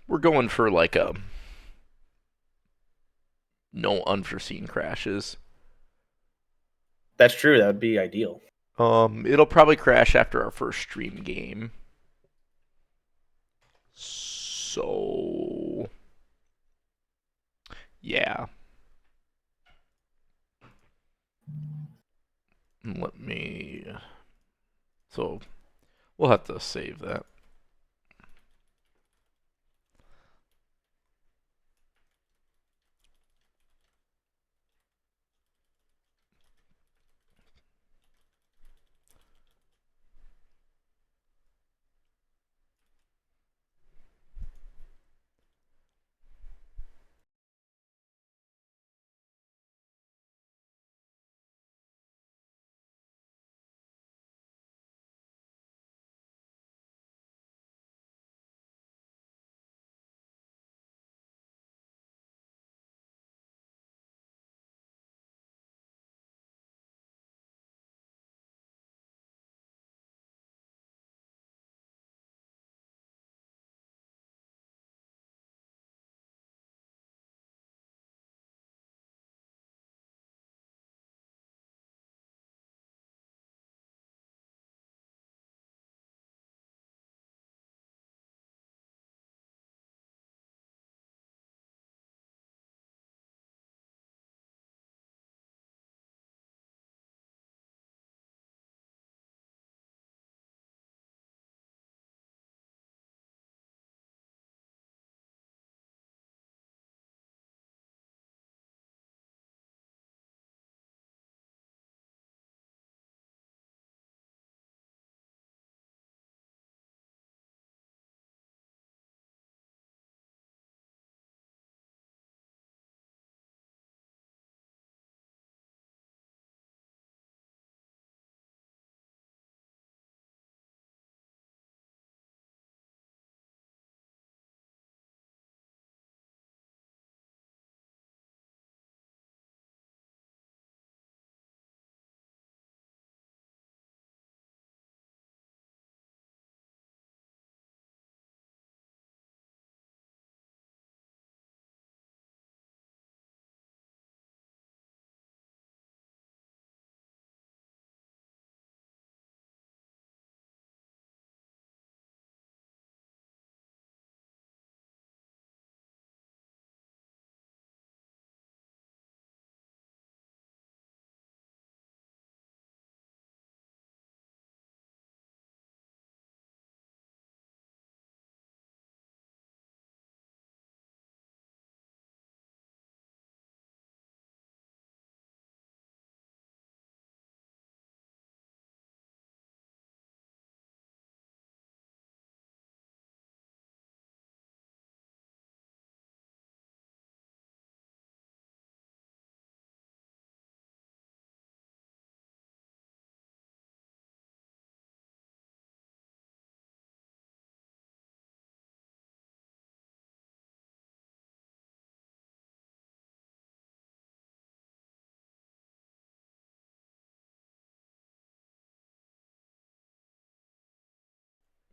we're going for like a no unforeseen crashes. That's true. That would be ideal. It'll probably crash after our first stream game. So yeah, let me. So we'll have to save that.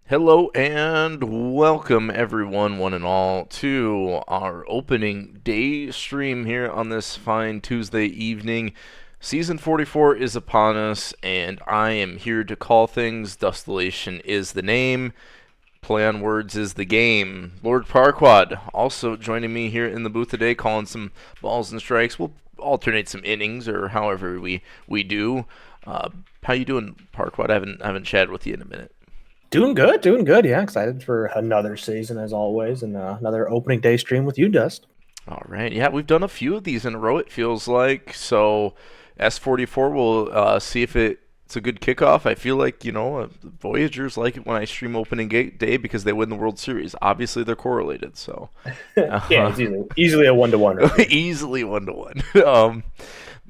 Hello and welcome everyone, one and all, to our opening day stream here on this fine Tuesday evening. Season 44 is upon us, and I am here to call things. Dustillation is the name. Play on words is the game. Lord Parquad also joining me here in the booth today, calling some balls and strikes. We'll alternate some innings, or however we do. How you doing, Parquad? I haven't chatted with you in a minute. Doing good, doing good. Yeah, excited for another season as always, and another opening day stream with you, Dust. All right. Yeah, we've done a few of these in a row, it feels like. So, S44 will see if it's a good kickoff. I feel like, Voyagers like it when I stream opening day because they win the World Series. Obviously, they're correlated. So, Yeah, uh, it's easily a 1-to-1 right there. easily 1-to-1.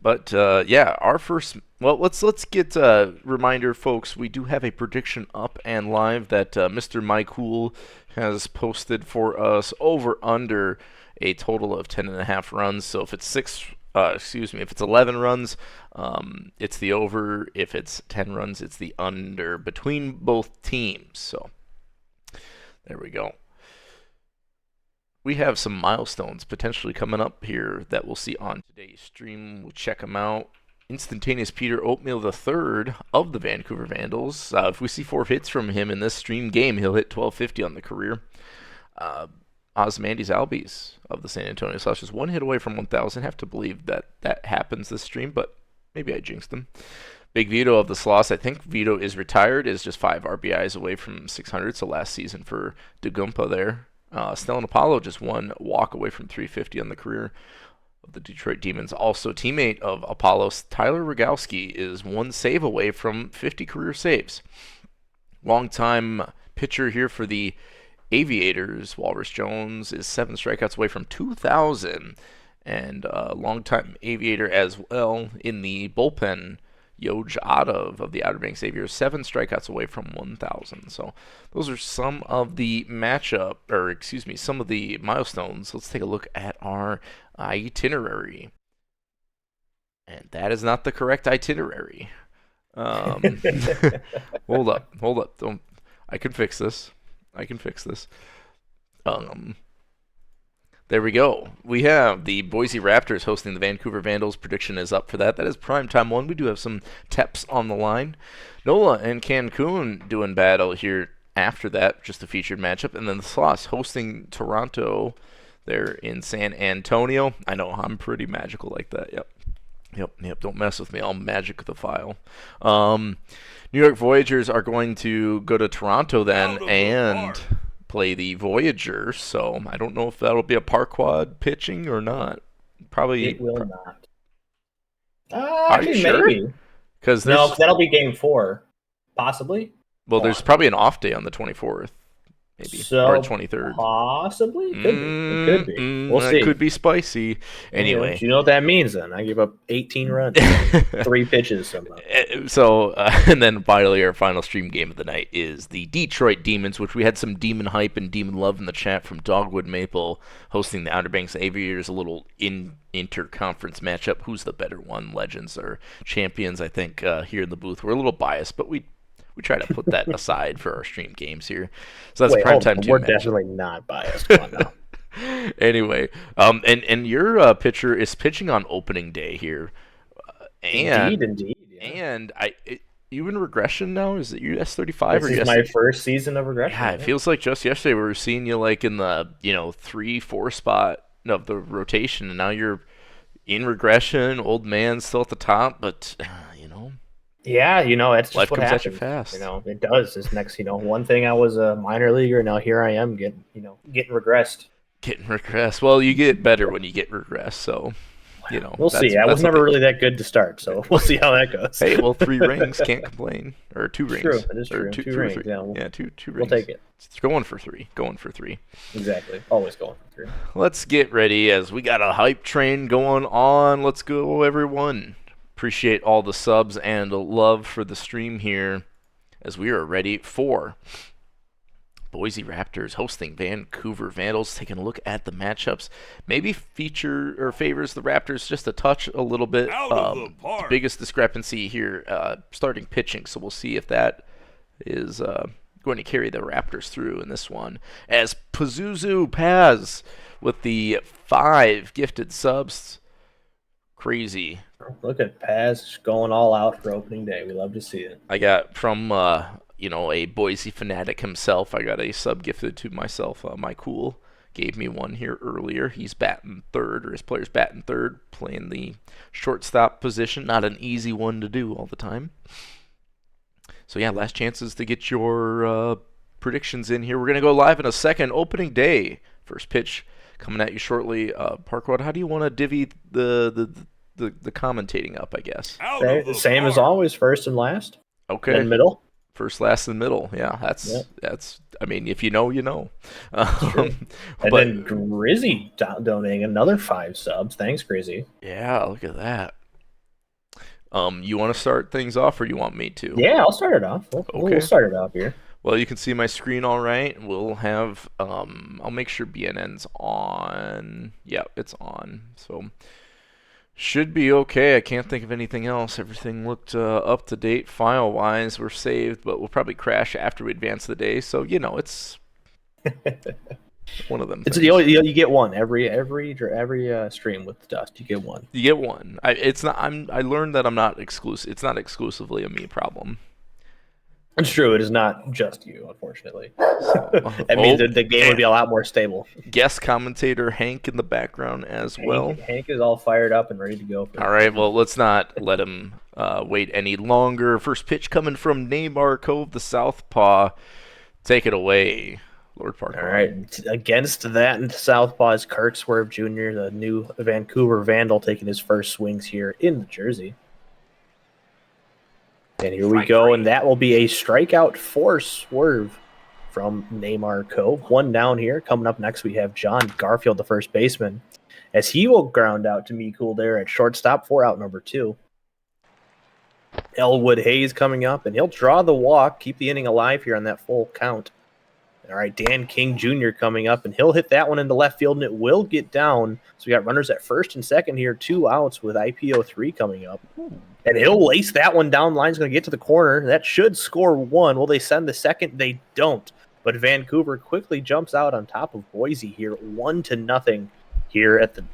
But yeah, our first. Well, let's get a reminder, folks. We do have a prediction up and live that Mr. Mike Hool has posted for us over under a total of 10.5 runs. So if it's if it's 11 runs, it's the over. If it's 10 runs, it's the under between both teams. So there we go. we have some milestones potentially coming up here that we'll see on today's stream. We'll check them out. Instantaneous Peter Oatmeal III of the Vancouver Vandals. If we see 4 hits from him in this stream game, he'll hit 1250 on the career. Osmandi's Albies of the San Antonio Slashers, 1 hit away from 1,000. Have to believe that happens this stream, but maybe I jinxed him. Big Vito of the Sloss. I think Vito is retired, is just 5 RBIs away from 600. So last season for DeGumpa there. Stellan Apollo just 1 walk away from 350 on the career of the Detroit Demons. Also teammate of Apollo, Tyler Rogowski, is 1 save away from 50 career saves. Long-time pitcher here for the Aviators, Walrus Jones, is 7 strikeouts away from 2,000. And long-time Aviator as well in the bullpen, Yoj Adov of the Outer Banks Aviators, 7 strikeouts away from 1,000. So those are some of the some of the milestones. Let's take a look at our itinerary. And that is not the correct itinerary. Hold up. I can fix this. There we go. We have the Boise Raptors hosting the Vancouver Vandals. Prediction is up for that. That is primetime one. We do have some Teps on the line. NOLA and Cancun doing battle here after that, just a featured matchup. And then the Sloss hosting Toronto there in San Antonio. I know, I'm pretty magical like that. Yep. Don't mess with me. I'll magic the file. New York Voyagers are going to go to Toronto then and play the Voyager, so I don't know if that'll be a Parquad pitching or not. Probably it will not. Are you sure? Maybe. Because that'll be game 4, possibly. Well, there's probably an off day on the 24th, maybe, or 23rd. Possibly, could be. We'll see. It could be spicy. Anyway, you know what that means? Then I give up 18 runs, 3 pitches somehow. So, and then finally, our final stream game of the night is the Detroit Demons, which we had some demon hype and demon love in the chat from Dogwood Maple, hosting the Outer Banks Aviators. A little inter-conference matchup. Who's the better one? Legends or champions? I think here in the booth we're a little biased, but we try to put that aside for our stream games here. So that's primetime 2 We're matchup. Definitely not biased. Come on now. Anyway, and your pitcher is pitching on opening day here. Indeed. Yeah. And you in regression now? Is it your S35 this is my first season of regression. Yeah, it feels like just yesterday we were seeing you like in the 3-4 spot of the rotation, and now you're in regression. Old man still at the top, but Yeah, it's just life what comes happens. at you fast. It does. This next, one thing I was a minor leaguer, now here I am getting regressed. Getting regressed. Well, you get better when you get regressed, so we'll see. I was never really that good to start, so we'll see how that goes. Hey, well, 3 rings, can't complain, or 2 rings. True, it is true. Or 2 rings. 3. Yeah, two rings. We'll take it. It's going for 3. Exactly. Always going for 3. Let's get ready as we got a hype train going on. Let's go, everyone. Appreciate all the subs and love for the stream here as we are ready for Boise Raptors hosting Vancouver Vandals. Taking a look at the matchups. Maybe favors the Raptors just a touch a little bit. The biggest discrepancy here, starting pitching. So we'll see if that is going to carry the Raptors through in this one. As Pazuzu Paz with the 5 gifted subs. Crazy. Look at Paz going all out for opening day. We love to see it. I got from a Boise fanatic himself. I got a sub gifted to myself. My cool gave me one here earlier. He's batting third, or his player's batting third, playing the shortstop position. Not an easy one to do all the time. So yeah, last chances to get your predictions in here. We're gonna go live in a second. Opening day, first pitch coming at you shortly. Parkwood, how do you want to divvy the commentating up, I guess? Same as always, first and last. Okay. Then middle. First, last, and middle. Yeah, that's. I mean, if you know, you know. And then Grizzy donating another 5 subs. Thanks, Grizzy. Yeah, look at that. You want to start things off, or you want me to? Yeah, I'll start it off. We'll start it off here. Well, you can see my screen all right. We'll have. I'll make sure BNN's on. Yeah, it's on. So. Should be okay. I can't think of anything else. Everything looked up to date file-wise. We're saved, but we'll probably crash after we advance the day. So, it's One of them. It's things. you get one every stream with Dust. You get one. You get one. It's not. I learned that I'm not exclusive. It's not exclusively a me problem. It's true. It is not just you, unfortunately. So, That means the game would be a lot more stable. Guest commentator Hank in the background as well. Hank is all fired up and ready to go. All right. Well, let's not let him wait any longer. First pitch coming from Neymar Cove, the southpaw. Take it away, Lord Parker. All right. Against that in southpaw is Kurt Swerve Jr., the new Vancouver Vandal, taking his first swings here in New Jersey. And here we go, and that will be a strikeout for Swerve from Neymar Cove. One down here. Coming up next, we have John Garfield, the first baseman, as he will ground out to Mikool there at shortstop for out number 2. Elwood Hayes coming up, and he'll draw the walk, keep the inning alive here on that full count. All right, Dan King Jr. coming up, and he'll hit that one into left field, and it will get down. So we got runners at first and second here, 2 outs with IPO3 coming up. And he'll lace that one down. Line's going to get to the corner. That should score 1. Will they send the second? They don't. But Vancouver quickly jumps out on top of Boise here, 1-0 here at the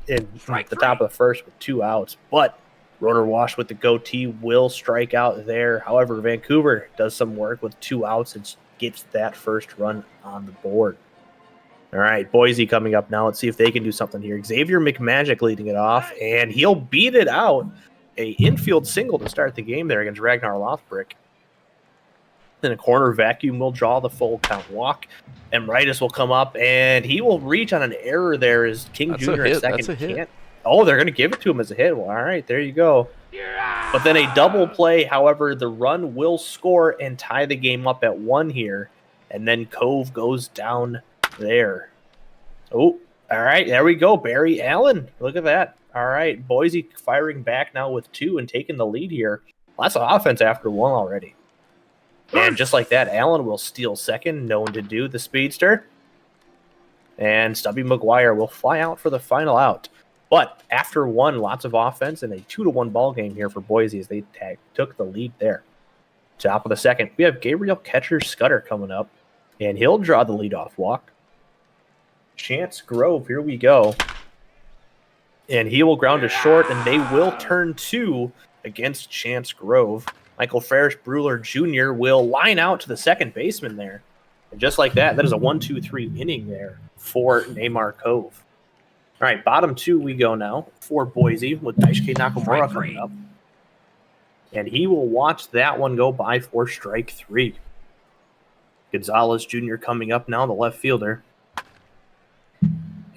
top of the first with 2 outs. But Rotor Wash with the goatee will strike out there. However, Vancouver does some work with 2 outs and gets that first run on the board. All right, Boise coming up now. Let's see if they can do something here. Xavier McMagic leading it off, and he'll beat it out. A infield single to start the game there against Ragnar Lothbrick. Then a corner vacuum will draw the full count walk. And Ritus will come up, and he will reach on an error there as King Jr. at second. That's a hit. Oh, they're going to give it to him as a hit. Well, all right, there you go. But then a double play. However, the run will score and tie the game up at 1 here. And then Cove goes down there. Oh, all right, there we go. Barry Allen. Look at that. All right, Boise firing back now with 2 and taking the lead here. Lots of offense after 1 already. And just like that, Allen will steal second, known to do the speedster. And Stubby McGuire will fly out for the final out. But after 1, lots of offense and a 2-1 ball game here for Boise as they took the lead there. Top of the second, we have Gabriel Scudder coming up, and he'll draw the leadoff walk. Chance Grove, here we go. And he will ground to short, and they will turn 2 against Chance Grove. Michael Ferris Brewer Jr. will line out to the second baseman there. And just like that, that is a 1-2-3 inning there for Neymar Cove. All right, bottom 2 we go now for Boise with Daisuke Nakamura coming up. And he will watch that one go by for strike 3. Gonzalez Jr. coming up now, the left fielder.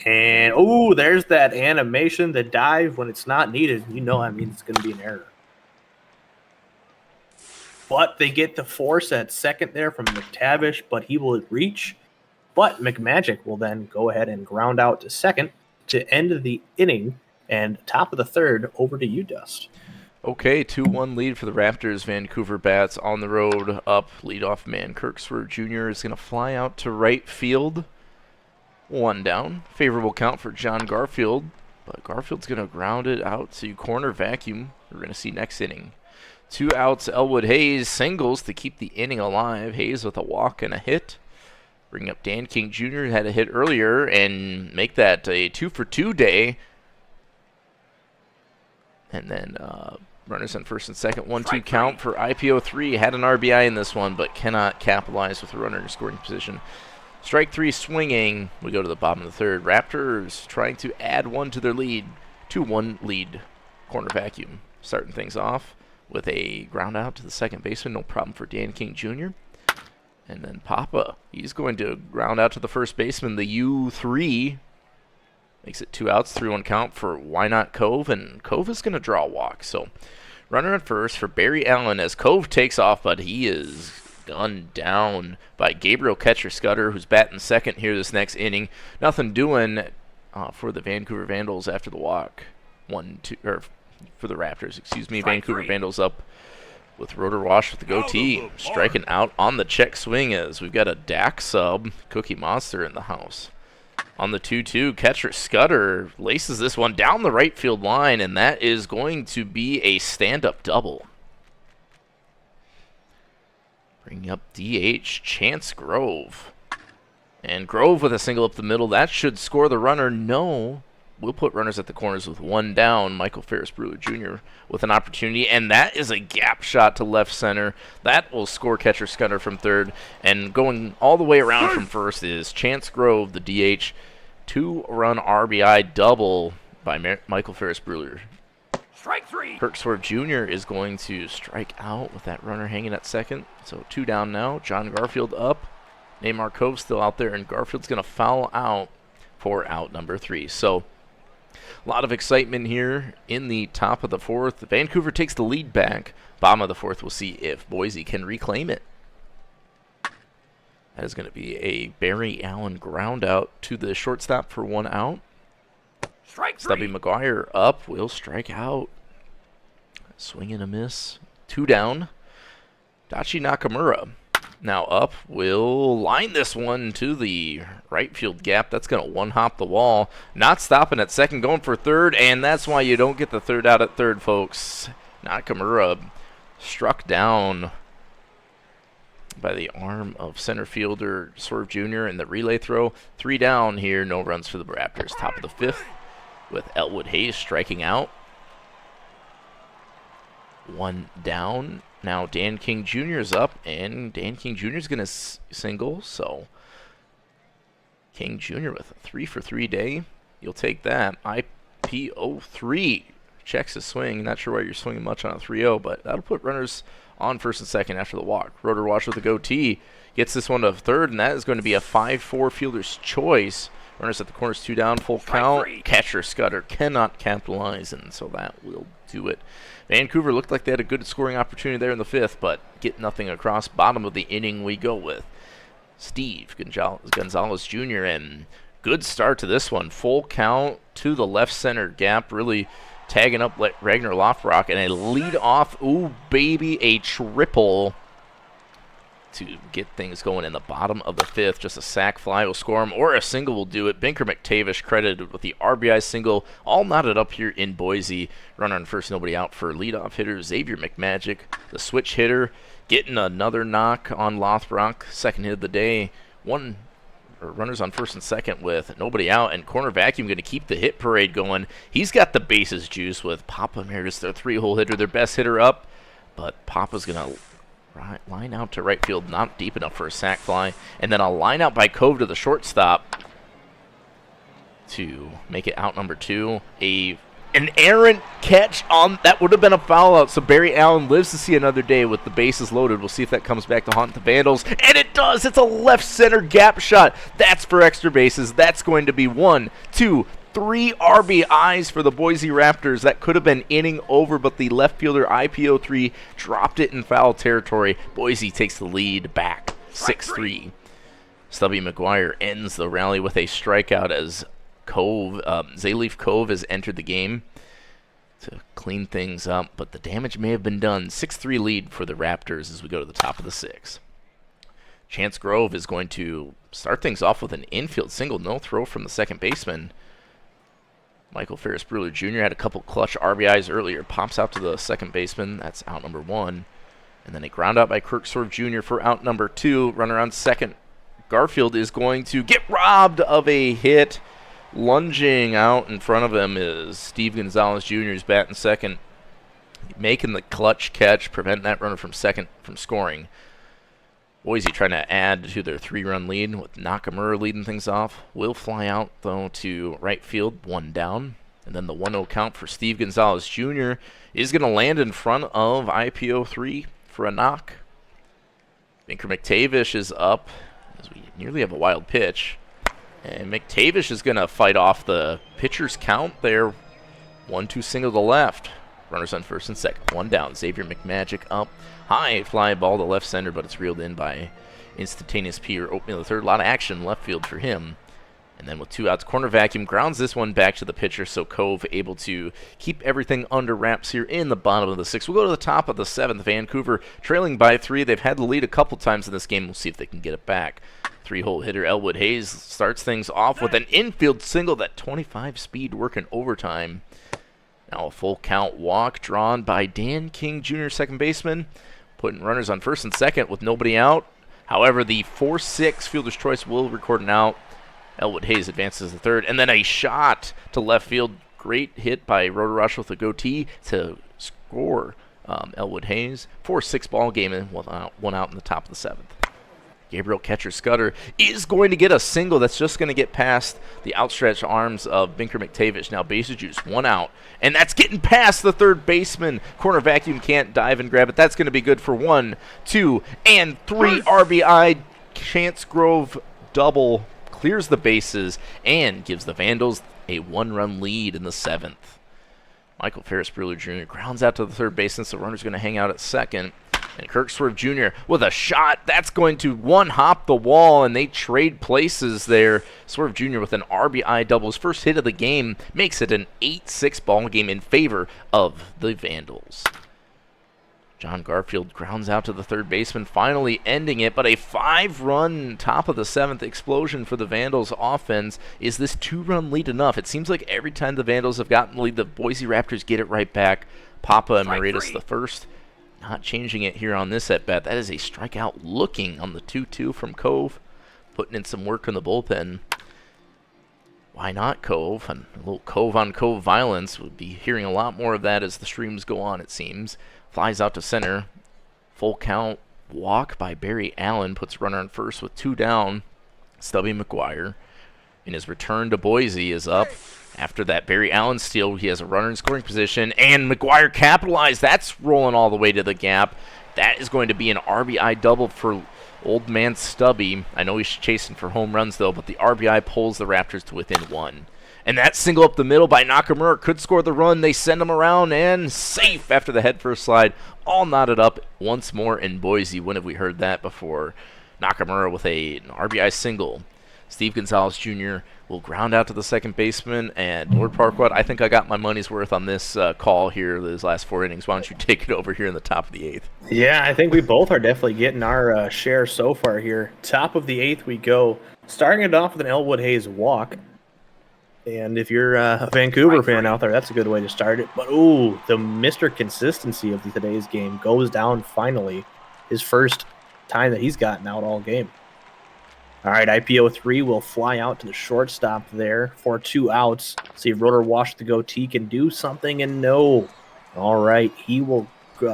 And, oh, there's that animation, the dive when it's not needed. You know that means it's going to be an error. But they get the force at second there from McTavish, but he will reach. But McMagic will then go ahead and ground out to second to end the inning. And top of the third, over to you, Dust. Okay, 2-1 lead for the Raptors. Vancouver bats on the road up. Leadoff man Kirk Swerve Jr. is going to fly out to right field. 1 down. Favorable count for John Garfield, but Garfield's going to ground it out to corner vacuum. We're going to see next inning. 2 outs, Elwood Hayes singles to keep the inning alive. Hayes with a walk and a hit. Bring up Dan King Jr. had a hit earlier and make that a 2-for-2 day. And then runners on first and second. 1-2 count for IPO3. Had an RBI in this one, but cannot capitalize with a runner in scoring position. Strike 3 swinging. We go to the bottom of the third. Raptors trying to add 1 to their lead. 2-1 lead. Corner vacuum. Starting things off with a ground out to the second baseman. No problem for Dan King Jr. And then Papa. He's going to ground out to the first baseman. The U3 makes it 2 outs. 3-1 count for Why Not Cove. And Cove is going to draw a walk. So runner at first for Barry Allen as Cove takes off, but he is gunned down by Gabriel Scudder, who's batting second here this next inning. Nothing doing for the Vancouver Vandals after the walk. 1-2, or for the Raptors, excuse me. Vancouver Vandals up with Rotor Wash with the goatee, striking out on the check swing as we've got a DAC sub, Cookie Monster, in the house. On the 2-2, Scudder laces this one down the right field line, and that is going to be a stand-up double. Bringing up DH Chance Grove. And Grove with a single up the middle. That should score the runner. No. We'll put runners at the corners with one down. Michael Ferris Brewer Jr. with an opportunity, and that is a gap shot to left center. That will score catcher Scudder from third. And going all the way around from first is Chance Grove, the DH. 2-run RBI double by Michael Ferris Brewer. Strike 3. Kirk Swerve Jr. is going to strike out with that runner hanging at second. So 2 down now. John Garfield up. Neymar Cove still out there, and Garfield's going to foul out for out number 3. So a lot of excitement here in the top of the 4th. Vancouver takes the lead back. Bottom of the 4th, we'll see if Boise can reclaim it. That is going to be a Barry Allen ground out to the shortstop for 1 out. Strike 3. Stubby McGuire up, will strike out. Swing and a miss. 2 down. Dachi Nakamura now up, will line this one to the right field gap. That's going to one-hop the wall. Not stopping at second, going for third, and that's why you don't get the third out at third, folks. Nakamura struck down by the arm of center fielder Swerve Jr. in the relay throw. 3 down here, no runs for the Raptors. Top of the 5th with Elwood Hayes striking out. 1 down. Now Dan King Jr. is up, and Dan King Jr. is going to single, so King Jr. with a 3-for-3 day. You'll take that. IP03 checks his swing. Not sure why you're swinging much on a 3-0, but that'll put runners on first and second after the walk. Rotor Wash with a goatee gets this one to third, and that is going to be a 5-4 fielder's choice. Runners at the corners, 2 down, full count. Catcher Scudder cannot capitalize, and so that will do it. Vancouver looked like they had a good scoring opportunity there in the 5th, but get nothing across. Bottom of the inning we go with Steve Gonzalez Jr. And good start to this one. Full count to the left center gap, really tagging up Ragnar Lofbrock, and a lead off, ooh baby, a triple to get things going in the bottom of the 5th. Just a sac fly will score him, or a single will do it. Binker McTavish credited with the RBI single, all knotted up here in Boise. Runner on first, nobody out for leadoff hitter Xavier McMagic, the switch hitter, getting another knock on Lothbrock. Second hit of the day. Runners on first and second with nobody out, and Corner Vacuum going to keep the hit parade going. He's got the bases juice with Papa Meredith, their 3-hole hitter, their best hitter up, but Papa's going to line out to right field, not deep enough for a sac fly, and then a line out by Cove to the shortstop to make it out number 2. An errant catch on that would have been a foul out, so Barry Allen lives to see another day with the bases loaded. We'll see if that comes back to haunt the Vandals, and it does. It's a left center gap shot. That's for extra bases. That's going to be 1, 2, 3 RBIs for the Boise Raptors. That could have been inning over, but the left fielder IPO3 dropped it in foul territory. Boise takes the lead back 6-3. Stubby McGuire ends the rally with a strikeout as Zayleaf Cove has entered the game to clean things up, but the damage may have been done. 6-3 lead for the Raptors as we go to the top of the 6th. Chance Grove is going to start things off with an infield single, no throw from the second baseman. Michael Ferris Brewer Jr. had a couple clutch RBIs earlier, pops out to the second baseman. That's out number 1. And then a ground out by Kirk Swerve Jr. for out number 2. Runner on second. Garfield is going to get robbed of a hit. Lunging out in front of him is Steve Gonzalez Jr. who's batting second, making the clutch catch, preventing that runner from second from scoring. Boise trying to add to their 3-run lead with Nakamura leading things off. Will fly out, though, to right field, 1 down. And then the 1-0 count for Steve Gonzalez Jr. is going to land in front of IPO3 for a knock. Binker McTavish is up as we nearly have a wild pitch. And McTavish is going to fight off the pitcher's count there. 1-2 single to left. Runners on first and second. 1 down. Xavier McMagic up. High fly ball to left center, but it's reeled in by Instantaneous P or Oatmeal III. A lot of action left field for him. And then with 2 outs, Corner Vacuum grounds this one back to the pitcher, so Cove able to keep everything under wraps here in the bottom of the 6th. We'll go to the top of the 7th. Vancouver trailing by 3. They've had the lead a couple times in this game. We'll see if they can get it back. 3-hole hitter Elwood Hayes starts things off with an infield single, that 25 speed working overtime. Now a full count walk drawn by Dan King Jr., second baseman, putting runners on first and second with nobody out. However, the 4-6 fielder's choice will record an out. Elwood Hayes advances to third, and then a shot to left field. Great hit by Rotor Rush with a goatee to score Elwood Hayes. 4-6 ball game, and one out in the top of the 7th. Gabriel Catcher-Scudder is going to get a single that's just going to get past the outstretched arms of Binker McTavish. Now bases juice, 1 out, and that's getting past the third baseman. Corner vacuum can't dive and grab it. That's going to be good for 1, 2, and 3 RBI. Chance Grove double clears the bases and gives the Vandals a 1-run lead in the 7th. Michael Ferris Brewer Jr. grounds out to the third baseman, so the runner's going to hang out at second. And Kirk Swerve Jr. with a shot that's going to one-hop the wall, and they trade places there. Swerve Jr. with an RBI double. His first hit of the game makes it an 8-6 ball game in favor of the Vandals. John Garfield grounds out to the third baseman, finally ending it, but a 5-run top of the 7th explosion for the Vandals offense. Is this 2-run lead enough? It seems like every time the Vandals have gotten the lead, the Boise Raptors get it right back. Papa and Moretus the first. Not changing it here on this at-bat. That is a strikeout looking on the 2-2 from Cove. Putting in some work in the bullpen. Why not Cove? And a little Cove-on-Cove violence. We'll be hearing a lot more of that as the streams go on, it seems. Flies out to center. Full count walk by Barry Allen. Puts runner on first with 2 down. Stubby McGuire, in his return to Boise, is up. After that Barry Allen steal, he has a runner in scoring position, and McGuire capitalized. That's rolling all the way to the gap. That is going to be an RBI double for old man Stubby. I know he's chasing for home runs, though, but the RBI pulls the Raptors to within 1. And that single up the middle by Nakamura could score the run. They send him around, and safe after the headfirst slide. All knotted up once more in Boise. When have we heard that before? Nakamura with an RBI single. Steve Gonzalez Jr. will ground out to the second baseman, and Lord Parkwood, I think I got my money's worth on this call here, these last 4 innings. Why don't you take it over here in the top of the 8th? Yeah, I think we both are definitely getting our share so far here. Top of the 8th we go. Starting it off with an Elwood Hayes walk. And if you're a Vancouver fan out there, that's a good way to start it. But, ooh, the Mr. Consistency of today's game goes down finally. His first time that he's gotten out all game. All right, IPO3 will fly out to the shortstop there for 2 outs. See if Rotor Wash the goatee can do something, and no. All right, he will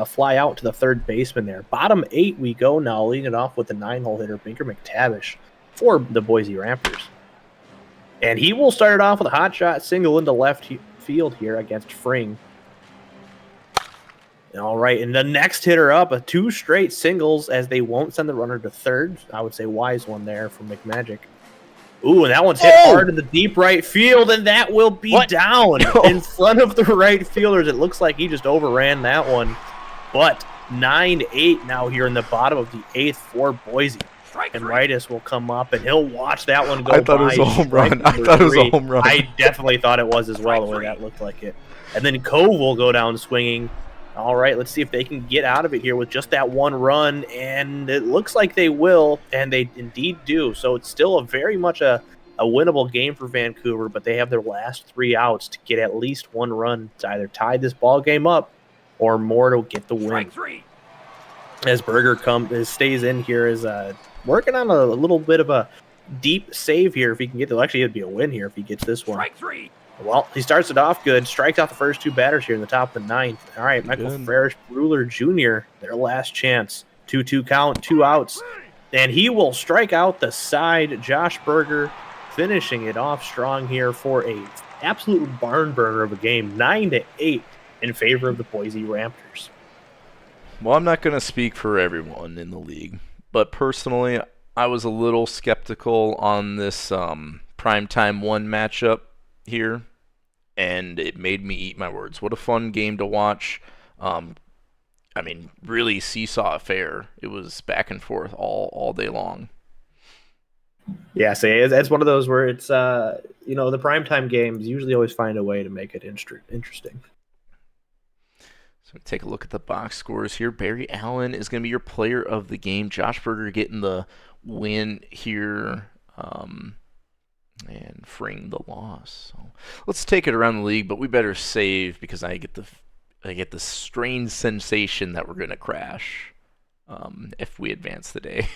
fly out to the third baseman there. Bottom 8 we go now, leading it off with the 9-hole hitter, Binker McTavish, for the Boise Raptors. And he will start it off with a hot shot single into left field here against Fring. All right, and the next hitter up, 2 straight singles as they won't send the runner to third. I would say wise one there from McMagic. Ooh, and that one's hit hard in the deep right field, and that will be down in front of the right fielders. It looks like he just overran that one. But 9-8 now here in the bottom of the 8th for Boise. And Ritus will come up, and he'll watch that one go by. I thought it was a home run. I definitely thought it was as well, the way that looked like it. And then Cove will go down swinging. All right, let's see if they can get out of it here with just that 1 run, and it looks like they will, and they indeed do. So it's still very much a winnable game for Vancouver, but they have their last 3 outs to get at least 1 run to either tie this ball game up or more to get the win. As Berger stays in here, is working on a little bit of a deep save here if he can get this. Actually, it'd be a win here if he gets this one. Strike 3. Well, he starts it off good, strikes out the first 2 batters here in the top of the 9th. All right, Michael Ferris Brewer Jr., their last chance. 2-2 count, 2 outs. And he will strike out the side. Josh Berger finishing it off strong here for a absolute barn burner of a game. 9-8 in favor of the Boise Raptors. Well, I'm not going to speak for everyone in the league, but personally, I was a little skeptical on this primetime 1 matchup here, and it made me eat my words. What a fun game to watch. I mean, really seesaw affair. It was back and forth all day long. Yeah, so it's one of those where it's, the primetime games usually always find a way to make it interesting. So take a look at the box scores here. Barry Allen is going to be your player of the game. Josh Berger getting the win here, and Fring the loss. So let's take it around the league, but we better save because I get the strange sensation that we're going to crash if we advance the day.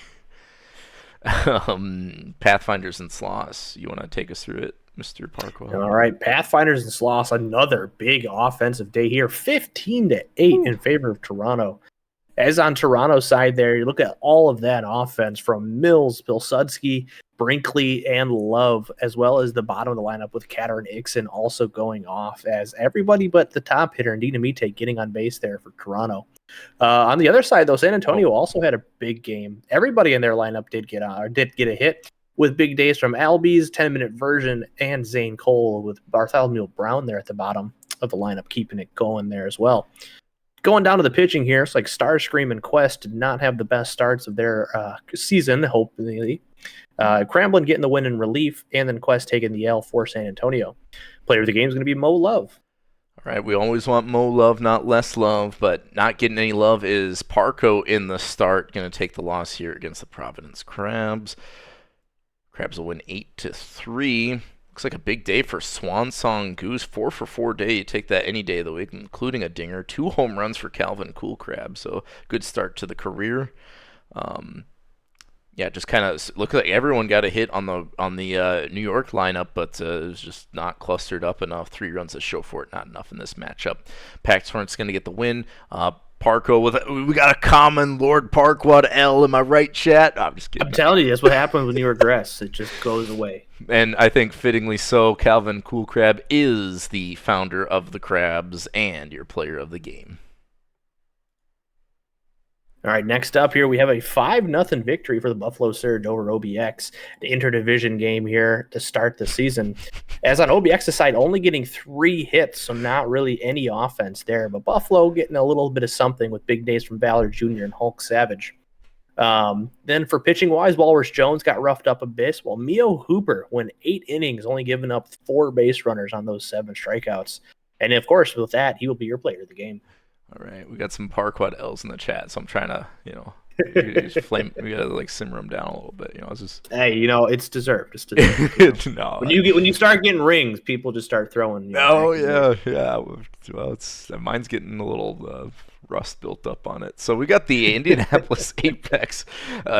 Pathfinders and Sloss. You want to take us through it, Mr. Parkwell? All right, Pathfinders and Sloss, another big offensive day here, 15-8 in favor of Toronto. As on Toronto's side there, you look at all of that offense from Mills, Pilsudski, Brinkley, and Love, as well as the bottom of the lineup with Katter and Ixon also going off, as everybody but the top hitter, Dinamite, getting on base there for Toronto. On the other side, though, San Antonio also had a big game. Everybody in their lineup did get a hit, with big days from Albies, 10-minute version, and Zane Cole, with Bartholomew Brown there at the bottom of the lineup, keeping it going there as well. Going down to the pitching here, it's like Starscream and Quest did not have the best starts of their season, hopefully. Cramblin getting the win in relief, and then Quest taking the L for San Antonio. Player of the game is going to be Mo Love. All right, we always want Mo Love, not less love, but not getting any love is Parco in the start. Going to take the loss here against the Providence Crabs. Crabs will win 8-3. Looks like a big day for Swan Song Goose. 4 for 4 day. You take that any day of the week, including a dinger. 2 home runs for Calvin Cool Crab. So good start to the career. Yeah, just kind of looked like everyone got a hit on the New York lineup, but it was just not clustered up enough. 3 runs to show for it, not enough in this matchup. Pax Hornets going to get the win. Parco we got a common Lord Parkwood L. Am I right, chat? I'm just kidding. I'm telling you, that's what happens when you regress. It just goes away. And I think fittingly so, Calvin Cool Crab is the founder of the Crabs and your player of the game. All right, next up here, we have a 5-0 victory for the Buffalo Surge over OBX, the interdivision game here to start the season. As on OBX's side, only getting 3 hits, so not really any offense there. But Buffalo getting a little bit of something with big days from Ballard Jr. and Hulk Savage. Then for pitching-wise, Walrus Jones got roughed up a bit, while Mio Hooper went 8 innings, only giving up 4 base runners on those 7 strikeouts. And, of course, with that, he will be your player of the game. All right, we got some Parquad L's in the chat, so I'm trying to, we gotta like simmer them down a little bit, It's just hey, it's deserved. It's deserved. No, when you start getting rings, people just start throwing. Yeah. Well, mine's getting a little rust built up on it. So we got the Indianapolis Apex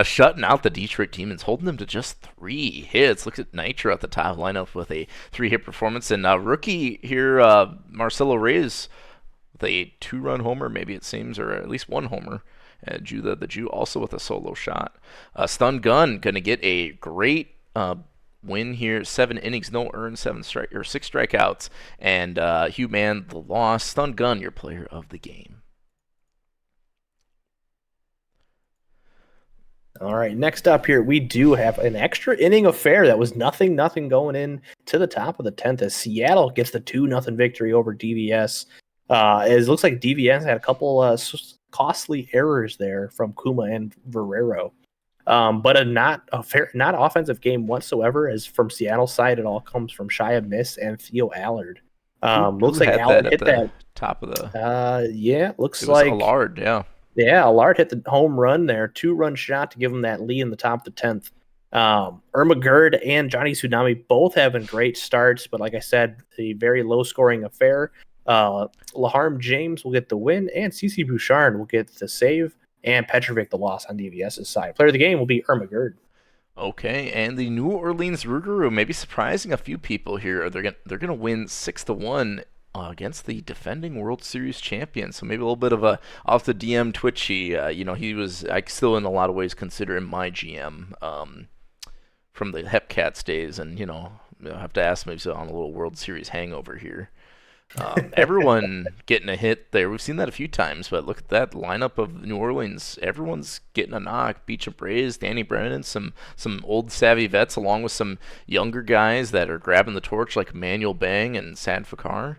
shutting out the Detroit Demons, holding them to just 3 hits. Look at Nitro at the top lineup with a 3-hit performance, and rookie here, Marcelo Reyes, with a 2-run homer, maybe it seems, or at least 1 homer. Jew the Jew also with a solo shot. Stun Gun going to get a great win here. 7 innings, no earned, 6 strikeouts, and Hugh Man the loss. Stun Gun, your player of the game. All right, next up here, we do have an extra inning affair that was 0-0 going in to the top of the 10th as Seattle gets the 2-0 victory over DVS. It looks like DVS had a couple costly errors there from Kuma and Verrero, but not offensive game whatsoever. As from Seattle's side, it all comes from Shia Miss and Theo Allard. Looks like Allard hit that top of the. Looks like Allard. Yeah, Allard hit the home run there, 2-run shot to give him that lead in the top of the 10th. Irma Gerd and Johnny Tsunami both having great starts, but like I said, a very low-scoring affair. Laharm James will get the win, and CC Bouchard will get the save, and Petrovic the loss on DVS's side. Player of the game will be Irma Gerd. Okay, and the New Orleans Rougarou may be surprising a few people here. They're gonna win 6-1 against the defending World Series champion. So maybe a little bit of a off the DM twitchy. He was I still in a lot of ways consider him my GM from the Hepcats days, and I'll have to ask maybe on a little World Series hangover here. Everyone getting a hit there. We've seen that a few times, but look at that lineup of New Orleans. Everyone's getting a knock. Beecham Braves, Danny Brennan, some old savvy vets, along with some younger guys that are grabbing the torch like Emmanuel Bang and Sad Fakar.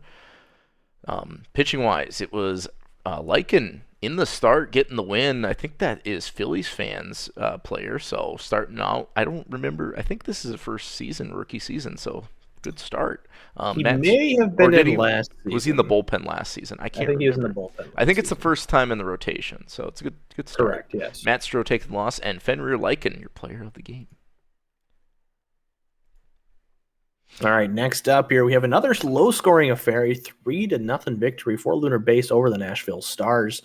Pitching wise, it was Lycan in the start getting the win. I think that is Phillies fans player. So starting out, I don't remember. I think this is the first rookie season. So good start. He may have been in last season. Was he in the bullpen last season? I think he was in the bullpen. I think it's the first time in the rotation, so it's a good start. Correct, yes. Matt Stroh taking the loss, and Fenrir Lycan, your player of the game. All right, next up here, we have another low-scoring affair, a 3-0 victory for Lunar Base over the Nashville Stars.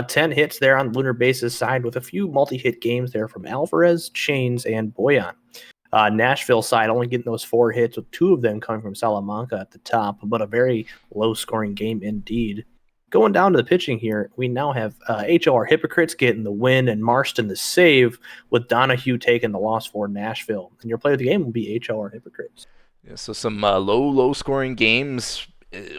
10 hits there on Lunar Base's side with a few multi-hit games there from Alvarez, Chains, and Boyan. Nashville side only getting those 4 hits, with 2 of them coming from Salamanca at the top, but a very low-scoring game indeed. Going down to the pitching here, we now have HOR Hypocrites getting the win and Marston the save, with Donahue taking the loss for Nashville. And your player of the game will be HOR Hypocrites. Yeah, so some low scoring games,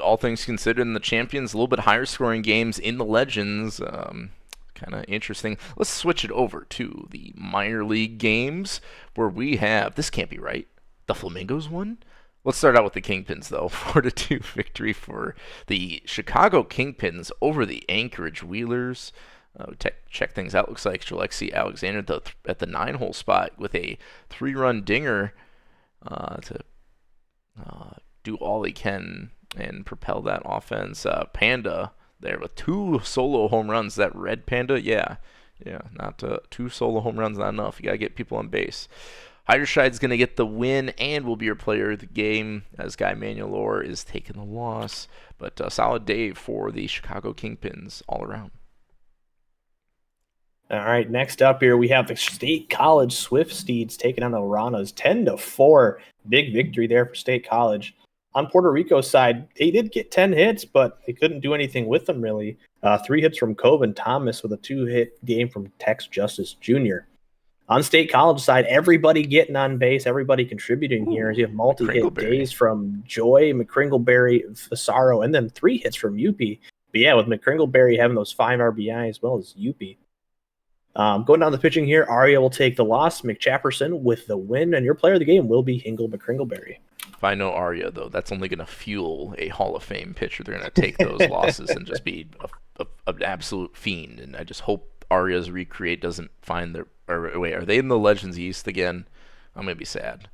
all things considered, in the Champions. A little bit higher scoring games in the Legends. Kind of interesting. Let's switch it over to the minor league games where we have, this can't be right, the Flamingos won? Let's start out with the Kingpins, though. 4-2 victory for the Chicago Kingpins over the Anchorage Wheelers. Check things out. Looks like Alexi Alexander at the 9-hole spot with a 3-run dinger to do all he can and propel that offense. Panda there with 2 solo home runs. That red Panda, yeah, not 2 solo home runs, not enough. You gotta get people on base. Heiderschied's going to get the win and will be your player of the game, as Guy Manuel is taking the loss. But a solid day for the Chicago Kingpins all around. All right, next up here, we have the State College Swift Steeds taking on the Ranas. 10-4, big victory there for State College. On Puerto Rico's side, they did get 10 hits, but they couldn't do anything with them, really. 3 hits from Coven Thomas with a 2-hit game from Tex Justice Jr. On State College side, everybody getting on base, everybody contributing here. You have multi-hit days from Joy, McCringleberry, Fasaro, and then 3 hits from Yupi. But yeah, with McCringleberry having those 5 RBI as well as Yupi. Going down the pitching here, Arya will take the loss. McChapperson with the win, and your player of the game will be Hingle McCringleberry. If I know Arya, though, that's only going to fuel a Hall of Fame pitcher. They're going to take those losses and just be an absolute fiend. And I just hope Arya's Recreate doesn't find their... Or wait, are they in the Legends East again? I'm going to be sad.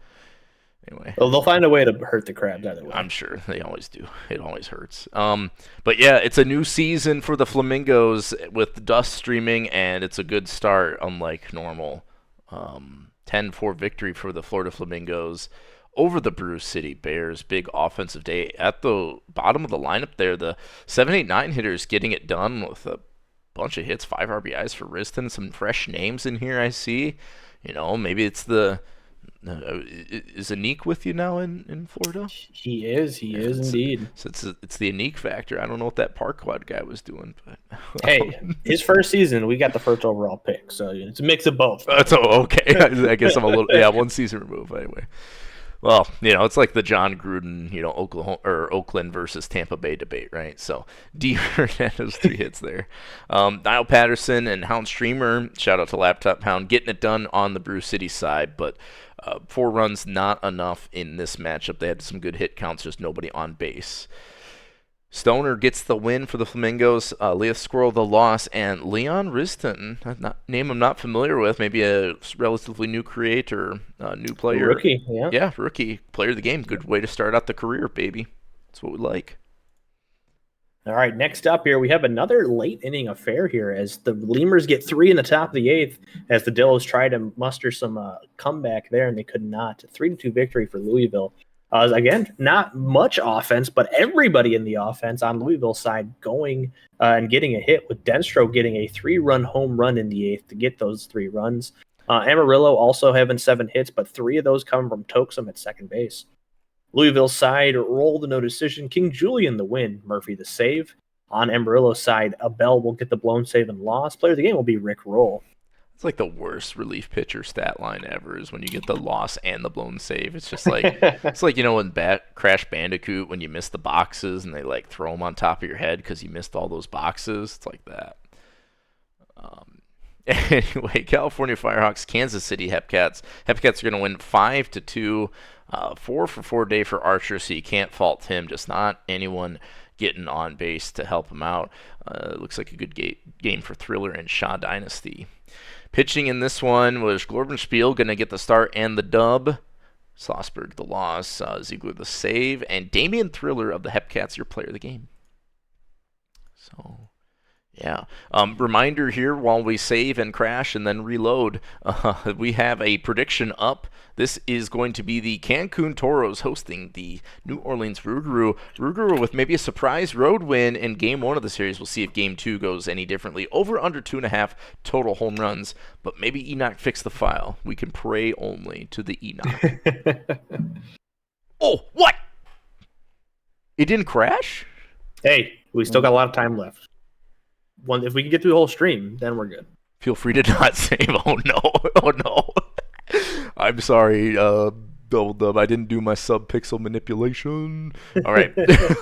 Anyway. Well, they'll find a way to hurt the Crabs either way. I'm sure. They always do. It always hurts. But yeah, it's a new season for the Flamingos with dust streaming, and it's a good start, unlike normal. 10-4 victory for the Florida Flamingos over the Brew City Bears. Big offensive day. At the bottom of the lineup there, the 7, 8, 9 hitters getting it done with a bunch of hits, 5 RBIs for Riston. Some fresh names in here I see. You know, maybe it's the... is Anik with you now in Florida? He is indeed. So it's the Anik factor. I don't know what that Parkwood guy was doing, but hey, his first season, we got the first overall pick, so it's a mix of both. That's okay. I guess I'm a little 1 season removed anyway. Well, it's like the John Gruden, Oakland versus Tampa Bay debate, right? So D. Hernandez 3 hits there. Niall Patterson and Hound Streamer, shout out to Laptop Hound, getting it done on the Brew City side, but 4 runs not enough in this matchup. They had some good hit counts, just nobody on base. Stoner gets the win for the Flamingos. Leah Squirrel the loss, and Leon Riston, name I'm not familiar with, maybe a relatively new creator, new player. Rookie, yeah. Yeah, rookie. Player of the game. Good way to start out the career, baby. That's what we like. All right, next up here, we have another late inning affair here as the Lemurs get 3 in the top of the 8th as the Dillos try to muster some comeback there, and they could not. 3-2 victory for Louisville. Again, not much offense, but everybody in the offense on Louisville's side going and getting a hit, with Denstro getting a 3-run home run in the 8th to get those 3 runs. Amarillo also having 7 hits, but 3 of those come from Toxum at second base. Louisville's side rolled a no decision. King Julian the win, Murphy the save. On Amarillo's side, Abel will get the blown save and loss. Player of the game will be Rick Roll. It's like the worst relief pitcher stat line ever is when you get the loss and the blown save. It's just like it's like in Crash Bandicoot when you miss the boxes and they like throw them on top of your head because you missed all those boxes. It's like that. Anyway, California Firehawks, Kansas City Hepcats. Hepcats are going to win 5-2. 4-for-4 day for Archer, so you can't fault him. Just not anyone getting on base to help him out. Looks like a good game for Thriller and Shaw Dynasty. Pitching in this one was Glorbenspiel going to get the start and the dub. Schlossberg the loss. Ziegler the save. And Damian Thriller of the Hepcats, your player of the game. So, Yeah. Reminder here while we save and crash and then reload, we have a prediction up. This is going to be the Cancun Toros hosting the New Orleans Rougarou. Rougarou with maybe a surprise road win in Game 1 of the series. We'll see if Game 2 goes any differently. Over under 2.5 total home runs, but maybe Enoch fixed the file. We can pray only to the Enoch. Oh, what? It didn't crash? Hey, we still got a lot of time left. If we can get through the whole stream, then we're good. Feel free to not save. Oh no. Oh no. I'm sorry, Double Dub. I didn't do my sub-pixel manipulation. All right.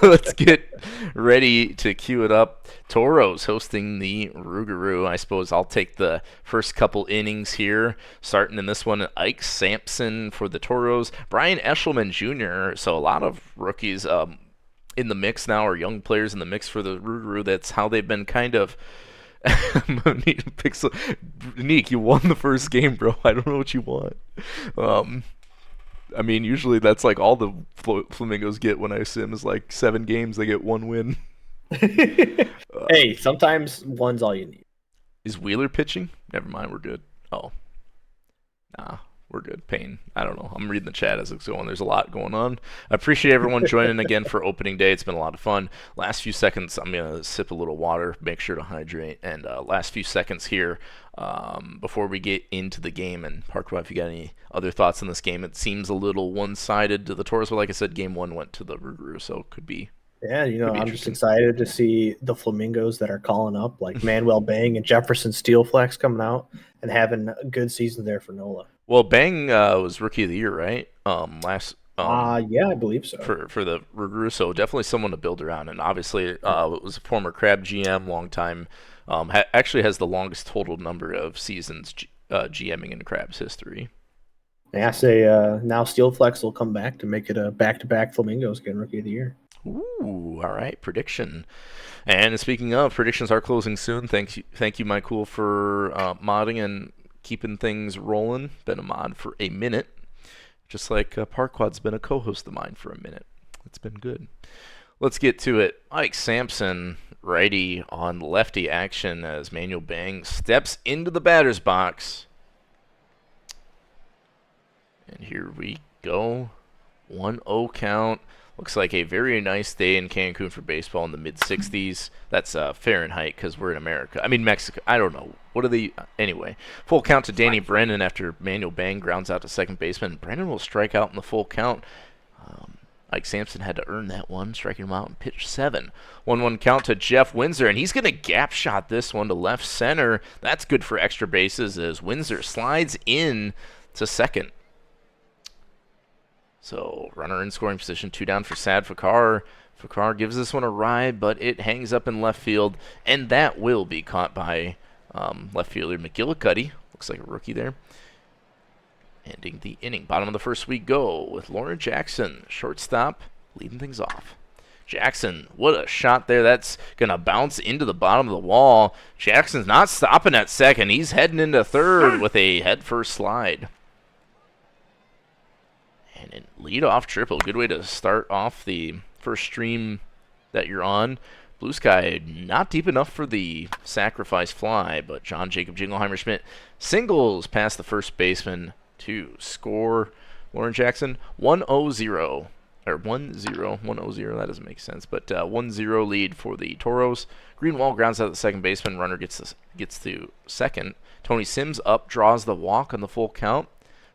Let's get ready to cue it up. Toros hosting the Rougarou. I suppose I'll take the first couple innings here. Starting in this one, Ike Sampson for the Toros. Brian Eshelman Jr. So a lot of rookies in the mix now, or young players in the mix for the Rougarou. That's how they've been kind of. Neek, you won the first game, bro. I don't know what you want. I mean, usually that's like all the Flamingos get when I sim is like 7 games, they get 1 win. Hey, sometimes one's all you need. Is Wheeler pitching? Never mind, we're good. Oh. Nah. We're good. Pain. I don't know. I'm reading the chat as it's going. There's a lot going on. I appreciate everyone joining again for opening day. It's been a lot of fun. Last few seconds, I'm going to sip a little water, make sure to hydrate. And last few seconds here before we get into the game. And Parkwell, if you got any other thoughts on this game, it seems a little one-sided to the Toros. But like I said, game 1 went to the Rougarou, so it could be. Yeah, I'm just excited to see the Flamingos that are calling up, like Manuel Bang and Jefferson Steelflex coming out and having a good season there for NOLA. Well, Bang was Rookie of the Year, right? Yeah, I believe so. For the Rougarou, so definitely someone to build around. And obviously, it was a former Crab GM, long time. Actually has the longest total number of seasons GMing in Crab's history. I say now Steelflex will come back to make it a back-to-back Flamingos getting Rookie of the Year. Ooh, all right, prediction. And speaking of, predictions are closing soon. Thank you, Michael, for modding and keeping things rolling. Been a mod for a minute, just like Parquad's been a co-host of mine for a minute. It's been good. Let's get to it. Ike Sampson, righty on lefty action as Manuel Bang steps into the batter's box. And here we go. 1-0 count. Looks like a very nice day in Cancun for baseball in the mid-60s. That's Fahrenheit because we're in America. I mean, Mexico. I don't know. What are they? Anyway, full count to Danny Brennan after Manuel Bang grounds out to second baseman. Brennan will strike out in the full count. Ike Sampson had to earn that one, striking him out in pitch 7. 1-1 count to Jeff Windsor, and he's going to gap shot this one to left center. That's good for extra bases as Windsor slides in to second. So, runner in scoring position, 2 down for Sad Fakar. Fakar gives this one a ride, but it hangs up in left field, and that will be caught by left fielder McGillicuddy. Looks like a rookie there. Ending the inning. Bottom of the first we go with Lauren Jackson, shortstop, leading things off. Jackson, what a shot there. That's going to bounce into the bottom of the wall. Jackson's not stopping at second. He's heading into third with a head-first slide. And a lead-off triple. Good way to start off the first stream that you're on. Blue Sky not deep enough for the sacrifice fly, but John Jacob Jingleheimer Schmidt singles past the first baseman to score. Lauren Jackson 1-0. Or 1-0. That doesn't make sense. But 1-0 lead for the Toros. Greenwald grounds out the second baseman. Runner gets to second. Tony Sims up, draws the walk on the full count.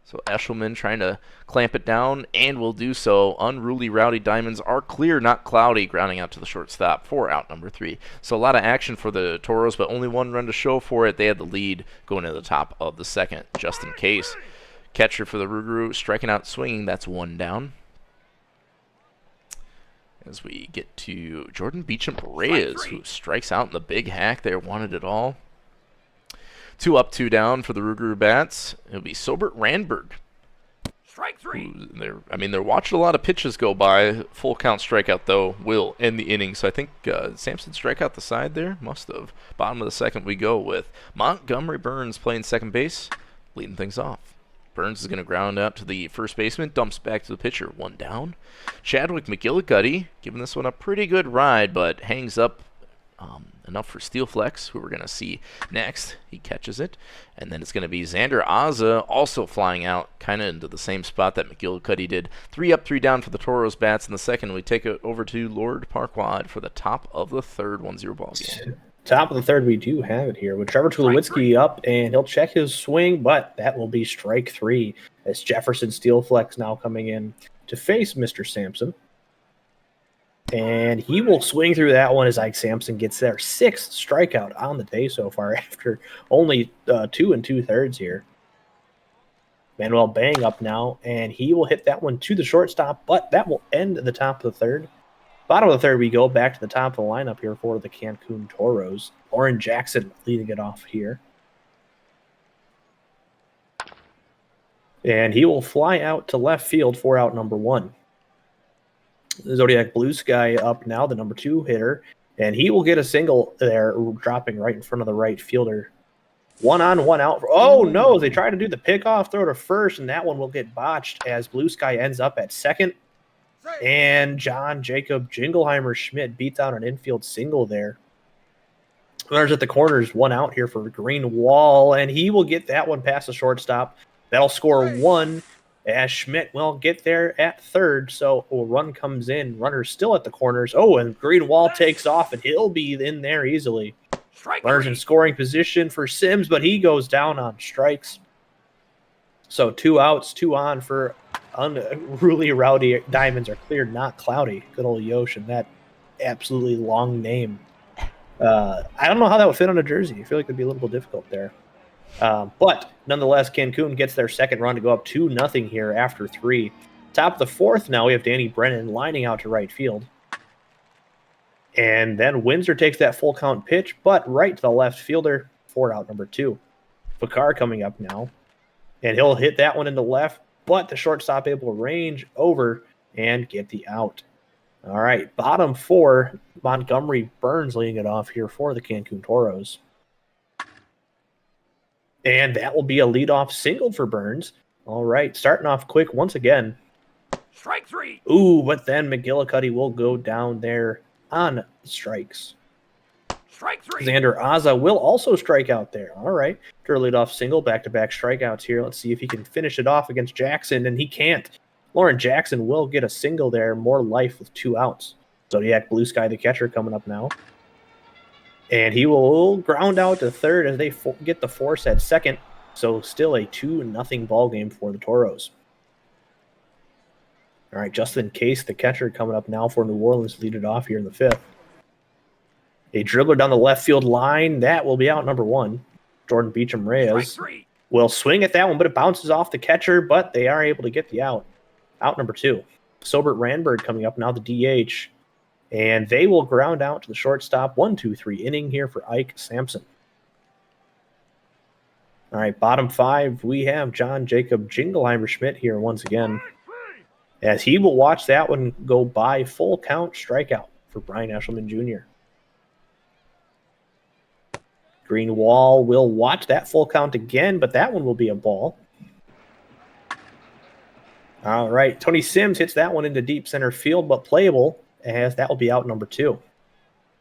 So Eshelman trying to clamp it down, and will do so. Unruly Rowdy Diamonds are clear, not cloudy, grounding out to the shortstop for out number 3. So a lot of action for the Toros, but only 1 run to show for it. They had the lead going to the top of the second, just in case. Catcher for the Rougarou, striking out swinging. That's 1 down. As we get to Jordan Beecham Reyes, who strikes out in the big hack there, wanted it all. 2 up, 2 down for the Rougarou bats. It'll be Sobert Randberg. Strike 3. They're watching a lot of pitches go by. Full count strikeout, though, will end the inning. So I think Sampson strike out the side there. Must have. Bottom of the second we go with Montgomery Burns playing second base, leading things off. Burns is going to ground out to the first baseman. Dumps back to the pitcher. 1 down. Chadwick McGillicuddy giving this one a pretty good ride, but hangs up enough for Steel Flex, who we're going to see next. He catches it. And then it's going to be Xander Aza also flying out kind of into the same spot that McGillicuddy did. 3 up, 3 down for the Toros bats in the second. We take it over to Lord Parquad for the top of the third 1-0 ball game. Top of the third, we do have it here with Trevor Tulowitzki up, and he'll check his swing, but that will be strike 3 as Jefferson Steel Flex now coming in to face Mr. Sampson. And he will swing through that one as Ike Sampson gets their 6th strikeout on the day so far after only 2 2/3 here. Manuel Bang up now, and he will hit that one to the shortstop, but that will end the top of the third. Bottom of the third, we go back to the top of the lineup here for the Cancun Toros. Lauren Jackson leading it off here. And he will fly out to left field for out number 1. Zodiac Blue Sky up now, the number 2 hitter, and he will get a single there, dropping right in front of the right fielder. 1 on, 1 out. Oh, no, they try to do the pickoff throw to first, and that one will get botched as Blue Sky ends up at second. And John Jacob Jingleheimer Schmidt beats out an infield single there. Runners at the corners, 1 out here for Greenwald, and he will get that one past the shortstop. That'll score 1. As Schmidt will get there at third, so a run comes in. Runner's still at the corners. Oh, and Greenwald takes off, and he'll be in there easily. Runners in scoring position for Sims, but he goes down on strikes. So 2 outs, 2 on for Unruly Rowdy Diamonds are cleared, not cloudy. Good old Yosh, and that absolutely long name. I don't know how that would fit on a jersey. I feel like it'd be a little bit difficult there. But nonetheless, Cancun gets their second run to go up 2-0 here after 3. Top of the fourth now, we have Danny Brennan lining out to right field. And then Windsor takes that full count pitch, but right to the left fielder for out number 2. Fakar coming up now. And he'll hit that one into left, but the shortstop able to range over and get the out. All right, bottom 4, Montgomery Burns leading it off here for the Cancun Toros. And that will be a leadoff single for Burns. All right, starting off quick once again. Strike 3. Ooh, but then McGillicuddy will go down there on strikes. Strike 3. Xander Aza will also strike out there. All right, to a leadoff single, back-to-back strikeouts here. Let's see if he can finish it off against Jackson, and he can't. Lauren Jackson will get a single there, more life with 2 outs. Zodiac Blue Sky, the catcher, coming up now. And he will ground out to third as they get the force at second. So still a 2-0 ball game for the Toros. All right, Justin Case, the catcher, coming up now for New Orleans, lead it off here in the 5th. A dribbler down the left field line. That will be out number 1. Jordan Beecham Reyes will swing at that one, but it bounces off the catcher, but they are able to get the out. Out number 2. Sobert Randberg coming up now, the DH. And they will ground out to the shortstop. 1-2-3 inning here for Ike Sampson. All right, bottom 5, we have John Jacob Jingleheimer Schmidt here once again, as he will watch that one go by. Full count strikeout for Brian Eshelman Jr. Greenwald will watch that full count again, but that one will be a ball. All right, Tony Sims hits that one into deep center field, but playable, as that will be out number 2.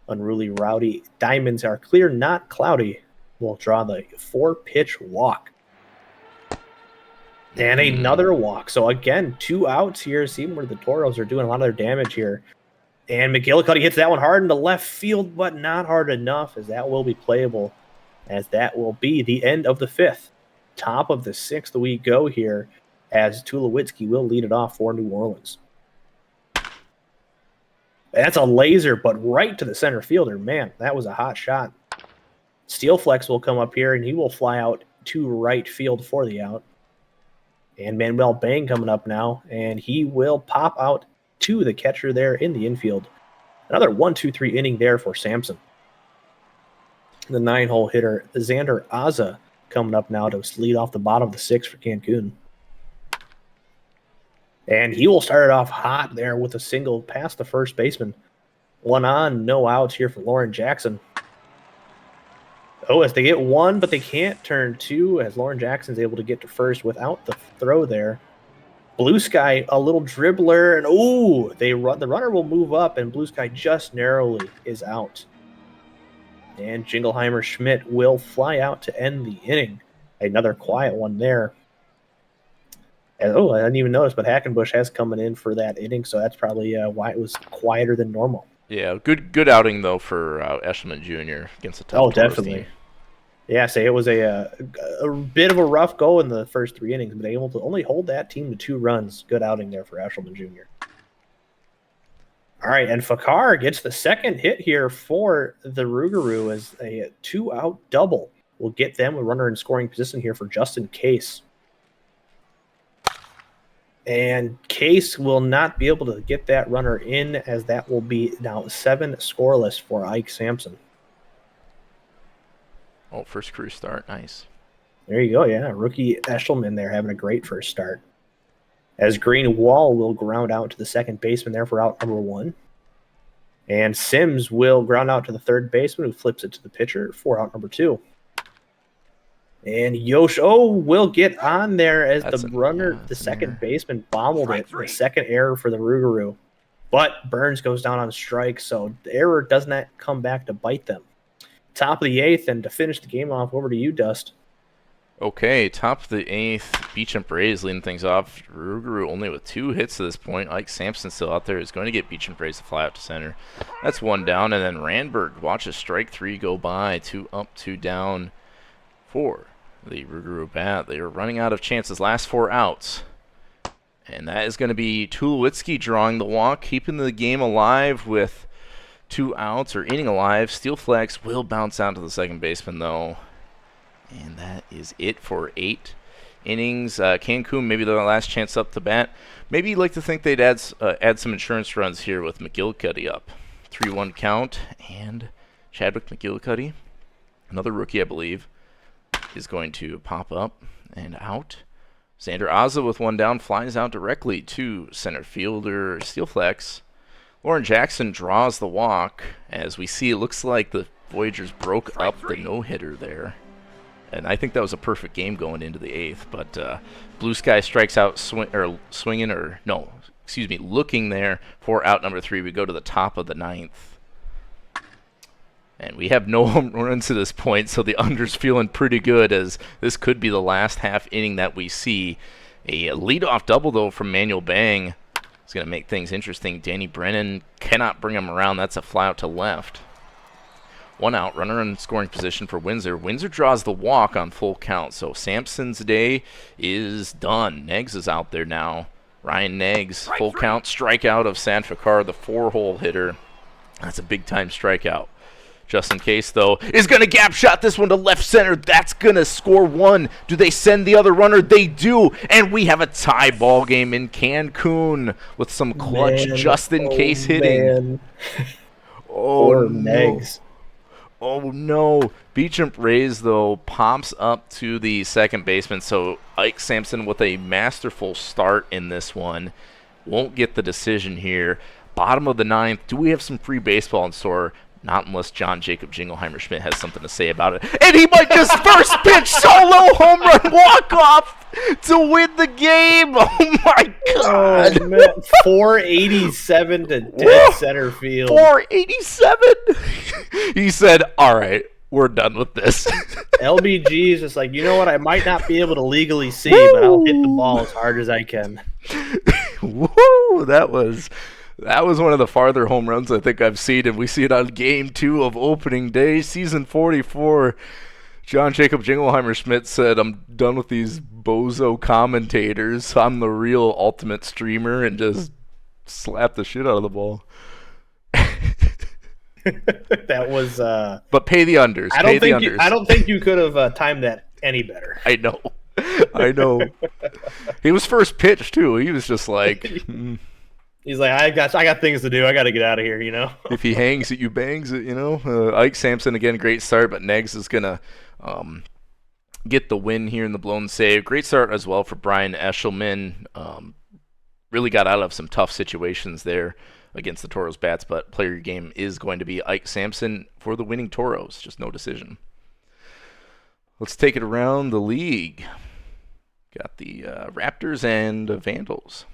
Unruly Rowdy Diamonds are clear, not cloudy. Will draw the 4-pitch walk. And another walk. So again, 2 outs here. See where the Toros are doing a lot of their damage here. And McGillicuddy hits that one hard into left field, but not hard enough, as that will be playable. As that will be the end of the 5th. Top of the 6th we go here, as Tulowitzki will lead it off for New Orleans. That's a laser, but right to the center fielder. Man, that was a hot shot. Steel Flex will come up here, and he will fly out to right field for the out. And Manuel Bang coming up now, and he will pop out to the catcher there in the infield. Another 1-2-3 inning there for Sampson. The 9-hole hitter, Xander Aza, coming up now to lead off the bottom of the 6th for Cancun. And he will start it off hot there with a single past the first baseman. 1 on, no outs here for Lauren Jackson. Oh, as they get 1, but they can't turn 2, as Lauren Jackson's able to get to first without the throw there. Blue Sky, a little dribbler, and the runner will move up, and Blue Sky just narrowly is out. And Jingleheimer Schmidt will fly out to end the inning. Another quiet one there. And, I didn't even notice, but Hackenbush has coming in for that inning, so that's probably why it was quieter than normal. Yeah, good outing, though, for Eshelman Jr. against a tough Toros definitely. team. Yeah, say it was a bit of a rough go in the first 3 innings, but able to only hold that team to 2 runs. Good outing there for Eshelman Jr. All right, and Fakar gets the second hit here for the Rougarou as a 2-out double. We'll get them a runner in scoring position here for Justin Case. And Case will not be able to get that runner in, as that will be now 7 scoreless for Ike Sampson. Oh, first career start. Nice. There you go. Yeah, rookie Eshelman there having a great first start. As Greenwald will ground out to the second baseman there for out number 1. And Sims will ground out to the third baseman, who flips it to the pitcher for out number 2. And Yosho will get on there as the runner, the second baseman, bombled it. The second error for the Rougarou. But Burns goes down on strike, so the error does not come back to bite them. Top of the 8th, and to finish the game off, over to you, Dust. Okay, top of the 8th, Beecham Braves leading things off. Rougarou only with 2 hits to this point. Ike Sampson still out there is going to get Beecham Braves to fly out to center. That's 1 down, and then Randberg watches strike 3 go by. 2 up, 2 down for the Rougarou bat. They are running out of chances. Last 4 outs. And that is going to be Tulowitzki drawing the walk, keeping the game alive with 2 outs, or inning alive. Steel Flex will bounce out to the second baseman, though. And that is it for 8 innings. Cancun, maybe their last chance up to bat. Maybe you'd like to think they'd add some insurance runs here with McGillicuddy up. 3-1 count, and Chadwick McGillicuddy, another rookie, I believe, is going to pop up and out. Xander Azza with 1 down flies out directly to center fielder Steel Flex. Lauren Jackson draws the walk. As we see, it looks like the Voyagers broke up the no-hitter there. And I think that was a perfect game going into the 8th. But Blue Sky strikes out looking there for out number 3. We go to the top of the 9th. And we have no home runs to this point, so the under's feeling pretty good, as this could be the last half inning that we see. A leadoff double, though, from Manuel Bang is going to make things interesting. Danny Brennan cannot bring him around. That's a fly out to left. 1 out, runner in scoring position for Windsor. Windsor draws the walk on full count, so Sampson's day is done. Neggs is out there now. Ryan Neggs, full count, strikeout of San Fakar, the 4-hole hitter. That's a big-time strikeout. Justin Case, though, is going to gap shot this one to left center. That's going to score 1. Do they send the other runner? They do. And we have a tie ball game in Cancun with some clutch Justin Case hitting. Poor Neggs. Oh, no. Beecham Braves, though, pops up to the second baseman. So Ike Sampson with a masterful start in this one. Won't get the decision here. Bottom of the 9th. Do we have some free baseball in store? Not unless John Jacob Jingleheimer Schmidt has something to say about it. And he might just first pitch solo home run walk-off to win the game. Oh, my God. Oh, man. 487 to dead center field. 487? He said, all right, we're done with this. LBG is just like, you know what? I might not be able to legally see, but I'll hit the ball as hard as I can. Woo! That was one of the farther home runs I think I've seen, and we see it on Game 2 of opening day, Season 44. John Jacob Jingleheimer Schmidt said, I'm done with these bozo commentators. I'm the real ultimate streamer, and just slapped the shit out of the ball. That was... But pay the unders. I don't think you could have timed that any better. I know. He was first pitch, too. He was just like... He's like, I got things to do. I got to get out of here, you know? If he hangs it, you bangs it, you know? Ike Sampson, again, great start, but Neggs is going to get the win here in the blown save. Great start as well for Brian Eshelman. Really got out of some tough situations there against the Toros bats, but player game is going to be Ike Sampson for the winning Toros. Just no decision. Let's take it around the league. Got the Raptors and Vandals.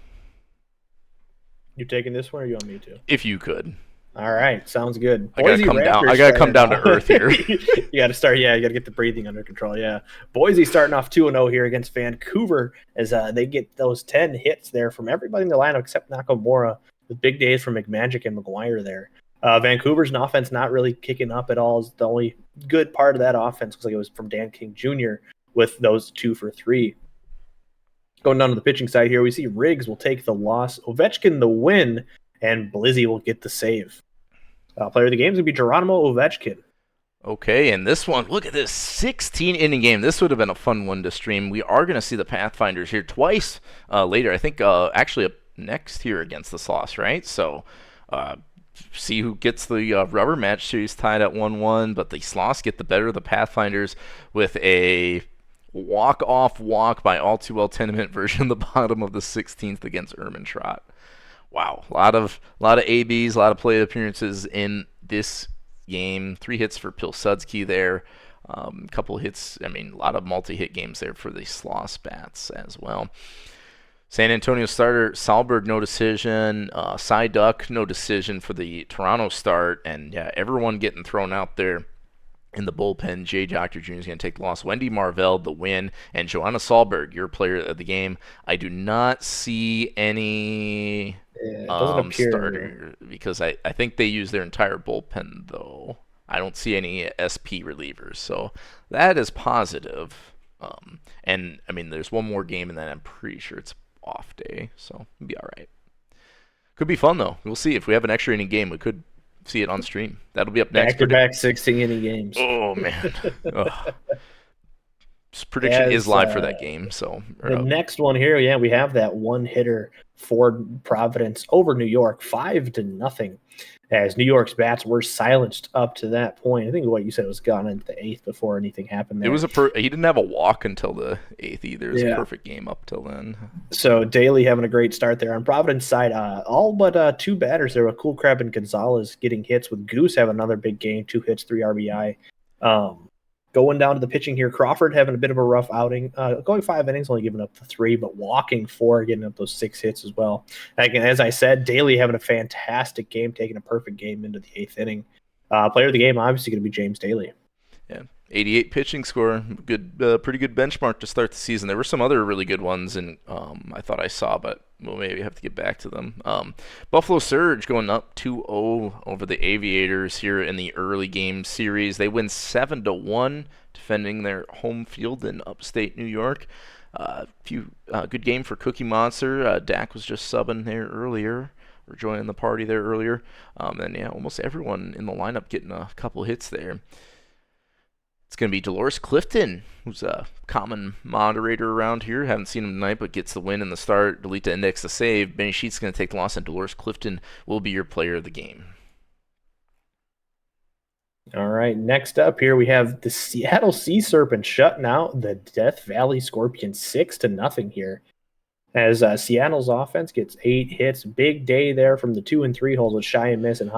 You taking this one, or you want me to? If you could. All right, sounds good. I gotta come down. I gotta come down to earth here. You got to start. Yeah, you got to get the breathing under control. Yeah, Boise starting off 2-0 here against Vancouver as they get those 10 hits there from everybody in the lineup except Nakamura, with big days from McMagic and McGuire there. Vancouver's offense not really kicking up at all. Is the only good part of that offense looks like it was from Dan King Jr. with those 2 for 3. Going down to the pitching side here, we see Riggs will take the loss, Ovechkin the win, and Blizzy will get the save. Player of the game is going to be Geronimo Ovechkin. Okay, and this one, look at this 16-inning game. This would have been a fun one to stream. We are going to see the Pathfinders here twice later. I think actually up next here against the Sloss, right? So see who gets the rubber match series tied at 1-1, but the Sloss get the better of the Pathfinders with a walk-off walk by All Too Well tenement version of the bottom of the 16th against Ermintrout. Wow, a lot of ABs, a lot of plate appearances in this game. 3 hits for Pilsudski there, a couple hits. I mean, a lot of multi-hit games there for the Sloss bats as well. San Antonio starter Salberg, no decision. Cy Duck, no decision for the Toronto start, and yeah, everyone getting thrown out there in the bullpen. Jay Dr. Jr. is going to take the loss. Wendy Marvell, the win. And Joanna Salberg, your player of the game. I do not see any starter because I think they use their entire bullpen, though. I don't see any SP relievers. So that is positive. And, I mean, there's one more game, and then I'm pretty sure it's off day. So it'll be all right. Could be fun, though. We'll see. If we have an extra inning game, we could see it on stream. That'll be up next. Back-to-back 16-inning games. Oh, man. This prediction is live for that game. So the next one here, yeah, we have that one-hitter for Providence over New York, 5-0. As New York's bats were silenced up to that point. I think what you said was gone into the 8th before anything happened there. It was he didn't have a walk until the 8th either. It was a perfect game up till then. So Daly having a great start there. On Providence side, all but 2 batters there with Cool Crab and Gonzalez getting hits, with Goose having another big game, 2 hits, 3 RBI. Going down to the pitching here, Crawford having a bit of a rough outing, going 5 innings, only giving up the 3, but walking 4, getting up those 6 hits as well. Again, as I said, Daly having a fantastic game, taking a perfect game into the 8th inning. Player of the game, obviously going to be James Daly. Yeah, 88 pitching score, pretty good benchmark to start the season. There were some other really good ones, and I thought I saw, but we'll maybe have to get back to them. Buffalo Surge going up 2-0 over the Aviators here in the early game series. They win 7-1, defending their home field in upstate New York. Good game for Cookie Monster. Dak was just subbing there earlier, or joining the party there earlier. And yeah, almost everyone in the lineup getting a couple hits there. It's going to be Dolores Clifton, who's a common moderator around here. Haven't seen him tonight, but gets the win in the start. Delete to index the save. Benny Sheets going to take the loss, and Dolores Clifton will be your player of the game. All right, next up here we have the Seattle Sea Serpents shutting out the Death Valley Scorpions 6-0 here. As Seattle's offense gets 8 hits. Big day there from the 2 and 3 holes with Cheyenne Miss and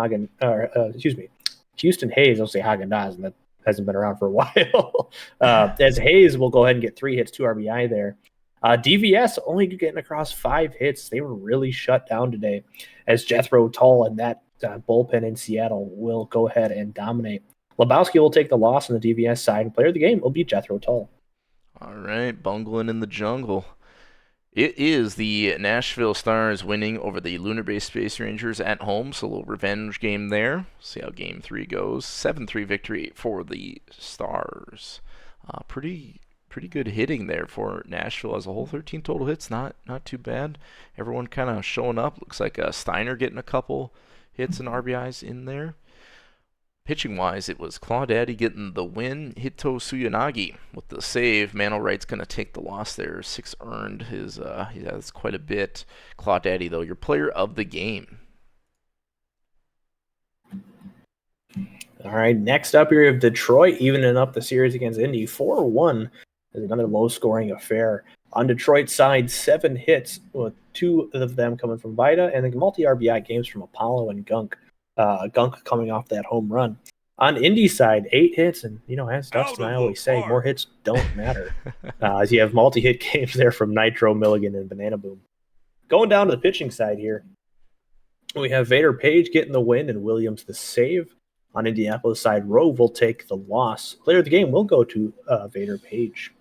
Houston Hayes. I'll say Hagen-Dazs, and that hasn't been around for a while. As Hayes will go ahead and get 3 hits, 2 RBI there. DVS only getting across 5 hits. They were really shut down today, as Jethro Tull and that bullpen in Seattle will go ahead and dominate. Lebowski will take the loss on the DVS side, and player of the game will be Jethro Tull. All right, bungling in the jungle. It is the Nashville Stars winning over the Lunar Base Space Rangers at home, so a little revenge game there. See how Game 3 goes. 7-3 victory for the Stars. Pretty good hitting there for Nashville as a whole. 13 total hits, not too bad. Everyone kind of showing up. Looks like Steiner getting a couple hits and RBIs in there. Pitching-wise, it was Claudaddy getting the win. Hito Suyanagi with the save. Mano Wright's going to take the loss there. 6 earned. That's quite a bit. Claudaddy, though, your player of the game. All right, next up here, we have Detroit evening up the series against Indy. 4-1 is another low-scoring affair. On Detroit's side, 7 hits, with 2 of them coming from Vida, and the multi-RBI games from Apollo and Gunk. Gunk coming off that home run. On Indy's side, 8 hits, and as Dustin and I always say, more hits don't matter. As you have multi-hit games there from Nitro, Milligan, and Banana Boom. Going down to the pitching side here, We have Vader Page getting the win and Williams the save. On Indianapolis side, Rove will take the loss. Player of the game will go to Vader Page.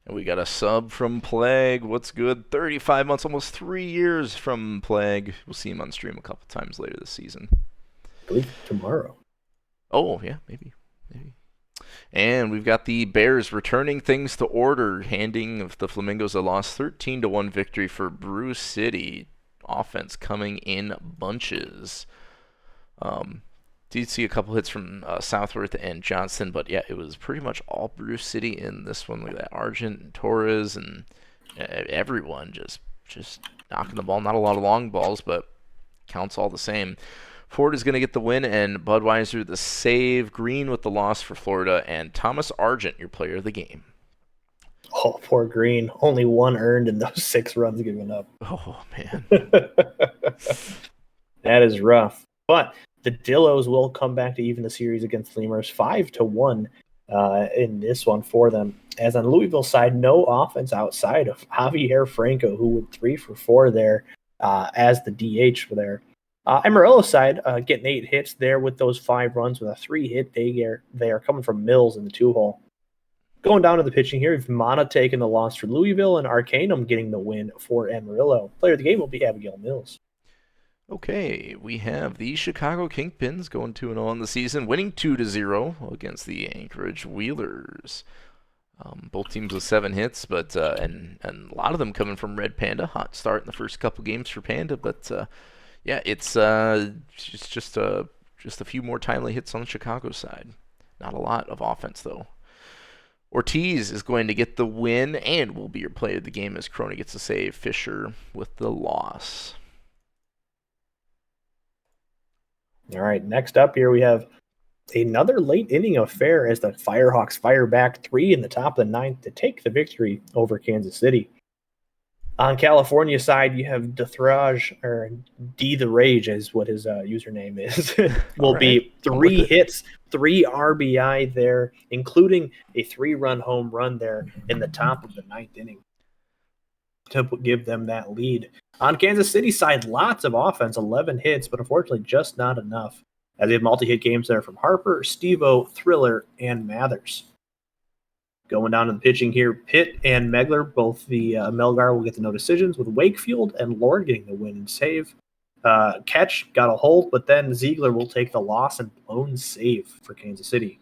And we got a sub from Plague. What's good? 35 months, almost 3 years from Plague. We'll see him on stream a couple times later this season. I believe tomorrow. Oh, yeah, maybe. And we've got the Bears returning things to order, handing the Flamingos a loss 13-1 victory for Brew City. Offense coming in bunches. Did see a couple hits from Southworth and Johnson, but yeah, it was pretty much all Brew City in this one. Look at that, Argent and Torres and everyone just knocking the ball. Not a lot of long balls, but counts all the same. Ford is going to get the win, and Budweiser the save. Green with the loss for Florida, and Thomas Argent, your player of the game. Oh, poor Green. Only one earned in those 6 runs given up. Oh, man. That is rough. But the Dillos will come back to even the series against Lemurs 5-1 in this one for them. As on Louisville's side, no offense outside of Javier Franco, who went 3 for 4 there as the DH for there. Amarillo's side getting 8 hits there with those 5 runs with a 3 hit. They are coming from Mills in the 2-hole. Going down to the pitching here, Mana taking the loss for Louisville and Arcanum getting the win for Amarillo. Player of the game will be Abigail Mills. Okay, we have the Chicago Kingpins going 2-0 on the season, winning 2-0 against the Anchorage Wheelers. Both teams with 7 hits, but and a lot of them coming from Red Panda. Hot start in the first couple games for Panda, but yeah, it's just a few more timely hits on the Chicago side. Not a lot of offense though. Ortiz is going to get the win and will be your player of the game as Crony gets the save. Fisher with the loss. All right, next up here we have another late inning affair as the Firehawks fire back 3 in the top of the 9th to take the victory over Kansas City. On California side, you have Dethrage, or D the Rage is what his username is, will be 3 hits, 3 RBI there, including a 3-run home run there in the top of the 9th inning to give them that lead. On Kansas City side, lots of offense, 11 hits, but unfortunately just not enough, as they have multi-hit games there from Harper, Steve-O, Thriller, and Mathers. Going down to the pitching here, Pitt and Megler, both the Melgar will get the no decisions, with Wakefield and Lord getting the win and save. Catch got a hold, but then Ziegler will take the loss and blown save for Kansas City.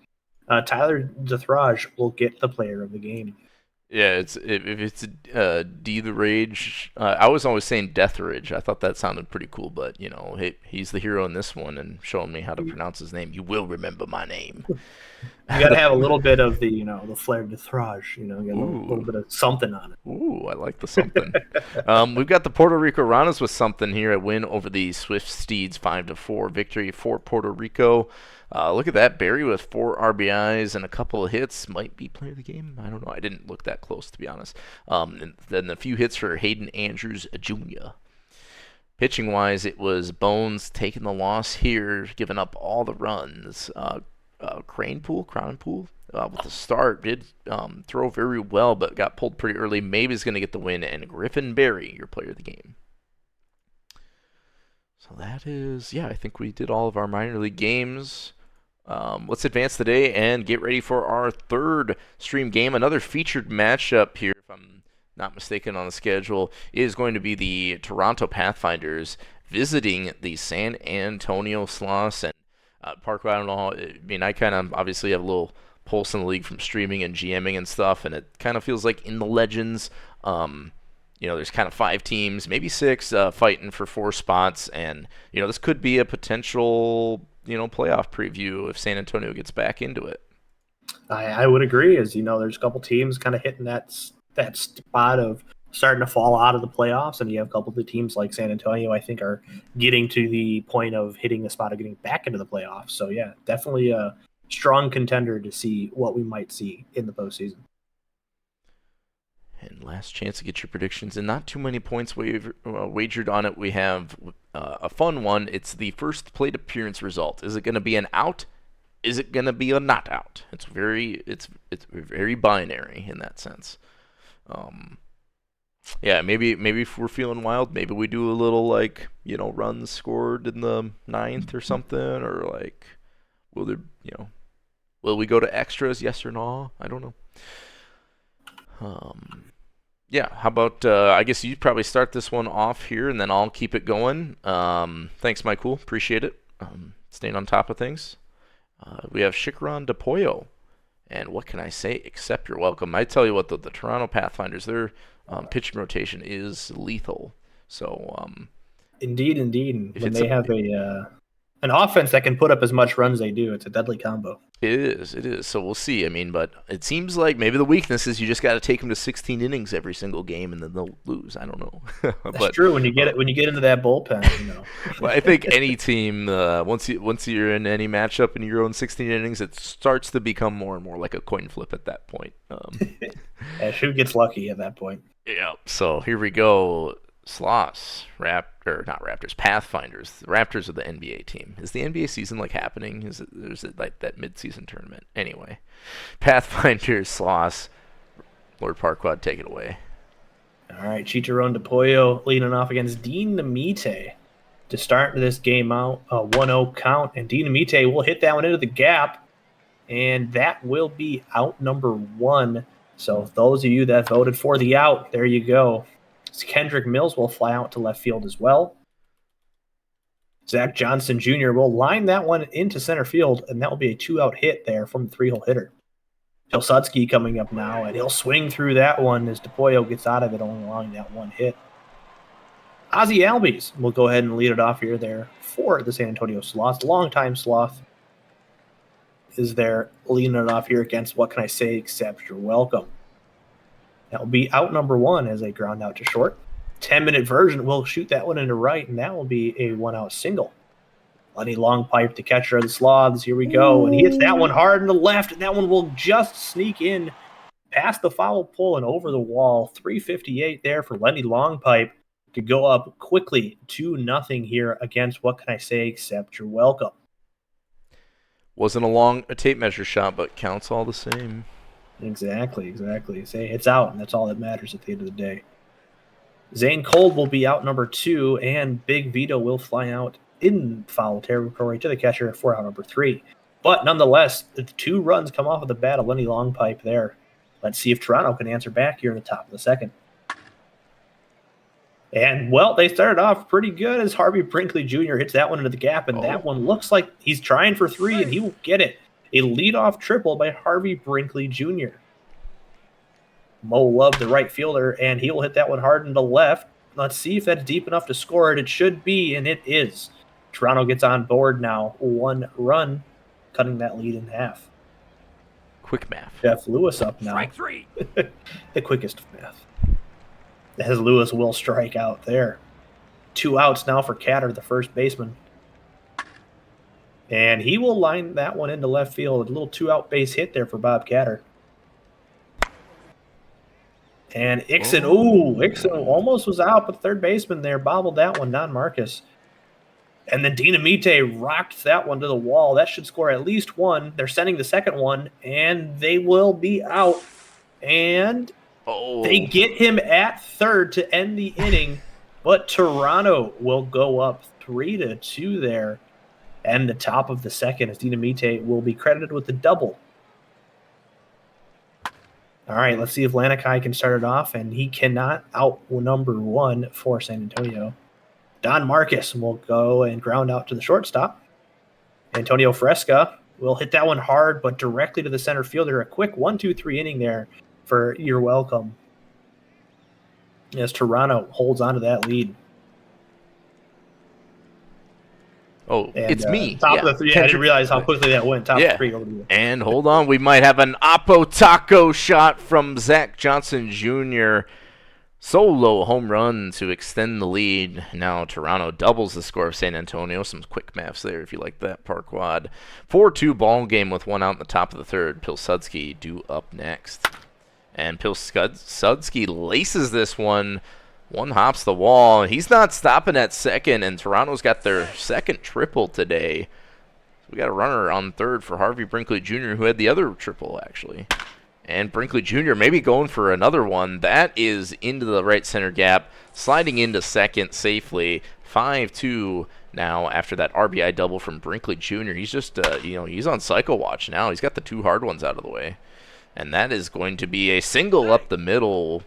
Tyler Dethrage will get the player of the game. Yeah, if it's D the Rage, I was always saying Death Rage. I thought that sounded pretty cool, but you know, he's the hero in this one and showing me how to pronounce his name. You will remember my name. You got to have a little bit of the, the flair de Thrage, you got a little bit of something on it. Ooh, I like the something. We've got the Puerto Rico Ranas with something here, a win over the Swift Steeds 5-4 victory for Puerto Rico. Look at that, Barry with 4 RBIs and a couple of hits. Might be player of the game. I don't know. I didn't look that close, to be honest. And then a few hits for Hayden Andrews Jr. Pitching-wise, it was Bones taking the loss here, giving up all the runs. Crown Pool, with the start, did throw very well, but got pulled pretty early. Maybe is going to get the win, and Griffin Berry, your player of the game. So that is, I think we did all of our minor league games. Let's advance today and get ready for our third stream game. Another featured matchup here, if I'm not mistaken on the schedule, is going to be the Toronto Pathfinders visiting the San Antonio Sloths. And Parker, I don't know. I kind of obviously have a little pulse in the league from streaming and GMing and stuff, and it kind of feels like in the Legends, there's kind of 5 teams, maybe 6, fighting for 4 spots, and this could be a potential playoff preview if San Antonio gets back into it. I would agree, as there's a couple teams kind of hitting that spot of starting to fall out of the playoffs, and you have a couple of the teams like San Antonio, I think, are getting to the point of hitting the spot of getting back into the playoffs. So yeah, definitely a strong contender to see what we might see in the postseason. And last chance to get your predictions, and not too many points wagered on it. We have a fun one. It's the first plate appearance result. Is it going to be an out? Is it going to be a not out? It's very binary in that sense. Yeah, maybe if we're feeling wild, maybe we do a little like runs scored in the ninth or something, or like will there will we go to extras? Yes or no? I don't know. Yeah, how about I guess you probably start this one off here, and then I'll keep it going. Thanks, Michael. Appreciate it. Staying on top of things. We have Shikron DePollo. And what can I say except you're welcome? I tell you what, the Toronto Pathfinders, their pitching rotation is lethal. So Indeed. And If when it's they a- have an offense that can put up as much runs as they do, it's a deadly combo. it is. So we'll see. I mean, but it seems like maybe the weakness is you just got to take them to 16 innings every single game, and then they'll lose. I don't know. That's true. When you get into that bullpen, Well, I think any team, once you're in any matchup and you're going 16 innings, it starts to become more and more like a coin flip at that point. who gets lucky at that point? Yeah. So here we go. Sloss, not Raptors, Pathfinders. The Raptors are the NBA team. Is the NBA season like happening? Is it like that mid-season tournament? Anyway, Pathfinders, Sloss, Lord Parquad, take it away. All right, Chicharron DePollo leading off against Dean Namite to start this game out, a 1-0 count, and Dean Namite will hit that one into the gap, and that will be out number 1. So those of you that voted for the out, there you go. Kendrick Mills will fly out to left field as well. Zach Johnson Jr. will line that one into center field, and that will be a 2-out hit there from the 3-hole hitter. Pilsudski coming up now, and he'll swing through that one as DePollo gets out of it, only allowing that one hit. Ozzie Albies will go ahead and lead it off here there for the San Antonio Sloth. Longtime Sloth is there leading it off here against What Can I Say Except You're Welcome. That will be out number 1 as they ground out to short. 10-minute version will shoot that one into right, and that will be a 1-out single. Lenny Longpipe, the catcher of the Sloths. Here we go. And he hits that one hard in the left, and that one will just sneak in past the foul pole and over the wall. 358 there for Lenny Longpipe to go up quickly 2-0 here against What Can I Say Except You're Welcome. Wasn't a tape measure shot, but counts all the same. Exactly. Say it's out, and that's all that matters at the end of the day. Zane Cold will be out number 2, and Big Vito will fly out in foul territory to the catcher for out number 3. But nonetheless, the 2 runs come off of the bat of Lenny Longpipe there. Let's see if Toronto can answer back here in the top of the second. And, well, they started off pretty good as Harvey Brinkley Jr. hits that one into the gap, and that one looks like he's trying for 3, and he will get it. A leadoff triple by Harvey Brinkley Jr. Mo Love, the right fielder, and he will hit that one hard into left. Let's see if that's deep enough to score it. It should be, and it is. Toronto gets on board now. 1 run, cutting that lead in half. Quick math. Jeff Lewis up now. Strike 3. The quickest of math. As Lewis will strike out there. 2 outs now for Catter, the first baseman. And he will line that one into left field. A little 2-out base hit there for Bob Catter. And Ixon, Ixon almost was out, but the third baseman there bobbled that one, Don Marcus. And then Dinamite rocked that one to the wall. That should score at least 1. They're sending the second one, and they will be out. And they get him at third to end the inning, but Toronto will go up 3-2 there. And the top of the second as Dinamite will be credited with the double. All right, let's see if Lanikai can start it off, and he cannot. Out number 1 for San Antonio. Don Marcus will go and ground out to the shortstop. Antonio Fresca will hit that one hard, but directly to the center fielder. A quick 1-2-3 inning there for You're Welcome. As Toronto holds on to that lead. Oh, And, it's me. Top of the 3. I didn't realize how quickly that went. Top of 3 over to you. And hold on, we might have an Oppo Taco shot from Zach Johnson Jr. Solo home run to extend the lead. Now Toronto doubles the score of San Antonio. Some quick maths there if you like that, Parquad. 4-2 ball game with 1 out in the top of the third. Pilsudski due up next. And Pilsudski laces this one. One hops the wall. He's not stopping at second, and Toronto's got their second triple today. So we got a runner on third for Harvey Brinkley Jr., who had the other triple, actually. And Brinkley Jr. maybe going for another one. That is into the right center gap, sliding into second safely. 5-2 now after that RBI double from Brinkley Jr. He's just, he's on cycle watch now. He's got the 2 hard ones out of the way. And that is going to be a single up the middle.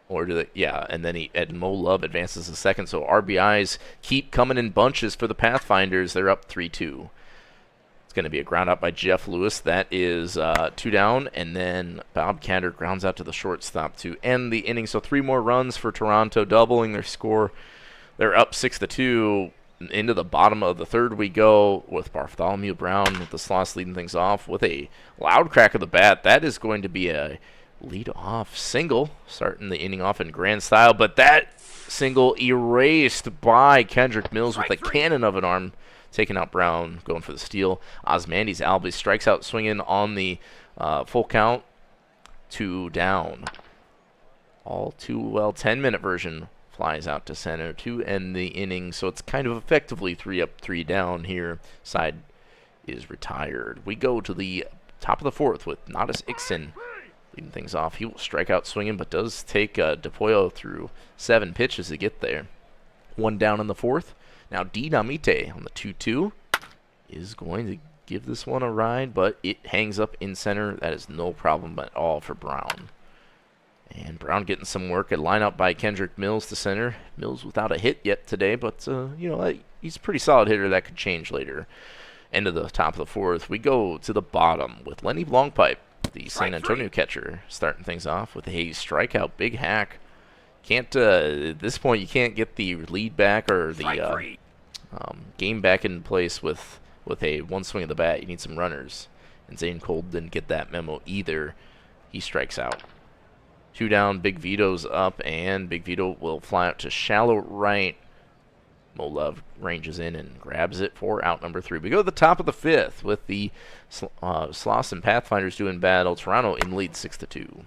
And then Mo Love advances to second. So RBIs keep coming in bunches for the Pathfinders. They're up 3-2. It's going to be a ground out by Jeff Lewis. That is 2 down, and then Bob Catter grounds out to the shortstop to end the inning. So 3 more runs for Toronto, doubling their score. They're up 6-2. Into the bottom of the third we go with Bartholomew Brown with the Sloss leading things off with a loud crack of the bat. That is going to be a lead-off single, starting the inning off in grand style, but that single erased by Kendrick Mills with a cannon of an arm, taking out Brown, going for the steal. Osmandi's Albies strikes out swinging on the full count. 2 down. All too well. 10-minute version flies out to center to end the inning. So it's kind of effectively 3 up, 3 down here. Side is retired. We go to the top of the 4th with Nadas Ixon leading things off. He will strike out swinging, but does take DePollo through 7 pitches to get there. 1 down in the 4th. Now Dinamite on the 2-2 is going to give this one a ride, but it hangs up in center. That is no problem at all for Brown. And Brown getting some work. A lineup by Kendrick Mills to center. Mills without a hit yet today, but he's a pretty solid hitter. That could change later. End of the top of the 4th. We go to the bottom with Lenny Longpipe, the San Antonio catcher, starting things off with a strikeout. Big hack. Can't at this point you can't get the lead back or the game back in place with a 1 swing of the bat. You need some runners, and Zane Cole didn't get that memo either. He strikes out. 2 down. Big Vito's up, and Big Vito will fly out to shallow right. Mo Love ranges in and grabs it for out number 3. We go to the top of the 5th with the Sloss and Pathfinders doing battle. Toronto in lead 6-2.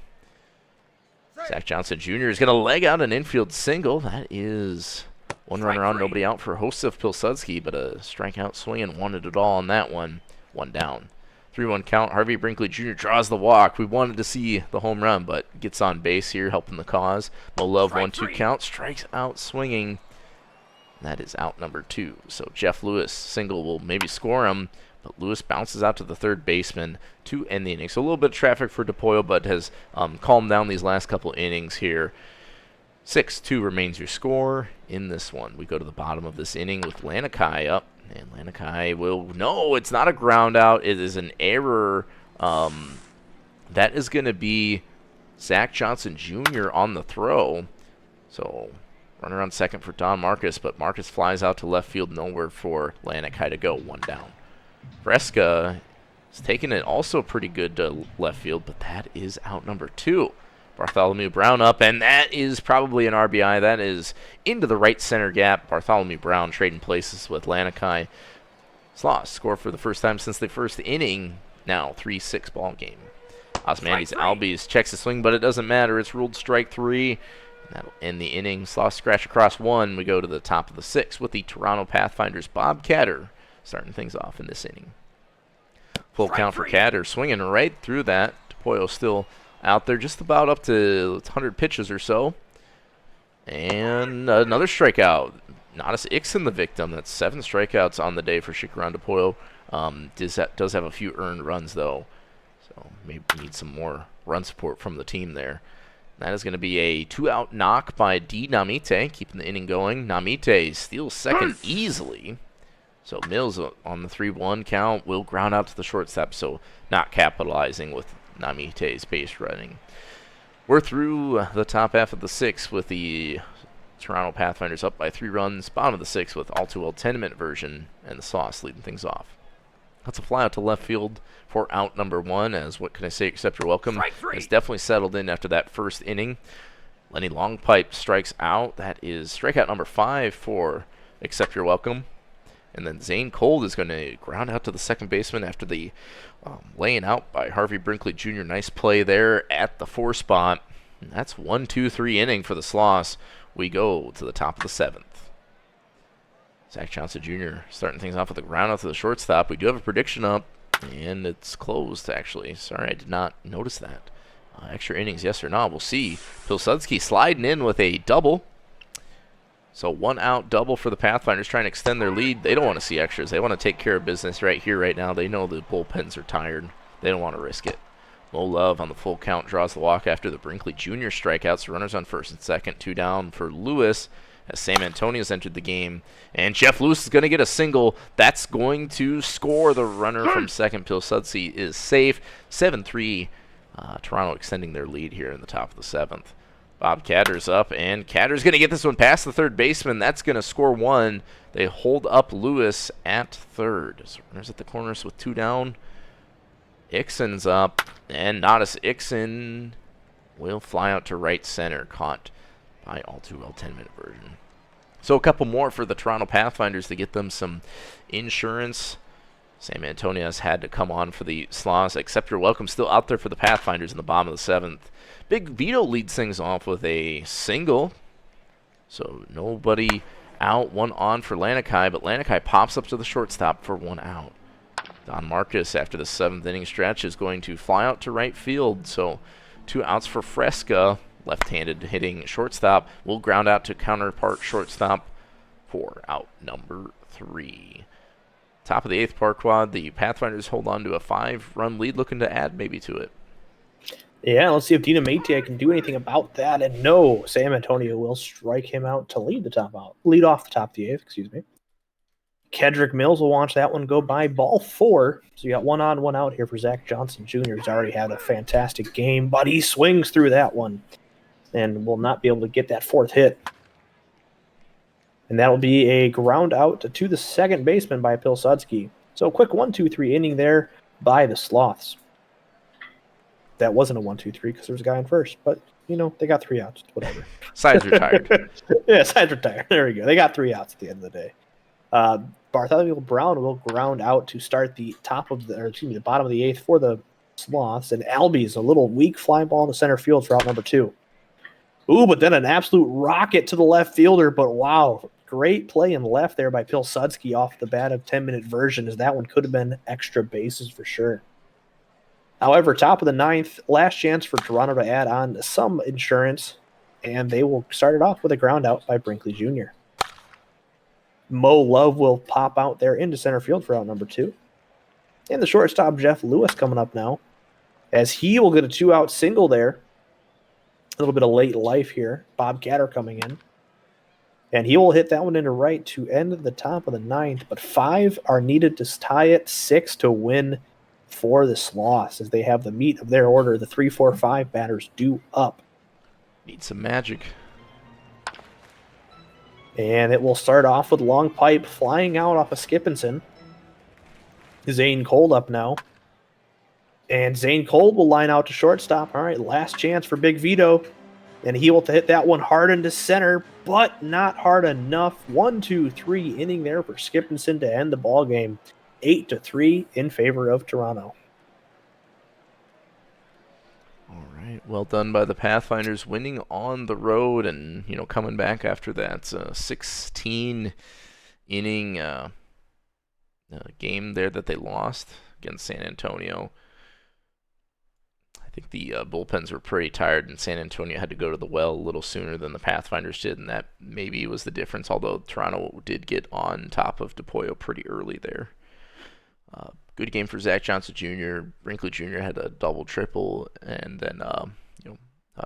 Zach Johnson Jr. is going to leg out an infield single. That is 1 runner on, nobody out for Josef Pilsudski, but a strikeout swing and wanted it all on that one. 1 down. 3-1 count. Harvey Brinkley Jr. draws the walk. We wanted to see the home run, but gets on base here, helping the cause. Mo Love 1-2 count. Strikes out swinging. That is out number 2. So Jeff Lewis single will maybe score him, but Lewis bounces out to the third baseman to end the inning. So a little bit of traffic for DePollo, but has calmed down these last couple innings here. 6-2 remains your score in this one. We go to the bottom of this inning with Lanikai up. And Lanikai no, it's not a ground out. It is an error. That is going to be Zach Johnson Jr. on the throw. So runner on second for Don Marcus, but Marcus flies out to left field, nowhere for Lanikai to go. 1 down. Fresca is taking it also pretty good to left field, but that is out number 2. Bartholomew Brown up, and that is probably an RBI. That is into the right center gap. Bartholomew Brown trading places with Lanikai. Sloss score for the first time since the first inning. Now 3-6 ball game. Osmandi's Albies checks the swing, but it doesn't matter. It's ruled strike 3. That'll end the inning. Sloss scratch across 1. We go to the top of the 6th with the Toronto Pathfinders. Bob Catter starting things off in this inning. Full count for Catter, swinging right through that. DePollo still out there, just about up to 100 pitches or so. And another strikeout. Nadas Ixon the victim. That's 7 strikeouts on the day for Shikaran DePollo. Does have a few earned runs, though. So maybe we need some more run support from the team there. That is going to be a 2-out knock by D. Namite, keeping the inning going. Namite steals second easily. So Mills on the 3-1 count will ground out to the shortstop, so not capitalizing with Namite's base running. We're through the top half of the 6th with the Toronto Pathfinders up by 3 runs. Bottom of the 6th with all too well 10-minute version and the Sauce leading things off. That's a fly out to left field for out number 1, as what can I say except you're welcome. It's definitely settled in after that first inning. Lenny Longpipe strikes out. That is strikeout number 5 for except you're welcome. And then Zane Cole is going to ground out to the second baseman after the laying out by Harvey Brinkley Jr. Nice play there at the 4 spot. And that's 1-2-3 inning for the Sloss. We go to the top of the 7th. Zach Johnson Jr. starting things off with a ground out to the shortstop. We do have a prediction up, and it's closed, actually. Sorry, I did not notice that. Extra innings, yes or no? We'll see. Pilsudski sliding in with a double. So 1 out double for the Pathfinders, trying to extend their lead. They don't want to see extras. They want to take care of business right here, right now. They know the bullpens are tired. They don't want to risk it. Mo Love on the full count draws the walk after the Brinkley Jr. strikeouts. Runners on first and second. 2 down for Lewis as Sam Antonio's entered the game. And Jeff Lewis is going to get a single. That's going to score. The runner from second, Pilsudski, is safe. 7-3. Toronto extending their lead here in the top of the 7th. Bob Catter's up, and Catter's going to get this one past the third baseman. That's going to score 1. They hold up Lewis at third. So runners at the corners with 2 down. Ixon's up, and Nadas Ixon will fly out to right center, caught by All Too Well 10-minute version. So a couple more for the Toronto Pathfinders to get them some insurance. Sam Antonio has had to come on for the Sloths. Accept Your Welcome still out there for the Pathfinders in the bottom of the 7th. Big Vito leads things off with a single. So nobody out, 1 on for Lanikai, but Lanikai pops up to the shortstop for 1 out. Don Marcus, after the 7th inning stretch, is going to fly out to right field. So 2 outs for Fresca. Left-handed hitting shortstop will ground out to counterpart shortstop for out number 3. Top of the 8th par quad, the Pathfinders hold on to a 5-run lead, looking to add maybe to it. Yeah, let's see if Dina Mate can do anything about that. And no, Sam Antonio will strike him out to lead off the top of the 8th, excuse me. Kedrick Mills will watch that one go by. Ball 4. So you got 1 on, 1 out here for Zach Johnson Jr. He's already had a fantastic game, but he swings through that one and will not be able to get that 4th hit. And that'll be a ground out to the second baseman by Pilsudski. So a quick 1-2-3 inning there by the Sloths. That wasn't a 1-2-3 because there was a guy on first, but they got 3 outs. Whatever. Sides retired. Yeah, sides retired. There we go. They got 3 outs at the end of the day. Bartholomew Brown will ground out to start the bottom of the 8th for the Sloths, and Albie's a little weak fly ball in the center field for out number 2. Ooh, but then an absolute rocket to the left fielder, but wow, great play in left there by Pilsudski off the bat of 10-minute version, as that one could have been extra bases for sure. However, top of the 9th, last chance for Toronto to add on some insurance, and they will start it off with a ground out by Brinkley Jr. Mo Love will pop out there into center field for out number 2. And the shortstop, Jeff Lewis, coming up now, as he will get a 2-out single there. A little bit of late life here. Bob Catter coming in. And he will hit that one into right to end the top of the 9th. But 5 are needed to tie it, 6 to win for the Sloths, as they have the meat of their order. The 3, 4, 5 batters due up. Need some magic. And it will start off with long pipe flying out off of Skippinson. Zane Cole up now. And Zane Cole will line out to shortstop. All right, last chance for Big Vito. And he will hit that one hard into center, but not hard enough. 1-2-3 inning there for Skippinson to end the ball game. 8-3 in favor of Toronto. All right, well done by the Pathfinders, winning on the road and coming back after that 16 inning game there that they lost against San Antonio. I think the bullpens were pretty tired, and San Antonio had to go to the well a little sooner than the Pathfinders did, and that maybe was the difference, although Toronto did get on top of DePoyo pretty early there. Good game for Zach Johnson Jr. Brinkley Jr. had a double-triple, and then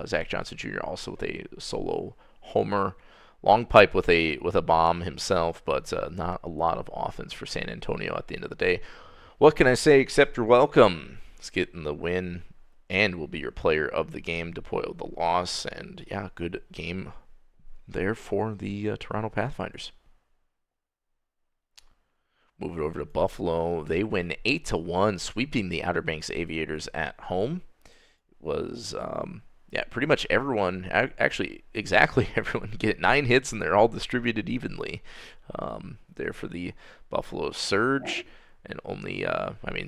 Zach Johnson Jr. also with a solo homer. Long pipe with a bomb himself, but not a lot of offense for San Antonio at the end of the day. What can I say except you're welcome? Let's get in the win, and will be your player of the game. DePoyo the loss, and yeah, good game there for the Toronto Pathfinders. Move it over to Buffalo. They win 8-1, sweeping the Outer Banks Aviators at home. It was pretty much everyone, actually exactly everyone, get 9 hits, and they're all distributed evenly there for the Buffalo Surge. And only,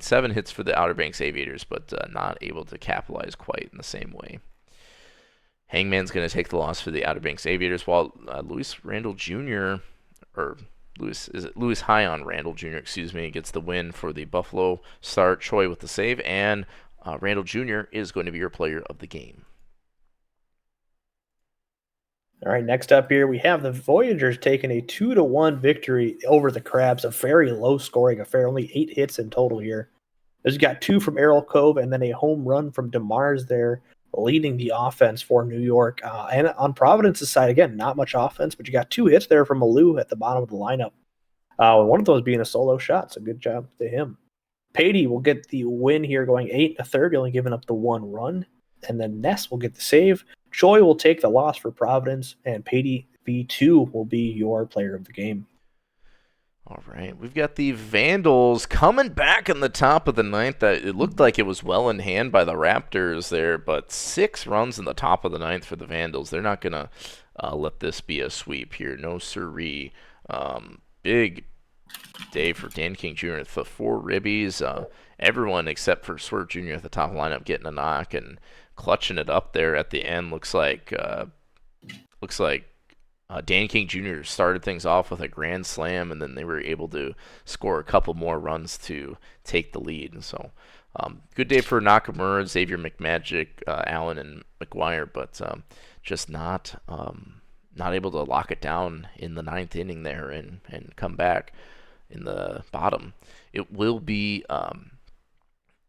7 hits for the Outer Banks Aviators, but not able to capitalize quite in the same way. Hangman's going to take the loss for the Outer Banks Aviators, while Louis High on Randall Jr., gets the win for the Buffalo start. Choi with the save, and Randall Jr. is going to be your player of the game. All right, next up here, we have the Voyagers taking a 2-1 victory over the Crabs, a very low scoring affair, only 8 hits in total here. There's got 2 from Errol Cove and then a home run from DeMars there, leading the offense for New York. And on Providence's side, again, not much offense, but you got 2 hits there from Alou at the bottom of the lineup. One of those being a solo shot, so good job to him. Patey will get the win here, going 8 1/3, only giving up the 1 run. And then Ness will get the save. Choi will take the loss for Providence, and Patey V2 will be your player of the game. All right, we've got the Vandals coming back in the top of the ninth. It looked like it was well in hand by the Raptors there, but 6 runs in the top of the ninth for the Vandals. They're not going to let this be a sweep here. No siree. Big day for Dan King Jr. The 4 ribbies. Everyone except for Swerve Jr. at the top of the lineup getting a knock and clutching it up there at the end. Looks like Dan King Jr. started things off with a grand slam, and then they were able to score a couple more runs to take the lead. So good day for Nakamura, Xavier McMagic, Allen, and McGuire, but just not able to lock it down in the 9th inning there and come back in the bottom. It will be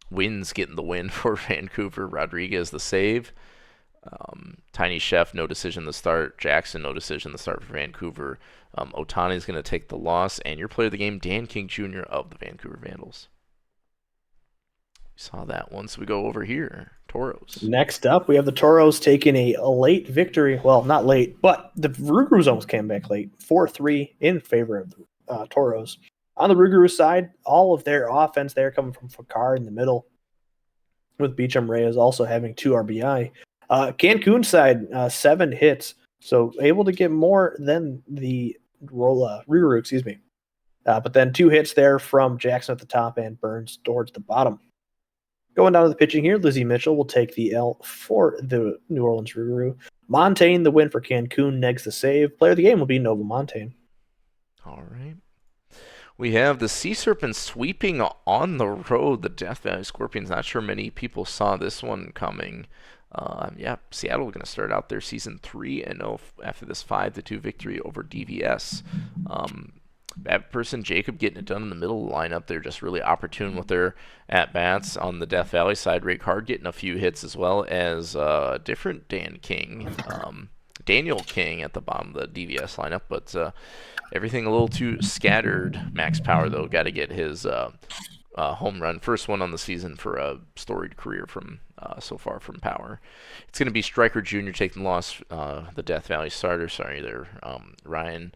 Wins getting the win for Vancouver. Rodriguez the save. Tiny Chef, no decision to start. Jackson, no decision to start for Vancouver. Otani is going to take the loss. And your player of the game, Dan King Jr. of the Vancouver Vandals. We saw that one, so we go over here. Toros. Next up, we have the Toros taking a late victory. Well, not late, but the Rougarous almost came back late. 4-3 in favor of the Toros. On the Rougarous side, all of their offense there coming from Fakar in the middle, with Beecham Reyes also having 2 RBI. Cancun side, 7 hits, so able to get more than the Rougarou, excuse me. But then 2 hits there from Jackson at the top and Burns towards the bottom. Going down to the pitching here, Lizzie Mitchell will take the L for the New Orleans Rougarou. Montaigne the win for Cancun, negs the save. Player of the game will be Nova Montaigne. All right. We have the Sea Serpents sweeping on the road. The Death Valley Scorpions. Not sure many people saw this one coming. Seattle going to start out their season 3-0 after this 5-2 victory over DVS. That person, Jacob, getting it done in the middle of the lineup. They're just really opportune with their at-bats. On the Death Valley side, Ray Card getting a few hits, as well as different Dan King, Daniel King at the bottom of the DVS lineup, but everything a little too scattered. Max Power, though, got to get his home run. First one on the season for a storied career from so far from Power. It's going to be Stryker Jr. taking the loss, the Death Valley starter. Sorry there, Ryan.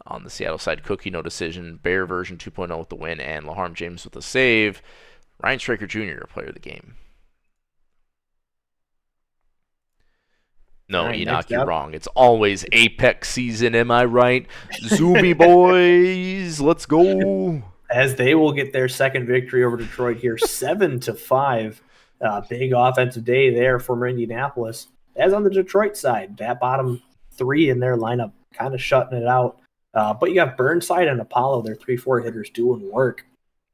On the Seattle side, Cookie, no decision. Bear version 2.0 with the win, and Laharm James with the save. Ryan Stryker Jr., player of the game. No, right, Enoch, you're wrong. It's always Apex season, am I right? Zoomy boys, let's go. As they will get their second victory over Detroit here, 7-5. Big offensive day there for Indianapolis. As on the Detroit side, that bottom 3 in their lineup kind of shutting it out. But you got Burnside and Apollo, their 3-4 hitters, doing work.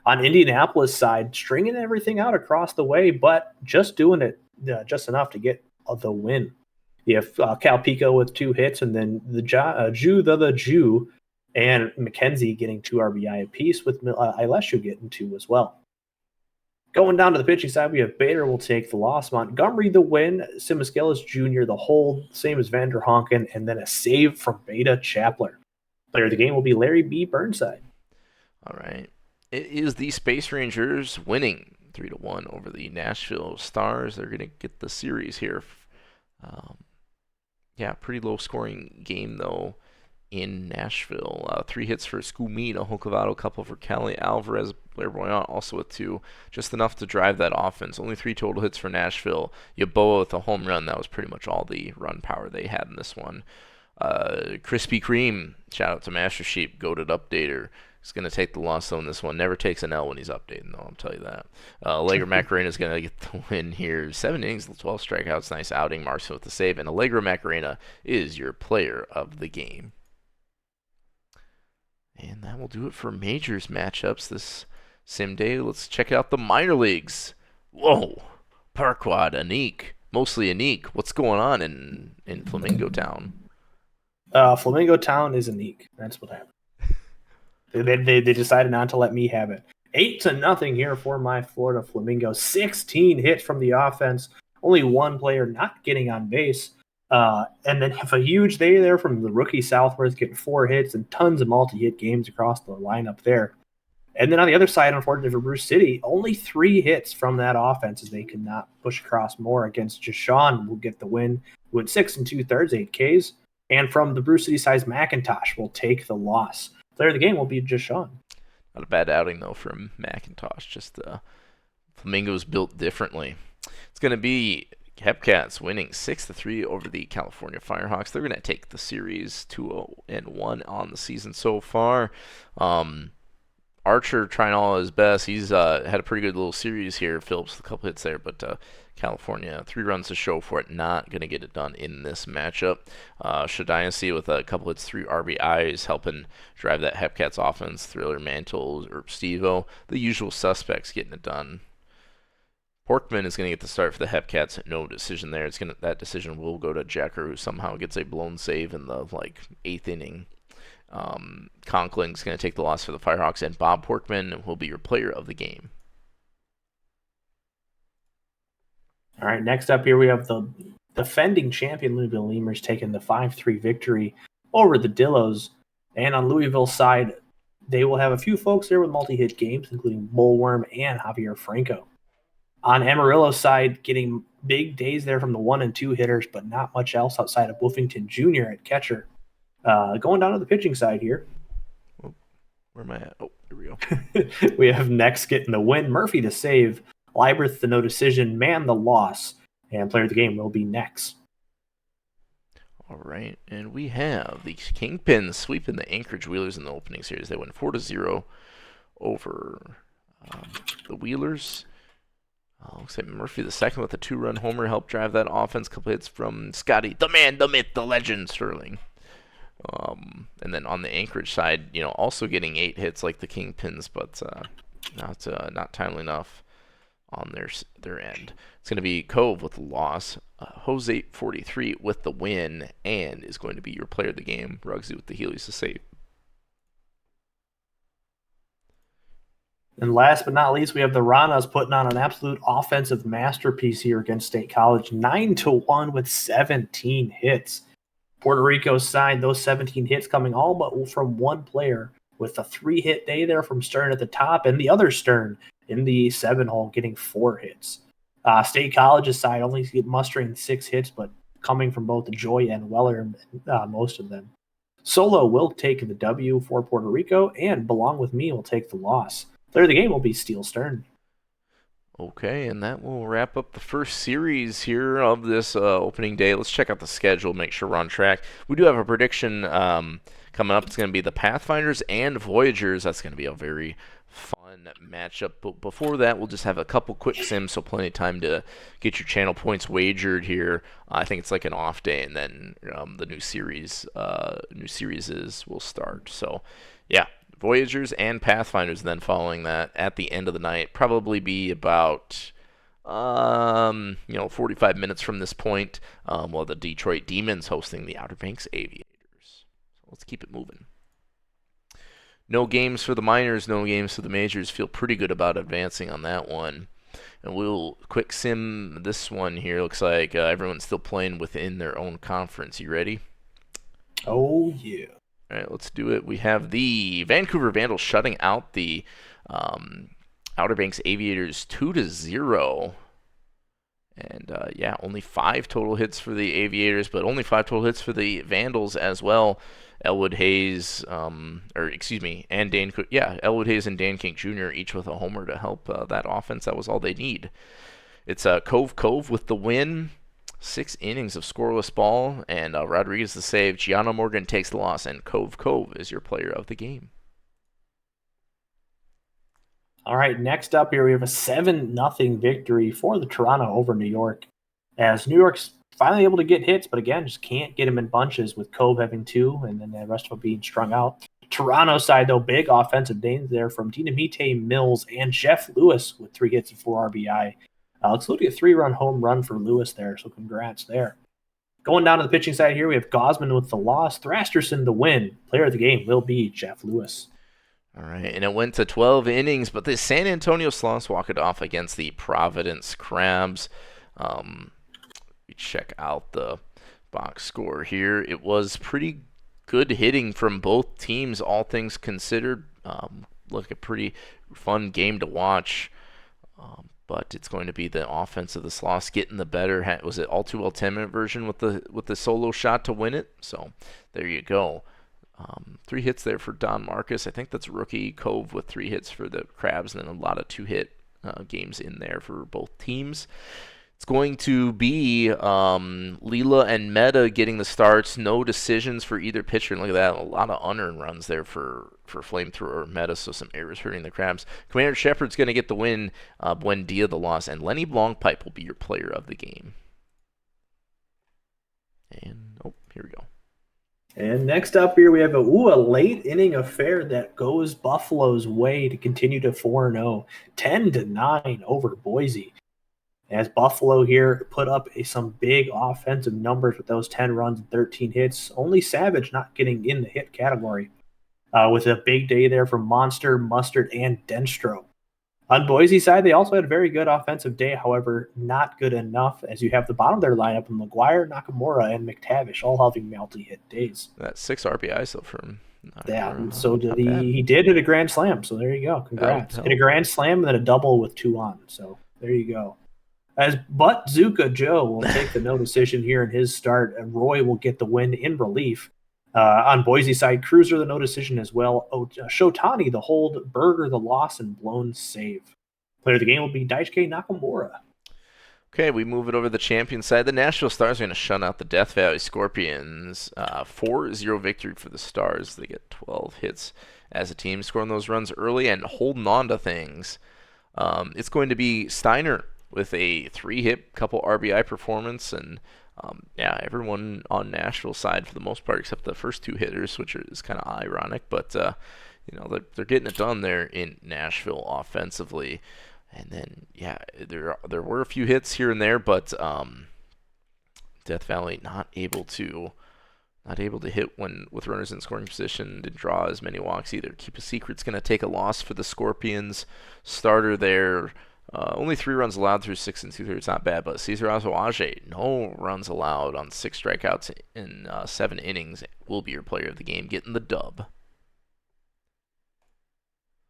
On Indianapolis side, stringing everything out across the way, but just doing it just enough to get the win. You have Cal Pico with 2 hits, and then the Jew, and McKenzie getting 2 RBI apiece, with Ileshu getting 2 as well. Going down to the pitching side, we have Bader will take the loss, Montgomery the win, Simiskelis Jr. the hold, same as Vander Honken, and then a save from Beta Chapler. Player of the game will be Larry B. Burnside. All right. It is the Space Rangers winning 3-1 over the Nashville Stars. They're going to get the series here. Pretty low-scoring game, though, in Nashville. 3 hits for Skumina, Hokovado, a couple for Kelly, Alvarez, Blair Boyant also with 2. Just enough to drive that offense. Only 3 total hits for Nashville. Yaboa with a home run. That was pretty much all the run power they had in this one. Krispy Kreme, shout out to Master Sheep, goated updater. He's going to take the loss though in this one. Never takes an L when he's updating, though, I'll tell you that. Allegra Macarena is going to get the win here. 7 innings, 12 strikeouts, nice outing. Marcia with the save. And Allegra Macarena is your player of the game. And that will do it for majors matchups this sim day. Let's check out the minor leagues. Whoa, Parquad, Anik, mostly Anik. What's going on in Flamingo Town? Flamingo Town is unique. That's what happened. They decided not to let me have it. 8-0 here for my Florida Flamingos. 16 hits from the offense. Only one player not getting on base. And then have a huge day there from the rookie Southworth getting 4 hits and tons of multi-hit games across the lineup there. And then on the other side, unfortunately for Bruce City, only 3 hits from that offense as they could not push across more against Jashawn will get the win. Went 6 2/3, 8 Ks. And from the Bruce City side, McIntosh will take the loss. Player of the game will be Jashawn. Not a bad outing, though, from McIntosh. Just Flamingos built differently. It's going to be Hepcats winning 6-3 over the California Firehawks. They're going to take the series 2-1 on the season so far. Archer trying all his best. He's had a pretty good little series here. Phillips, a couple hits there, but California, 3 runs to show for it. Not going to get it done in this matchup. Shadiacy with a couple hits, 3 RBIs, helping drive that Hepcats offense. Thriller, Mantle, or Steve-O. The usual suspects getting it done. Porkman is going to get the start for the Hepcats. No decision there. That decision will go to Jacker, who somehow gets a blown save in the 8th inning. Conkling's going to take the loss for the Firehawks, and Bob Porkman will be your player of the game. All right, next up here we have the defending champion Louisville Lemurs taking the 5-3 victory over the Dillos. And on Louisville's side, they will have a few folks there with multi-hit games, including Bullworm and Javier Franco. On Amarillo's side, getting big days there from the 1 and 2 hitters, but not much else outside of Wolfington Jr. at catcher. Going down to the pitching side here. Where am I at? Oh, here we go. We have Nex getting the win, Murphy the save, Libreth the no decision, Man the loss, and player of the game will be Nex. All right, and we have the Kingpins sweeping the Anchorage Wheelers in the opening series. They win 4-0 over the Wheelers. Looks like Murphy the second with a 2-run homer helped drive that offense. Couple hits from Scotty, the man, the myth, the legend, Sterling. And then on the Anchorage side, also getting 8 hits like the Kingpins, but not timely enough on their end. It's going to be Cove with the loss, Jose 43 with the win, and is going to be your player of the game. Ruggsy with the Heelys to save. And last but not least, we have the Ranas putting on an absolute offensive masterpiece here against State College, 9-1 with 17 hits. Puerto Rico's side, those 17 hits coming all but from one player, with a 3-hit day there from Stern at the top, and the other Stern in the 7-hole getting 4 hits. State College's side only mustering 6 hits, but coming from both Joy and Weller, most of them. Solo will take the W for Puerto Rico, and Belong With Me will take the loss. Player of the game will be Steel Stern. Okay, and that will wrap up the first series here of this opening day. Let's check out the schedule, make sure we're on track. We do have a prediction coming up. It's going to be the Pathfinders and Voyagers. That's going to be a very fun matchup. But before that, we'll just have a couple quick sims, so plenty of time to get your channel points wagered here. I think it's like an off day, and then the new series will start. So, yeah. Voyagers and Pathfinders, then following that at the end of the night, probably be about 45 minutes from this point. While the Detroit Demons hosting the Outer Banks Aviators. So let's keep it moving. No games for the minors, no games for the majors. Feel pretty good about advancing on that one. And we'll quick sim this one here. Looks like everyone's still playing within their own conference. You ready? Oh, yeah. All right, let's do it. We have the Vancouver Vandals shutting out the Outer Banks Aviators 2-0. And only 5 total hits for the Aviators, but only 5 total hits for the Vandals as well. Elwood Hayes, and Dan Cook. Yeah, Elwood Hayes and Dan King Jr. each with a homer to help that offense. That was all they need. It's Cove with the win. 6 innings of scoreless ball, and Rodriguez the save. Gianna Morgan takes the loss, and Cove is your player of the game. All right, next up here we have a 7-0 victory for the Toronto over New York, as New York's finally able to get hits, but again, just can't get them in bunches, with Cove having 2 and then the rest of them being strung out. Toronto side, though, big offensive names there from Dinamite Mills and Jeff Lewis with 3 hits and 4 RBI. Let's look at a 3-run home run for Lewis there, so congrats there. Going down to the pitching side here, we have Gosman with the loss, Thrasterson the win. Player of the game will be Jeff Lewis. All right, and it went to 12 innings, but the San Antonio Sloths walk it off against the Providence Crabs. We check out the box score here. It was pretty good hitting from both teams, all things considered. Like a pretty fun game to watch. But it's going to be the offense of the Sloths getting the better. Was it all too well 10-minute version with the solo shot to win it? So there you go. 3 hits there for Don Marcus. I think that's rookie. Cove with 3 hits for the Crabs, and then a lot of 2-hit games in there for both teams. It's going to be Leela and Meta getting the starts. No decisions for either pitcher. And look at that. A lot of unearned runs there for Flamethrower Meta, so some errors hurting the Crabs. Commander Shepard's going to get the win. Buendia the loss. And Lenny Blongpipe will be your player of the game. And, here we go. And next up here, we have a late inning affair that goes Buffalo's way to continue to 4-0. 10-9 over Boise. As Buffalo here put up some big offensive numbers with those 10 runs and 13 hits. Only Savage not getting in the hit category. With a big day there from Monster, Mustard, and Denstro. On Boise side, they also had a very good offensive day, however, not good enough as you have the bottom of their lineup of McGuire, Nakamura, and McTavish all having multi-hit days. That's 6 RBIs though for him. So did he did hit a grand slam, so there you go. Congrats. Hit a grand slam and then a double with 2 on, so there you go. But Zuka Joe will take the no decision here in his start, and Roy will get the win in relief. On Boise side, Cruiser the no decision as well. Shotani the hold, Berger the loss, and blown save. Player of the game will be Daisuke Nakamura. Okay, we move it over to the champion side. The Nashville Stars are going to shut out the Death Valley Scorpions. 4-0 victory for the Stars. They get 12 hits as a team, scoring those runs early and holding on to things. It's going to be Steiner with a 3-hit, couple RBI performance, and everyone on Nashville's side for the most part, except the first 2 hitters, which is kind of ironic. But they're getting it done there in Nashville offensively. And then there were a few hits here and there, but Death Valley not able to hit when with runners in scoring position. Didn't draw as many walks either. Keep a Secret's going to take a loss for the Scorpions. Starter there. Only 3 runs allowed through 6 2/3. Not bad, but Cesar Azuaje, no runs allowed on 6 strikeouts in 7 innings. Will be your player of the game, getting the dub.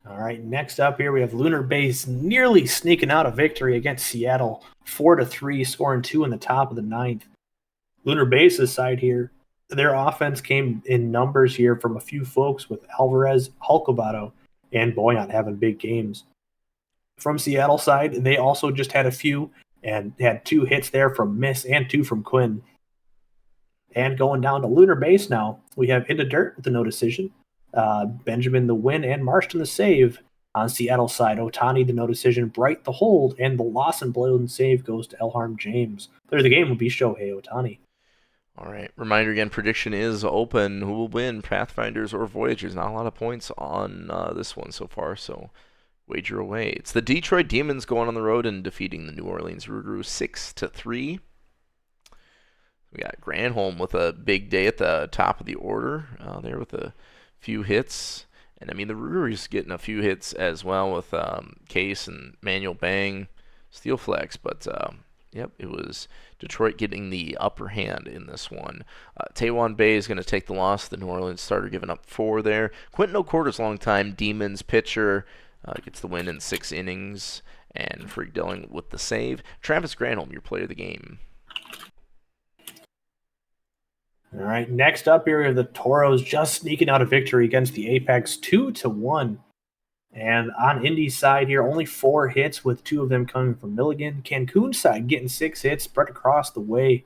All right, next up here we have Lunar Base nearly sneaking out a victory against Seattle, 4-3, scoring 2 in the top of the 9th. Lunar Base's side here, their offense came in numbers here from a few folks with Alvarez, Hulkovato, and Boyan having big games. From Seattle side, they also just had a few and had 2 hits there from Miss and 2 from Quinn. And going down to Lunar Base now, we have Into Dirt with the no decision, Benjamin the win, and Marston the save. On Seattle side, Otani the no decision, Bright the hold, and the loss and blown save goes to Elharm James. Player of the game will be Shohei Otani. All right. Reminder again, prediction is open. Who will win, Pathfinders or Voyagers? Not a lot of points on this one so far, so wager away. It's the Detroit Demons going on the road and defeating the New Orleans Rougarou 6-3. We got Granholm with a big day at the top of the order there with a few hits. And, I mean, the Rougarous getting a few hits as well with Case and Manuel Bang, Steel Flex. But, it was Detroit getting the upper hand in this one. Taewon Bay is going to take the loss. The New Orleans starter giving up 4 there. Quentin O'Corder's longtime Demons pitcher gets the win in 6 innings. And Freak Delling with the save. Travis Granholm, your player of the game. All right, next up here, we have the Toros just sneaking out a victory against the Apex 2-1. And on Indy's side here, only 4 hits with 2 of them coming from Milligan. Cancun's side getting 6 hits spread across the way,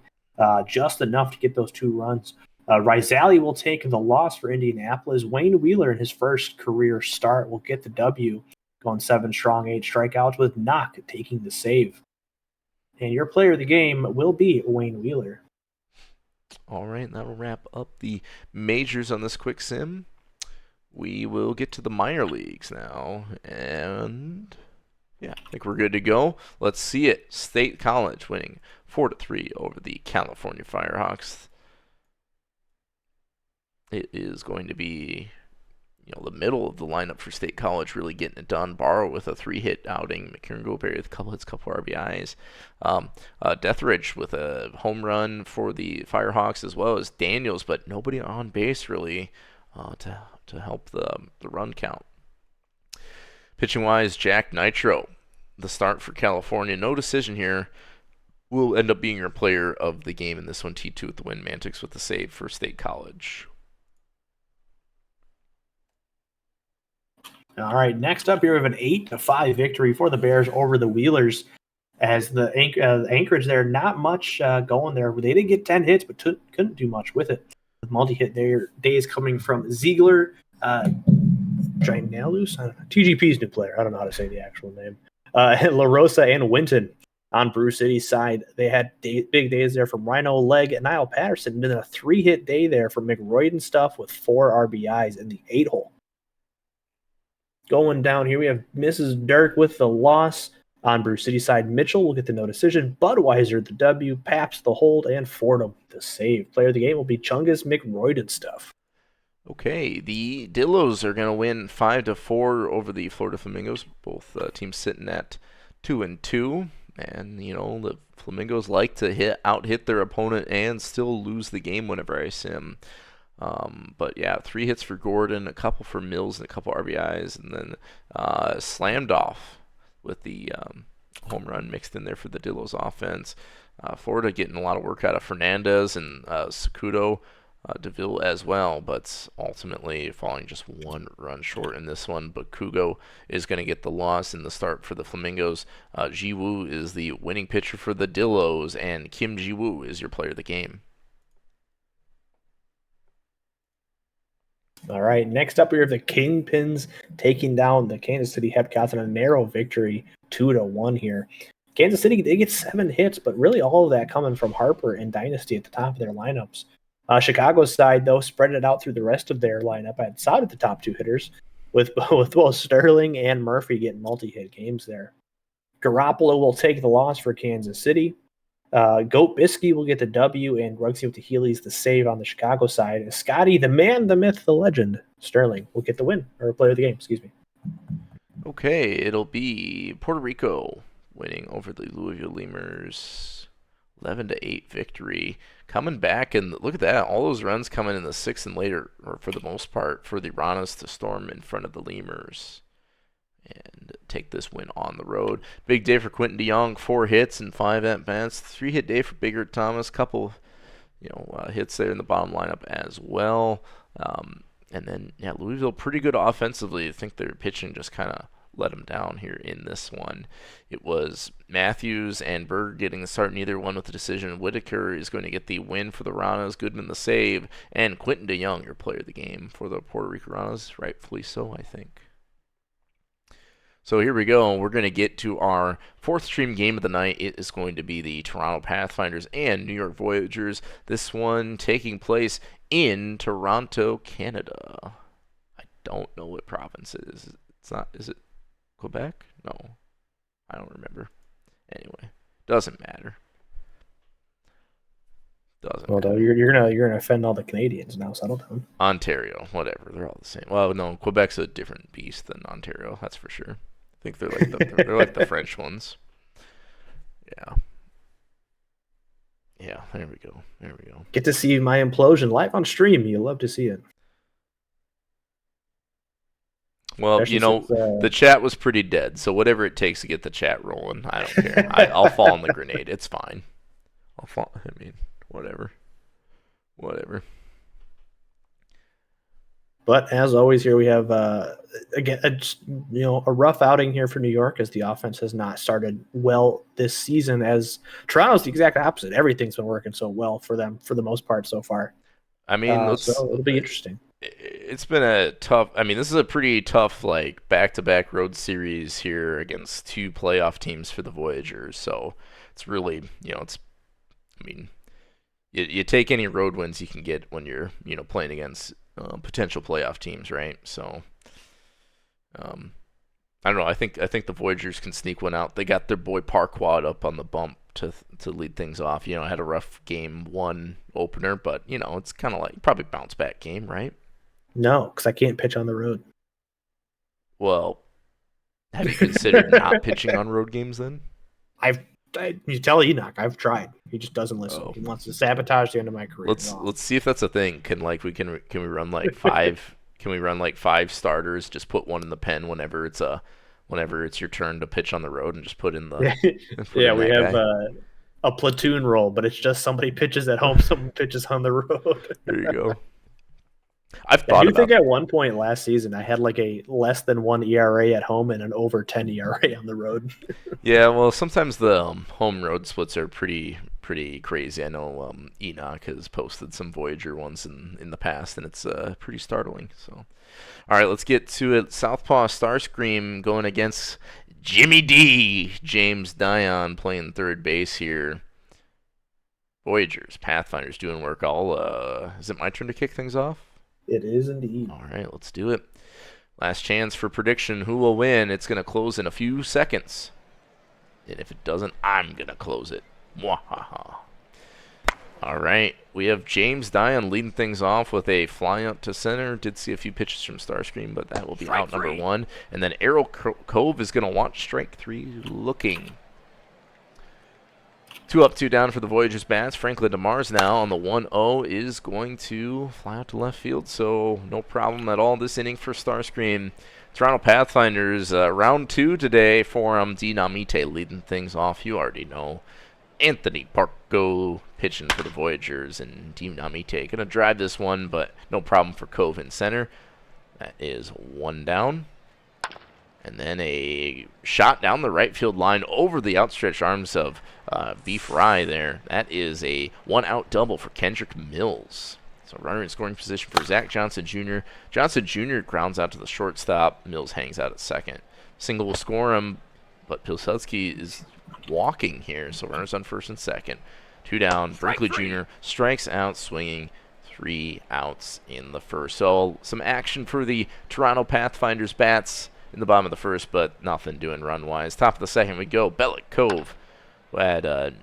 just enough to get those 2 runs. Rizali will take the loss for Indianapolis. Wayne Wheeler in his first career start will get the W, going 7 strong, 8 strikeouts, with Knock taking the save. And your player of the game will be Wayne Wheeler. All right, that'll wrap up the majors on this quick sim. We will get to the minor leagues now, and Yeah, I think we're good to go. Let's see it. State College winning 4-3 over the California Firehawks. It is going to be, the middle of the lineup for State College really getting it done. Barrow with a 3-hit outing. McKieran Goberry with a couple hits, couple RBIs. Deathridge with a home run for the Firehawks, as well as Daniels, but nobody on base really to help the run count. Pitching wise, Jack Nitro, the start for California. No decision here. Will end up being your player of the game in this one. T2 with the win. Mantix with the save for State College. All right, next up here we have an 8-5 victory for the Bears over the Wheelers. As the Anchorage there, not much going there. They did get 10 hits, but couldn't do much with it. With multi-hit days coming from Ziegler, Drinalus, TGP's new player. I don't know how to say the actual name. La Rosa and Winton on Brew City's side. They had big days there from Rhino Leg and Niall Patterson. And then a 3-hit day there from McRoyd and stuff with 4 RBIs in the 8-hole. Going down here, we have Mrs. Dirk with the loss. On Brew City side, Mitchell will get the no decision. Budweiser the W, Paps the hold, and Fordham the save. Player of the game will be Chungus McRoyd and stuff. Okay, the Dillos are going to win 5-4 over the Florida Flamingos. Both teams sitting at 2-2. And, the Flamingos like to out-hit their opponent and still lose the game whenever I see them. But yeah, 3 hits for Gordon, a couple for Mills, and a couple RBIs, and then slammed off with the home run mixed in there for the Dillos offense. Florida getting a lot of work out of Fernandez and Sakudo, DeVille as well, but ultimately falling just 1 run short in this one. But Kugo is going to get the loss in the start for the Flamingos. Ji-Woo is the winning pitcher for the Dillos, and Kim Ji-Woo is your player of the game. All right, next up we have the Kingpins taking down the Kansas City Hepcats in a narrow victory, 2-1 here. Kansas City, they get 7 hits, but really all of that coming from Harper and Dynasty at the top of their lineups. Chicago's side, though, spread it out through the rest of their lineup outside of the top 2 hitters, with both Sterling and Murphy getting multi-hit games there. Garoppolo will take the loss for Kansas City. Goat Bisky will get the W, and Ruggsy with the Heelys the save on the Chicago side. And Scotty, the man, the myth, the legend, Sterling will get the win, or player of the game, excuse me. Okay, it'll be Puerto Rico winning over the Louisville Lemurs. 11-8 victory. Coming back, and look at that, all those runs coming in the 6th and later, or for the most part, for the Ranas to storm in front of the Lemurs and take this win on the road. Big day for Quentin DeYoung, 4 hits and 5 at-bats. 3-hit day for Bigger Thomas, couple hits there in the bottom lineup as well. And then, Louisville pretty good offensively. I think their pitching just kind of let them down here in this one. It was Matthews and Berg getting the start, neither one with the decision. Whitaker is going to get the win for the Ranas, Goodman the save, and Quentin DeYoung, your player of the game for the Puerto Rico Ranas, rightfully so, I think. So here we go. We're going to get to our 4th stream game of the night. It is going to be the Toronto Pathfinders and New York Voyagers. This one taking place in Toronto, Canada. I don't know what province it is. It's not. Is it Quebec? No, I don't remember. Anyway, doesn't matter. Well, you're gonna offend all the Canadians now. Settle down. Ontario, whatever. They're all the same. Well, no, Quebec's a different beast than Ontario. That's for sure. I think they're like the French ones. Yeah, there we go. Get to see my implosion live on stream. You'll love to see it. Well, the chat was pretty dead, so whatever it takes to get the chat rolling, I don't care. I'll fall on the grenade. It's fine. Whatever. But as always, here we have again a rough outing here for New York, as the offense has not started well this season. As Toronto's the exact opposite. Everything's been working so well for them for the most part so far. I mean, so it'll be interesting. It's been a tough. I mean, this is a pretty tough back-to-back road series here against 2 playoff teams for the Voyagers. So it's really you take any road wins you can get when you're playing against potential playoff teams, right? So I don't know. I think the Voyagers can sneak one out. They got their boy Parquad up on the bump to lead things off. Had a rough game one opener, but it's kind of like probably bounce back game, right? No, because I can't pitch on the road. Well, have you considered not pitching on road games then? You tell Enoch I've tried. He just doesn't listen. Oh. He wants to sabotage the end of my career. Let's see if that's a thing. Can we run like five? Can we run like 5 starters? Just put one in the pen whenever it's your turn to pitch on the road, and just put in the yeah. We have a platoon role, but it's just somebody pitches at home, someone pitches on the road. There you go. I've thought I think at one point last season I had like a less than 1 ERA at home and an over 10 ERA on the road. Yeah, well, sometimes the home road splits are pretty crazy. I know Enoch has posted some Voyager ones in the past, and it's pretty startling. So, all right, let's get to it. Southpaw Starscream going against Jimmy D. James Dion playing third base here. Voyagers, Pathfinders doing work. Is it my turn to kick things off? It is indeed. All right, let's do it. Last chance for prediction. Who will win? It's going to close in a few seconds. And if it doesn't, I'm going to close it. Mwahaha. All right, we have James Dion leading things off with a fly out to center. Did see a few pitches from Starscream, but that will be out number 1. And then Errol Cove is going to watch strike 3 looking. 2 up, 2 down for the Voyagers bats. Franklin DeMars now on the 1-0 is going to fly out to left field, so no problem at all this inning for Starscream. Toronto Pathfinders, round 2 today for Dinamite leading things off. You already know. Anthony Parco pitching for the Voyagers, and Dinamite going to drive this one, but no problem for Cove in center. That is 1 down. And then a shot down the right field line over the outstretched arms of Beef Rye there. That is a 1-out double for Kendrick Mills. So runner in scoring position for Zach Johnson Jr. Johnson Jr. grounds out to the shortstop. Mills hangs out at second. Single will score him, but Pilsudski is walking here. So runners on first and second. 2 down. Brinkley Jr. strikes out swinging. 3 outs in the first. So some action for the Toronto Pathfinders bats in the bottom of the first, but nothing doing run-wise. Top of the second we go. Bellick Cove, who had a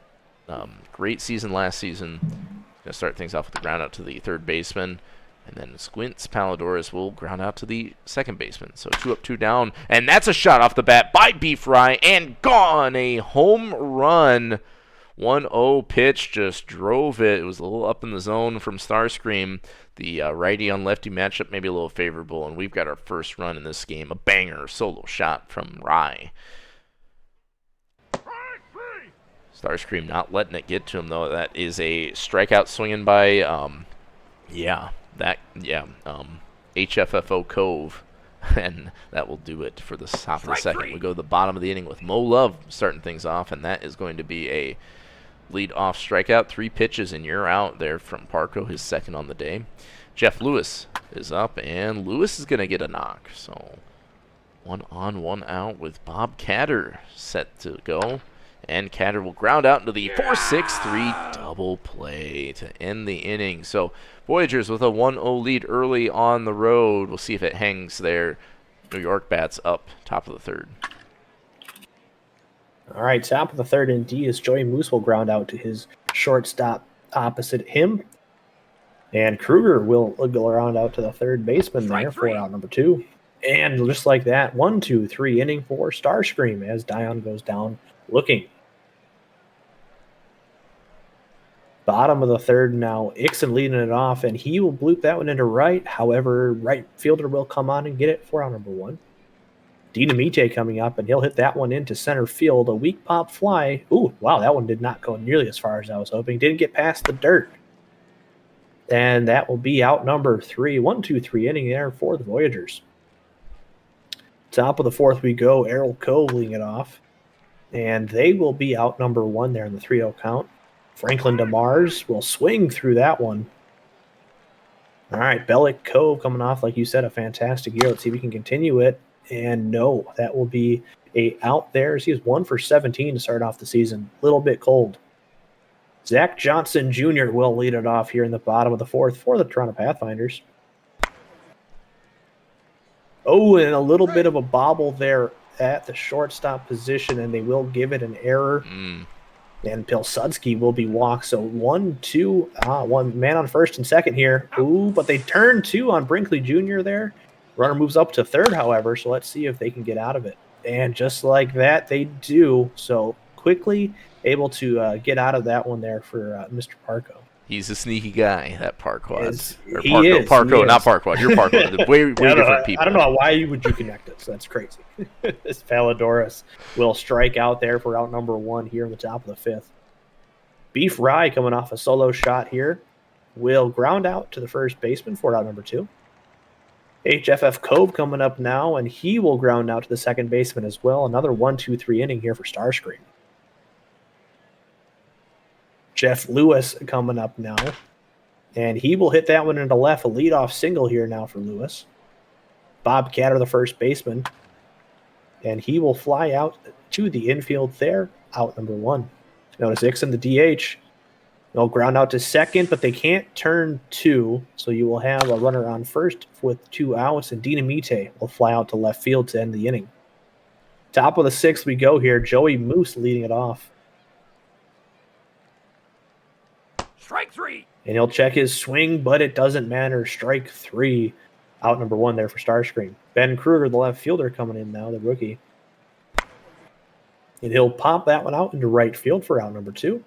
great season last season. Going to start things off with the ground out to the third baseman. And then Squints Palidorus will ground out to the second baseman. So 2 up, 2 down. And that's a shot off the bat by Beef Rye. And gone! A home run. 1-0 pitch just drove it. It was a little up in the zone from Starscream. The righty on lefty matchup maybe a little favorable, and we've got our first run in this game. A banger solo shot from Rye. Starscream not letting it get to him, though. That is a strikeout swinging by, HFFO Cove. And that will do it for the top of the second. We go to the bottom of the inning with Mo Love starting things off, and that is going to be a lead-off strikeout. 3 pitches, and you're out there from Parco, his second on the day. Jeff Lewis is up, and Lewis is going to get a knock. So 1 on, 1 out with Bob Catter set to go. And Catter will ground out into the 4-6-3 double play to end the inning. So Voyagers with a 1-0 lead early on the road. We'll see if it hangs there. New York bats up top of the third. All right, top of the third indeed as Joey Moose will ground out to his shortstop opposite him. And Kruger will go around out to the third baseman there for out number 2. And just like that, 1-2-3 inning for Starscream as Dion goes down looking. Bottom of the third now, Ixon leading it off, and he will bloop that one into right. However, right fielder will come on and get it for out number 1. Dinamite coming up, and he'll hit that one into center field. A weak pop fly. Ooh, wow, that one did not go nearly as far as I was hoping. Didn't get past the dirt. And that will be out number 3. 1-2-3 inning there for the Voyagers. Top of the fourth we go. Errol Cove leading it off. And they will be out number 1 there in the 3-0 count. Franklin DeMars will swing through that one. All right, Bellick Cove coming off, like you said, a fantastic year. Let's see if we can continue it. And no, that will be a out there. He was 1 for 17 to start off the season. A little bit cold. Zach Johnson Jr. will lead it off here in the bottom of the fourth for the Toronto Pathfinders. Oh, and a little bit of a bobble there at the shortstop position, and they will give it an error. And Pilsudski will be walked. So 1-2, one man on first and second here. Ooh, but they turn 2 on Brinkley Jr. there. Runner moves up to third, however, so let's see if they can get out of it. And just like that, they do. So quickly able to get out of that one there for Mr. Parco. He's a sneaky guy, that Parquad. Parco, not Parquad. You're Parquad. Way different people. I don't know why would you connect it. So that's crazy. This Palladorus will strike out there for out number 1 here in the top of the 5th. Beef Rye coming off a solo shot here will ground out to the first baseman for out number 2. HFF Cove coming up now, and he will ground out to the second baseman as well. Another 1-2-3 inning here for Starscream. Jeff Lewis coming up now, and he will hit that one into left, a leadoff single here now for Lewis. Bob Catter, the first baseman, and he will fly out to the infield there, out number 1. Notice Ixon, the DH. They'll ground out to second, but they can't turn 2, so you will have a runner on first with 2 outs, and Dinamite will fly out to left field to end the inning. Top of the 6th we go here. Joey Moose leading it off. Strike 3. And he'll check his swing, but it doesn't matter. Strike 3. Out number 1 there for Starscream. Ben Kruger, the left fielder, coming in now, the rookie. And he'll pop that one out into right field for out number 2.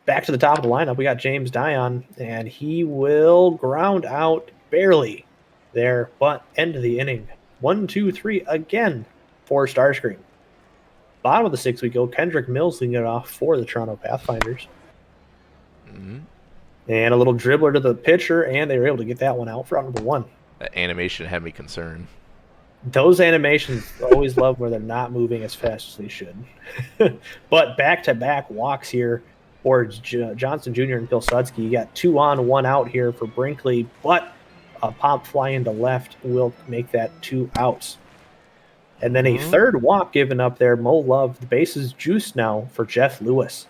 Back to the top of the lineup, we got James Dion, and he will ground out barely there, but end of the inning. 1-2-3 again for Starscream. Bottom of the 6th we go. Kendrick Mills leading it off for the Toronto Pathfinders. And a little dribbler to the pitcher, and they were able to get that one out for out number 1. That animation had me concerned. Those animations always love where they're not moving as fast as they should. But back-to-back walks here for Johnson Jr. and Pilsudski. You got 2 on, 1 out here for Brinkley, but a pop fly into left will make that 2 outs. And then a third walk given up there. Mo Love, the base is juiced now for Jeff Lewis.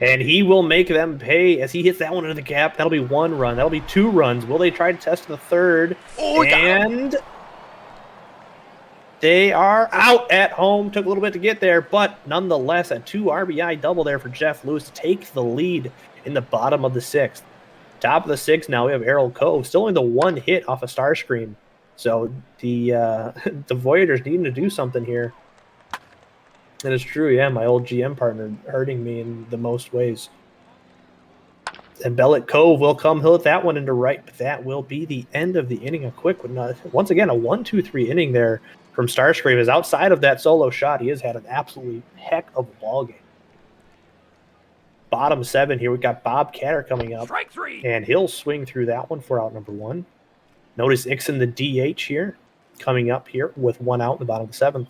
And he will make them pay as he hits that one into the gap. That'll be 1 run. That'll be 2 runs. Will they try to test the third? And they are out at home. Took a little bit to get there, but nonetheless, a 2 RBI double there for Jeff Lewis to take the lead in the bottom of the 6th. Top of the 6th now, we have Errol Cove. Still only the 1 hit off a Starscream. So the the Voyagers needing to do something here. And it's true, yeah, my old GM partner hurting me in the most ways. And Bellet Cove will come. He'll hit that one into right, but that will be the end of the inning. A quick one. Once again, a 1-2-3 inning there from Starscream. Is outside of that solo shot, he has had an absolutely heck of a ball game. Bottom 7 here, we got Bob Catter coming up. Strike 3. And he'll swing through that one for out number 1. Notice Ixon, the DH here, coming up here with 1 out in the bottom of the 7th.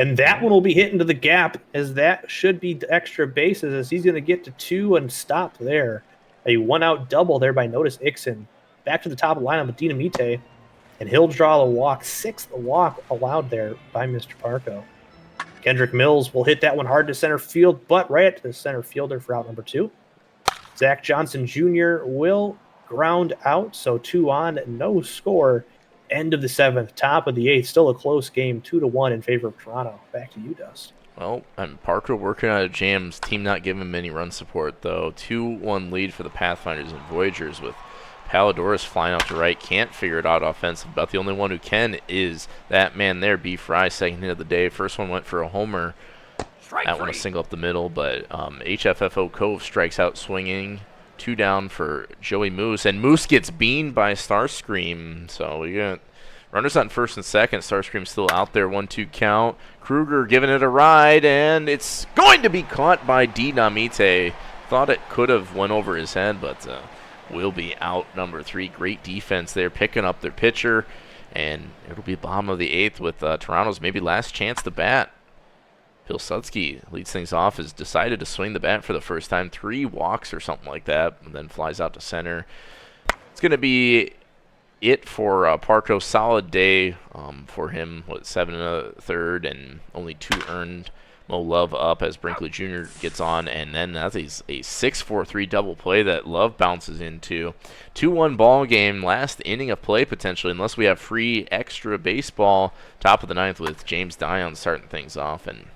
And that one will be hit into the gap, as that should be extra bases, as he's going to get to 2 and stop there. A 1-out double there by Notice Ixon. Back to the top of the lineup with Dinamite, and he'll draw the walk. 6th walk allowed there by Mr. Parco. Kendrick Mills will hit that one hard to center field, but right to the center fielder for out number 2. Zach Johnson Jr. will ground out, so 2 on, no score. End of the 7th, top of the 8th. Still a close game, 2-1 in favor of Toronto. Back to you, Dust. Well, and Parker working out of jams. Team not giving him any run support, though. 2-1 lead for the Pathfinders and Voyagers with Palladorus flying out to right. Can't figure it out offensively. About the only one who can is that man there, B. Fry, second hit of the day. First one went for a homer. That one a single up the middle, but HFFO Cove strikes out swinging. 2 down for Joey Moose, and Moose gets beaned by Starscream. So we got runners on first and second. Starscream still out there, 1-2 count. Kruger giving it a ride, and it's going to be caught by Dinamite. Thought it could have went over his head, but will be out number 3. Great defense there, picking up their pitcher, and it'll be bottom of the 8th with Toronto's maybe last chance to bat. Pilsudski leads things off, has decided to swing the bat for the first time. 3 walks or something like that, and then flies out to center. It's going to be it for Parco. Solid day for him. 7 1/3 and only 2 earned. Mo Love up as Brinkley Jr. gets on, and then that's a 6-4-3 double play that Love bounces into. 2-1 ball game, last inning of play potentially, unless we have free extra baseball. Top of the ninth with James Dion starting things off, and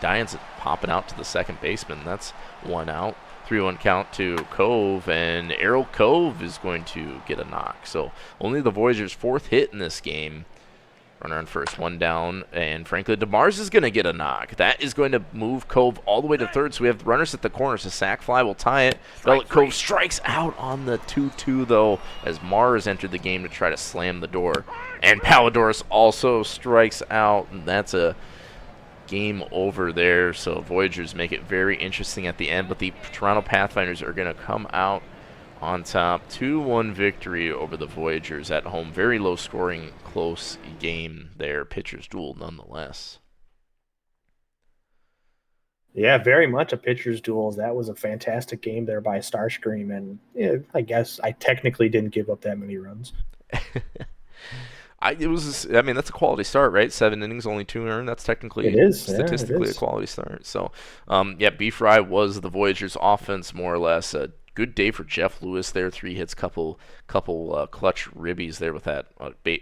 Dion's popping out to the second baseman. That's one out. 3-1 count to Cove, and Errol Cove is going to get a knock. So only the Voyagers' fourth hit in this game. Runner on first, one down, and Franklin DeMars is going to get a knock. That is going to move Cove all the way to third, so we have runners at the corners. A sac fly will tie it. Cove strikes out on the 2-2, though, as Mars entered the game to try to slam the door. And Palidorus also strikes out, and that's a game over there. So Voyagers make it very interesting at the end, but the Toronto Pathfinders are going to come out on top. 2-1 victory over the Voyagers at home. Very low scoring, close game there. Pitcher's duel nonetheless. Yeah, very much a pitcher's duel. That was a fantastic game there by Starscream, and yeah, I guess I technically didn't give up that many runs. That's a quality start, right? 7 innings, only 2 earned. That's technically statistically a quality start. So, B-Fry was the Voyagers' offense more or less. A good day for Jeff Lewis there. 3 hits, couple clutch ribbies there with that.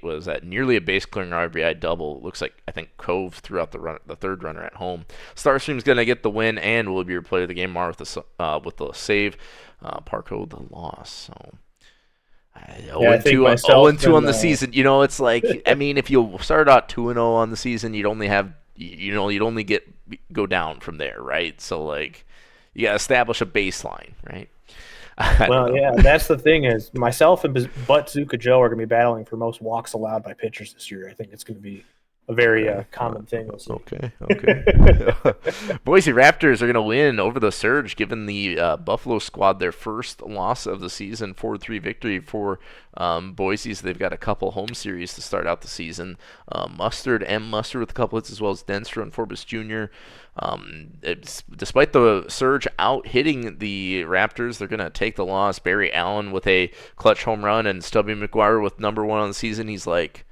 Was that nearly a base clearing RBI double? Looks like I think Cove threw out the third runner at home. Starscream's gonna get the win and will be your player of the game. Mar with the save. Parco the loss. So. 0-2 on the season. You know, it's like, I mean, if you start out 2-0 on the season, you'd only go down from there, right? So like, you gotta establish a baseline, right? Well, yeah, that's the thing is myself and Zuka Joe are gonna be battling for most walks allowed by pitchers this year. I think it's gonna be a very common thing. Okay. Boise Raptors are going to win over the Surge, giving the Buffalo squad their first loss of the season. 4-3 victory for Boise. So they've got a couple home series to start out the season. Mustard with a couple hits, as well as Denstra and Forbes Jr. Despite the Surge out hitting the Raptors, they're going to take the loss. Barry Allen with a clutch home run, and Stubby McGuire with number 1 on the season. He's like,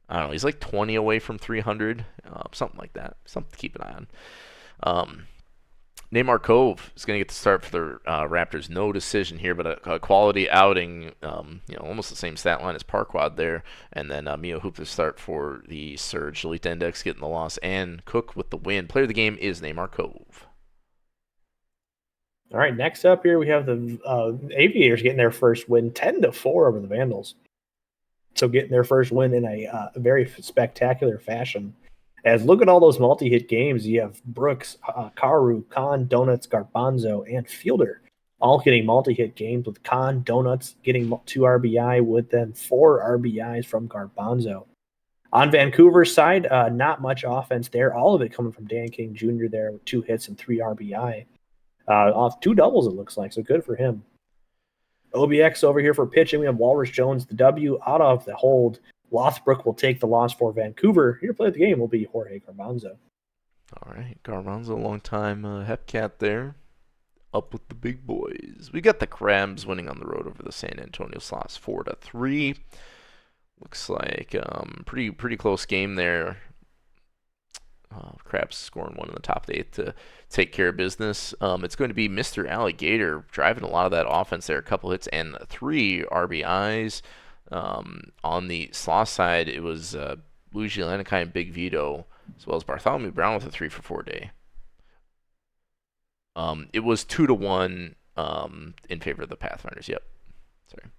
I don't know, he's like 20 away from 300, something like that. Something to keep an eye on. Neymar Cove is going to get the start for the Raptors. No decision here, but a quality outing. Almost the same stat line as Parquad there. And then Mio Hoop to start for the Surge. Elite Index getting the loss, and Cook with the win. Player of the game is Neymar Cove. All right, next up here we have the Aviators getting their first win, 10-4 over the Vandals. So getting their first win in a very spectacular fashion. As look at all those multi-hit games, you have Brooks, Karu, Khan, Donuts, Garbanzo, and Fielder all getting multi-hit games, with Khan, Donuts getting 2 RBI, with then 4 RBIs from Garbanzo. On Vancouver's side, not much offense there. All of it coming from Dan King Jr. there with 2 hits and 3 RBI. Off 2 doubles, it looks like, so good for him. OBX over here for pitching. We have Walrus Jones, the W out of the hold. Lothbrook will take the loss for Vancouver. Your player of the game will be Jorge Garbanzo. All right, Garbanzo, long-time Hepcat there. Up with the big boys. We got the Crabs winning on the road over the San Antonio Slots 4-3. Looks like pretty close game there. Crabs scoring 1 in the top of the 8th to take care of business. It's going to be Mr. Alligator driving a lot of that offense there. A couple hits and 3 RBIs. On the Sloth side, it was Luigi Lanikai and Big Vito, as well as Bartholomew Brown with a 3-for-4 day. It was 2-1 in favor of the Pathfinders. Yep. Sorry.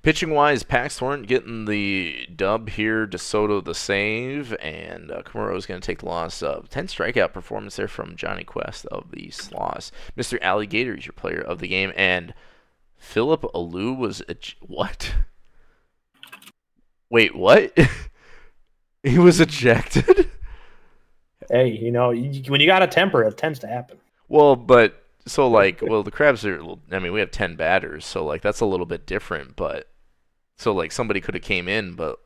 Pitching-wise, Pax Thornton getting the dub here. DeSoto the save, and Kimura is going to take the loss. 10 strikeout performance there from Johnny Quest of the Sloths. Mr. Alligator is your player of the game, and Philip Alou was what? Wait, what? He was ejected? Hey, when you got a temper, it tends to happen. Well, but so the Crabs are. I mean, we have 10 batters, so that's a little bit different. But so somebody could have came in, but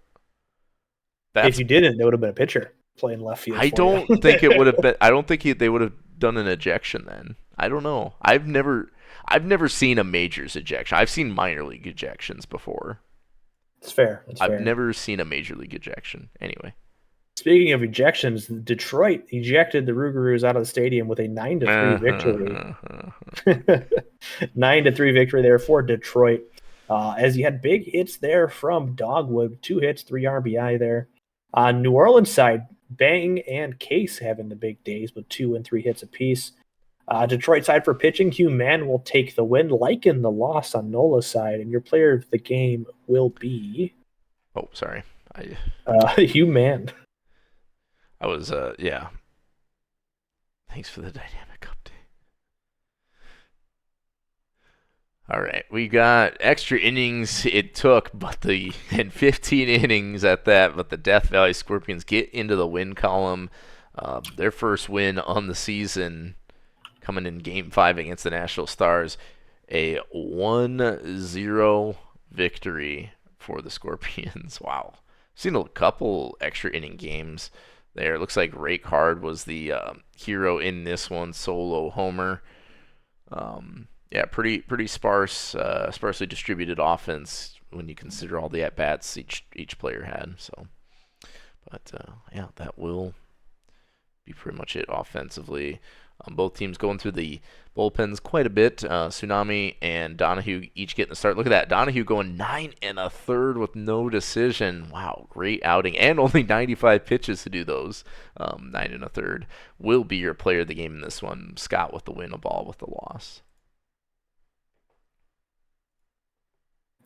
if you didn't, there would have been a pitcher playing left field. I don't think it would have been. I don't think they would have done an ejection then. I don't know. I've never seen a majors ejection. I've seen minor league ejections before. It's fair. I've never seen a major league ejection. Anyway. Speaking of ejections, Detroit ejected the Rougarous out of the stadium with a 9-3 victory. 9-3 victory there for Detroit. As you had big hits there from Dogwood, 2 hits, 3 RBI there. On New Orleans side, Bang and Case having the big days with 2 and 3 hits apiece. Detroit side for pitching, Hugh Mann will take the win, liking the loss on Nola's side, and your player of the game will be... Oh, sorry. Hugh Mann. I was, yeah. Thanks for the dynamic update. All right, we got extra innings it took, and 15 innings at that, but the Death Valley Scorpions get into the win column. Their first win on the season coming in Game 5 against the Nashville Stars. A 1-0 victory for the Scorpions. Wow. Seen a couple extra inning games there. It looks like Rake Hard was the hero in this one, solo homer. Yeah, pretty sparsely distributed offense when you consider all the at bats each player had. So, but yeah, that will be pretty much it offensively. Both teams going through the bullpens quite a bit. Tsunami and Donahue each getting the start. Look at that. Donahue going 9 1/3 with no decision. Wow, great outing. And only 95 pitches to do those. 9 1/3 will be your player of the game in this one. Scott with the win, a ball with the loss.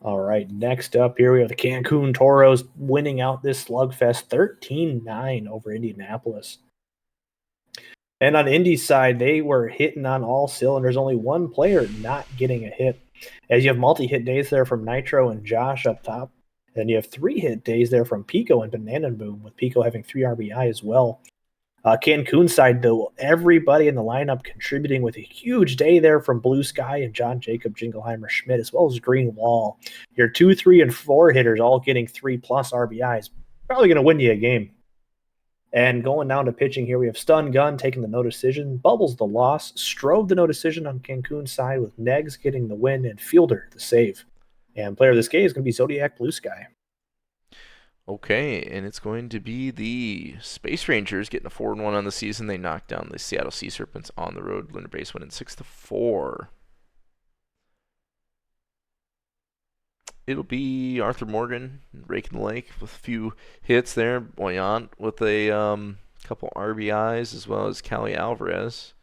All right, next up here we have the Cancun Toros winning out this slugfest 13-9 over Indianapolis. And on Indy's side, they were hitting on all cylinders. Only one player not getting a hit. As you have multi-hit days there from Nitro and Josh up top. And you have 3 hit days there from Pico and Banana Boom, with Pico having 3 RBI as well. Cancun side, though, everybody in the lineup contributing with a huge day there from Blue Sky and John Jacob Jingleheimer Schmidt, as well as Green Wall. Your 2, 3, and 4 hitters all getting 3+ RBIs. Probably going to win you a game. And going down to pitching here, we have Stun Gun taking the no decision, Bubbles the loss, Strove the no decision on Cancun's side, with Negs getting the win and Fielder the save. And player of this game is going to be Zodiac Blue Sky. Okay, and it's going to be the Space Rangers getting a 4-1 on the season. They knocked down the Seattle Sea Serpents on the road. Lunar Base winning 6-4. It'll be Arthur Morgan raking the lake with a few hits there. Boyant with a couple RBIs, as well as Cali Alvarez.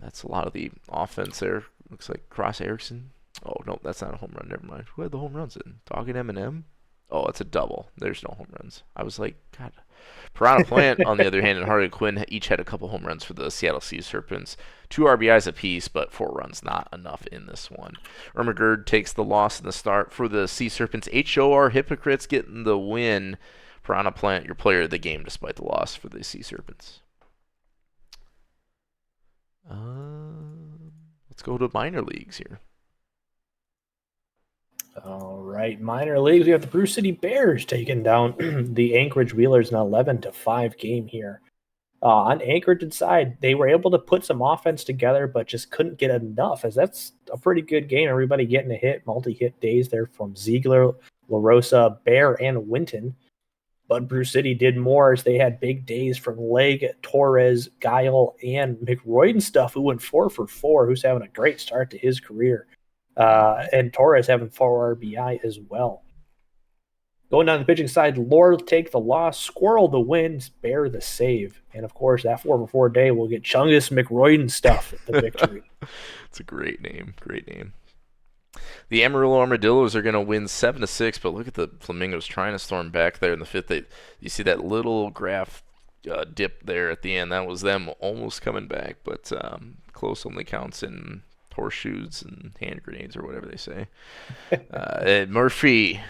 That's a lot of the offense there. Looks like Cross Erickson. Oh, no, that's not a home run. Never mind. Who had the home runs in? Dog and Eminem? Oh, it's a double. There's no home runs. I was like, God. Piranha Plant, on the other hand, and Harley Quinn each had a couple home runs for the Seattle Sea Serpents. 2 RBIs apiece, but 4 runs not enough in this one. Ermagerd takes the loss in the start for the Sea Serpents. HOR Hypocrites getting the win. Piranha Plant, your player of the game, despite the loss for the Sea Serpents. Let's go to minor leagues here. All right, minor leagues. We have the Brew City Bears taking down the Anchorage Wheelers in an 11-5 game here. On Anchorage's side, they were able to put some offense together, but just couldn't get enough, as that's a pretty good game. Everybody getting a hit, multi-hit days there from Ziegler, LaRosa, Bear, and Winton. But Brew City did more, as they had big days from Legg, Torres, Guile, and McRoydenstuff, who went 4 for 4, who's having a great start to his career. And Torres having 4 RBI as well. Going down the pitching side, Lord take the loss, Squirrel the win, Bear the save. And of course, that 4 for 4 day will get Chungus McRoydenstuff the victory. It's a great name. Great name. The Amarillo Armadillos are going to win 7-6, but look at the Flamingos trying to storm back there in the 5th. You see that little graph dip there at the end. That was them almost coming back, but close only counts in horseshoes and hand grenades, or whatever they say. Murphy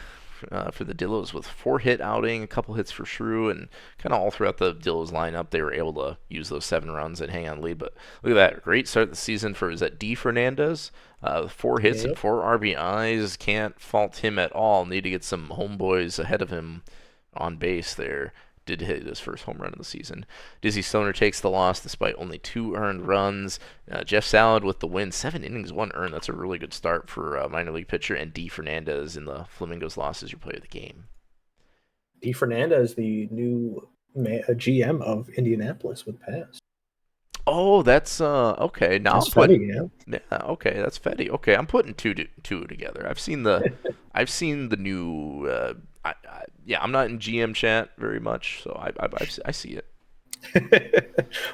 for the Dillos with 4-hit outing, a couple hits for Shrew, and kind of all throughout the Dillos lineup, they were able to use those 7 runs and hang on lead. But look at that, great start of the season for, is that D. Fernandez? 4 hits and 4 RBIs, can't fault him at all. Need to get some homeboys ahead of him on base there. Did hit his first home run of the season. Dizzy Stoner takes the loss despite only 2 earned runs. Jeff Salad with the win, 7 innings, 1 earned. That's a really good start for a minor league pitcher. And D. Fernandez in the Flamingos loss is your player of the game. D. Fernandez, the new GM of Indianapolis, with pass. Oh, that's okay. Now That's I'm funny, putting yeah, okay, that's Fetty. Okay, I'm putting two together. I've seen the new yeah, I'm not in GM chat very much, so I see it.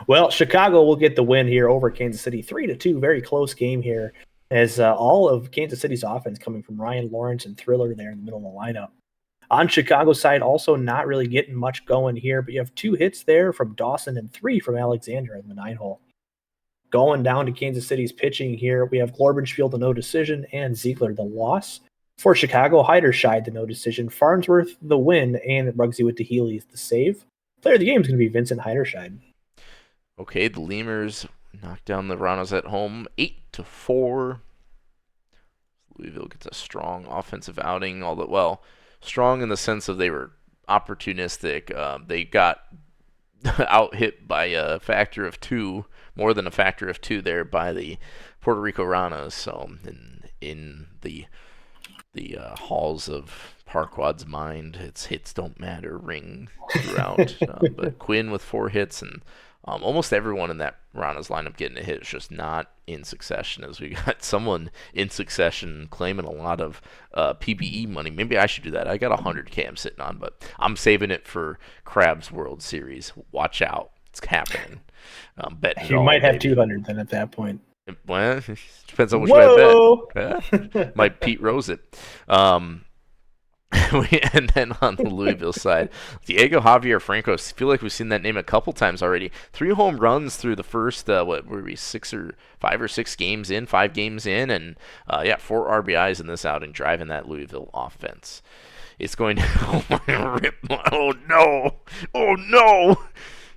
Well, Chicago will get the win here over Kansas City, 3-2. Very close game here, as all of Kansas City's offense coming from Ryan Lawrence and Thriller there in the middle of the lineup. On Chicago's side, also not really getting much going here, but you have 2 hits there from Dawson and 3 from Alexander in the 9-hole. Going down to Kansas City's pitching here, we have Glorbenspiel, the no decision, and Ziegler, the loss. For Chicago, Heiderscheid, the no decision, Farnsworth, the win, and Ruggsy with the Healy's the save. Player of the game is going to be Vincent Heiderscheid. Okay, the Lemurs knock down the Ranas at home, 8-4. Louisville gets a strong offensive outing, strong in the sense of they were opportunistic. They got out hit by a factor of 2, more than a factor of 2 there by the Puerto Rico Ranas. So in the halls of Parquad's mind, its hits don't matter ring throughout. But Quinn with 4 hits, and almost everyone in that Ranas lineup getting a hit. It's just not in succession, as we got someone in succession claiming a lot of PBE money. Maybe I should do that. I got 100K I'm sitting on, but I'm saving it for Crabs World Series. Watch out. It's happening. You might have 200 then at that point. Well, depends on which way I bet. Yeah. Might Pete Rose it. And then on the Louisville side, Diego Javier Franco. I feel like we've seen that name a couple times already. 3 home runs through the first 5 or 6 games in, 5 games in, and 4 RBIs in this outing, driving that Louisville offense. It's going to rip. Oh no!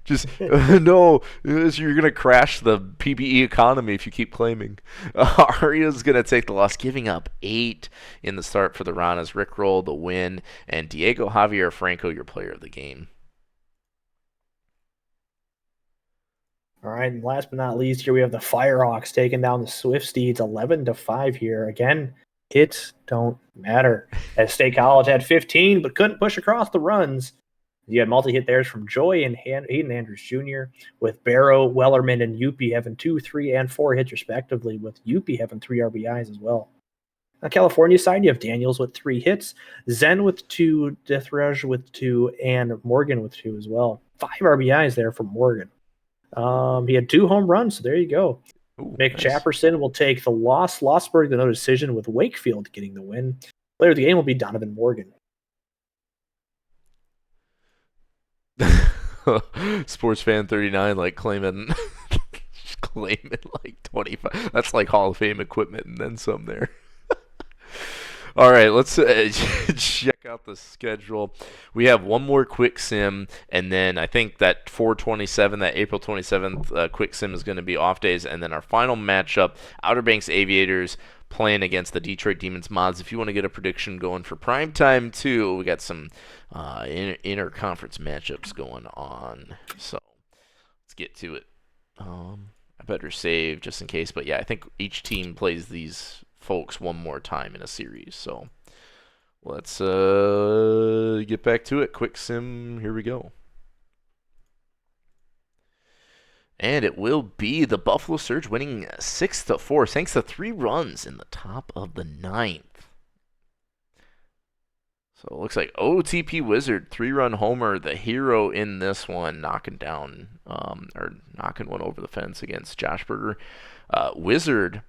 Just no, you're gonna crash the PBE economy if you keep claiming. Aria's gonna take the loss, giving up 8 in the start for the Ranas. Rickroll the win, and Diego Javier Franco, your player of the game. All right, and last but not least, here we have the Firehawks taking down the Swift Steeds, 11-5 here. Again, hits don't matter. As State College had 15, but couldn't push across the runs. You had multi-hit theirs from Joy and Hayden Andrews Jr., with Barrow, Wellerman, and Yuppie having 2, 3, and 4 hits respectively, with Yuppie having 3 RBIs as well. On California side, you have Daniels with 3 hits, Zen with 2, Dethridge with 2, and Morgan with 2 as well. 5 RBIs there from Morgan. He had 2 home runs, so there you go. Ooh, Mick nice. Chapperson will take the loss. Lossberg, the no decision, with Wakefield getting the win. Player of the game will be Donovan Morgan. Sports Fan 39 claiming like 25. That's like Hall of Fame equipment and then some there. All right, let's check out the schedule. We have one more quick sim, and then I think that April 27th quick sim is going to be off days, and then our final matchup, Outer Banks Aviators playing against the Detroit Demons Mods. If you want to get a prediction going for primetime too, we got some inter-conference matchups going on. So let's get to it. I better save just in case, but yeah, I think each team plays these folks one more time in a series. So let's get back to it. Quick sim, here we go. And it will be the Buffalo Surge winning 6-4, thanks to 3 runs in the top of the 9th. So it looks like OTP Wizard, 3-run homer, the hero in this one, knocking one over the fence against Josh Berger. Wizard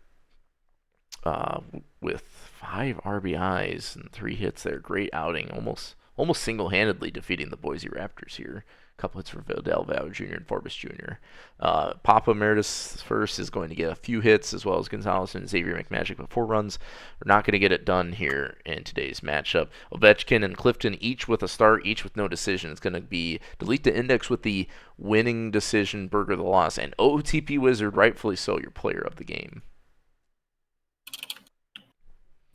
with 5 RBIs and 3 hits there, great outing, almost single-handedly defeating the Boise Raptors here. A couple hits for Vidal Valley Jr. and Forbes Jr. Papa Emeritus first is going to get a few hits, as well as Gonzalez and Xavier McMagic, but 4 runs are not going to get it done here in today's matchup. Ovechkin and Clifton each with a start, each with no decision. It's going to be Delete the Index with the winning decision, Berger the loss, and OTP Wizard, rightfully so, your player of the game.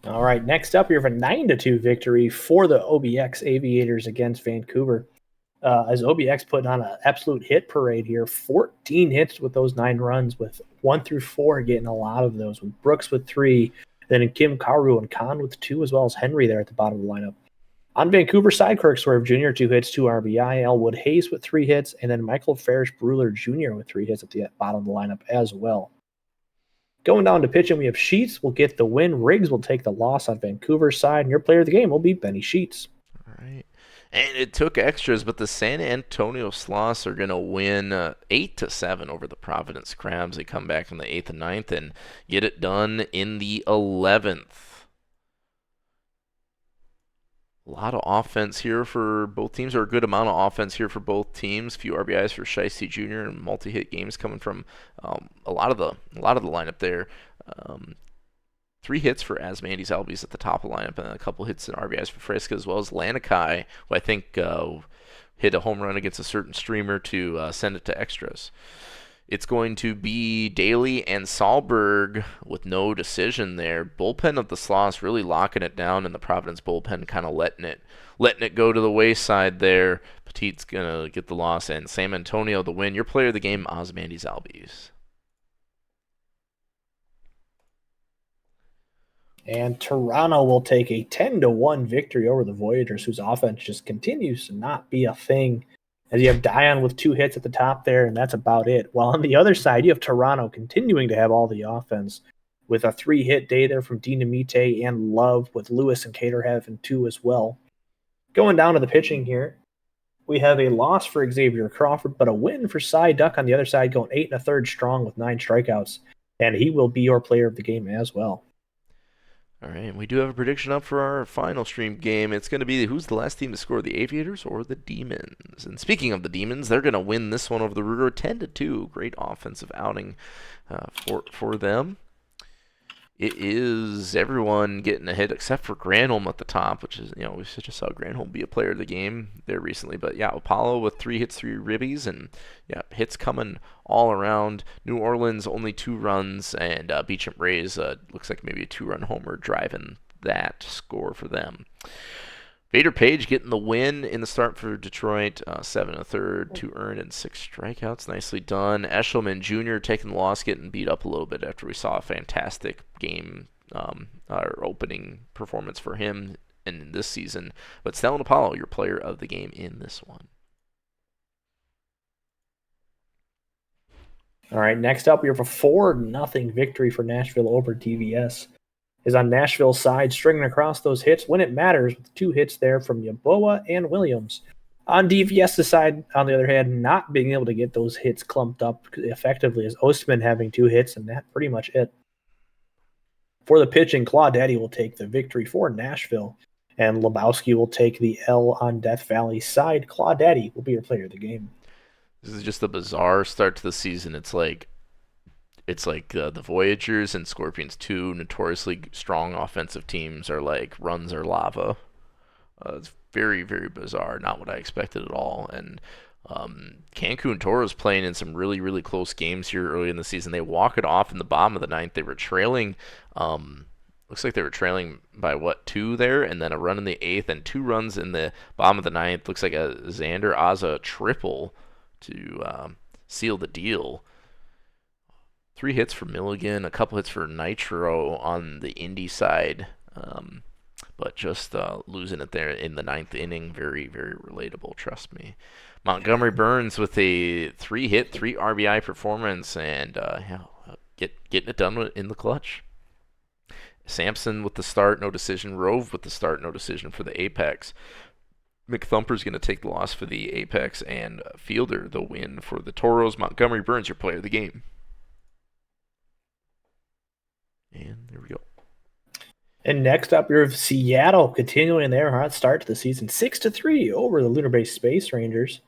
All right, next up, we have a 9-2 victory for the OBX Aviators against Vancouver. As OBX putting on an absolute hit parade here, 14 hits with those 9 runs, with 1 through 4 getting a lot of those, with Brooks with 3, then Kim Karu and Khan with 2, as well as Henry there at the bottom of the lineup. On Vancouver side, Kirk Swerve Jr., 2 hits, 2 RBI. Elwood Hayes with 3 hits, and then Michael Ferris Brewer Jr. with 3 hits at the bottom of the lineup as well. Going down to pitching, we have Sheets will get the win. Riggs will take the loss on Vancouver's side, and your player of the game will be Benny Sheets. All right. And it took extras, but the San Antonio Sloths are going to win 8-7 over the Providence Crabs. They come back in the 8th and 9th and get it done in the 11th. A lot of offense here for both teams, or a good amount of offense here for both teams. Few RBIs for Shiesty Jr. and multi-hit games coming from a lot of the lineup there. 3 hits for Asmandes Albies at the top of the lineup, and a couple hits and RBIs for Fresca, as well as Lanikai, who I think hit a home run against a certain streamer to send it to extras. It's going to be Daly and Sahlberg with no decision there. Bullpen of the Sloths really locking it down, and the Providence bullpen kind of letting it go to the wayside there. Petit's going to get the loss, and San Antonio the win. Your player of the game, Asmandes Albies. And Toronto will take a 10-1 victory over the Voyagers, whose offense just continues to not be a thing. As you have Dion with 2 hits at the top there, and that's about it. While on the other side, you have Toronto continuing to have all the offense with a 3-hit day there from Dinamite and Love, with Lewis and Cater having 2 as well. Going down to the pitching here, we have a loss for Xavier Crawford, but a win for Cy Duck on the other side, going 8 1/3 strong with 9 strikeouts. And he will be your player of the game as well. All right, we do have a prediction up for our final stream game. It's going to be who's the last team to score, the Aviators or the Demons. And speaking of the Demons, they're going to win this one over the Ruger 10-2. Great offensive outing for them. It is everyone getting a hit except for Granholm at the top, which is, we just saw Granholm be a player of the game there recently. But yeah, Apollo with 3 hits, 3 ribbies, and yeah, hits coming all around. New Orleans only 2 runs, and Beecham Rays looks like maybe a 2-run homer driving that score for them. Vader Page getting the win in the start for Detroit, 7 1/3, 2 earned and 6 strikeouts. Nicely done. Eshelman Jr. taking the loss, getting beat up a little bit after we saw a fantastic game, our opening performance for him in this season. But Stellan Apollo, your player of the game in this one. All right, next up, we have a 4-0 victory for Nashville over DVS. Is on Nashville's side, stringing across those hits when it matters, with 2 hits there from Yaboa and Williams. On DVS's side, on the other hand, not being able to get those hits clumped up effectively, as Ostman having 2 hits, and that's pretty much it. For the pitching, Claudette will take the victory for Nashville, and Lebowski will take the L on Death Valley's side. Claudette will be your player of the game. This is just a bizarre start to the season. It's like the Voyagers and Scorpions, 2 notoriously strong offensive teams, are like runs or lava. It's very, very bizarre. Not what I expected at all. And Cancun Toros playing in some really, really close games here early in the season. They walk it off in the bottom of the 9th. They were trailing. Looks like they were trailing by 2 there, and then a run in the 8th, and 2 runs in the bottom of the 9th. Looks like a Xander Aza triple to seal the deal. 3 hits for Milligan, a couple hits for Nitro on the Indy side, but just losing it there in the 9th inning. Very, very relatable, trust me. Montgomery Burns with a 3-hit, 3 RBI performance, and getting it done in the clutch. Sampson with the start, no decision. Rove with the start, no decision for the Apex. McThumper's going to take the loss for the Apex, and Fielder the win for the Toros. Montgomery Burns, your player of the game. And there we go. And next up, you have Seattle continuing their hot start to the season, 6-3 over the Lunar Base Space Rangers.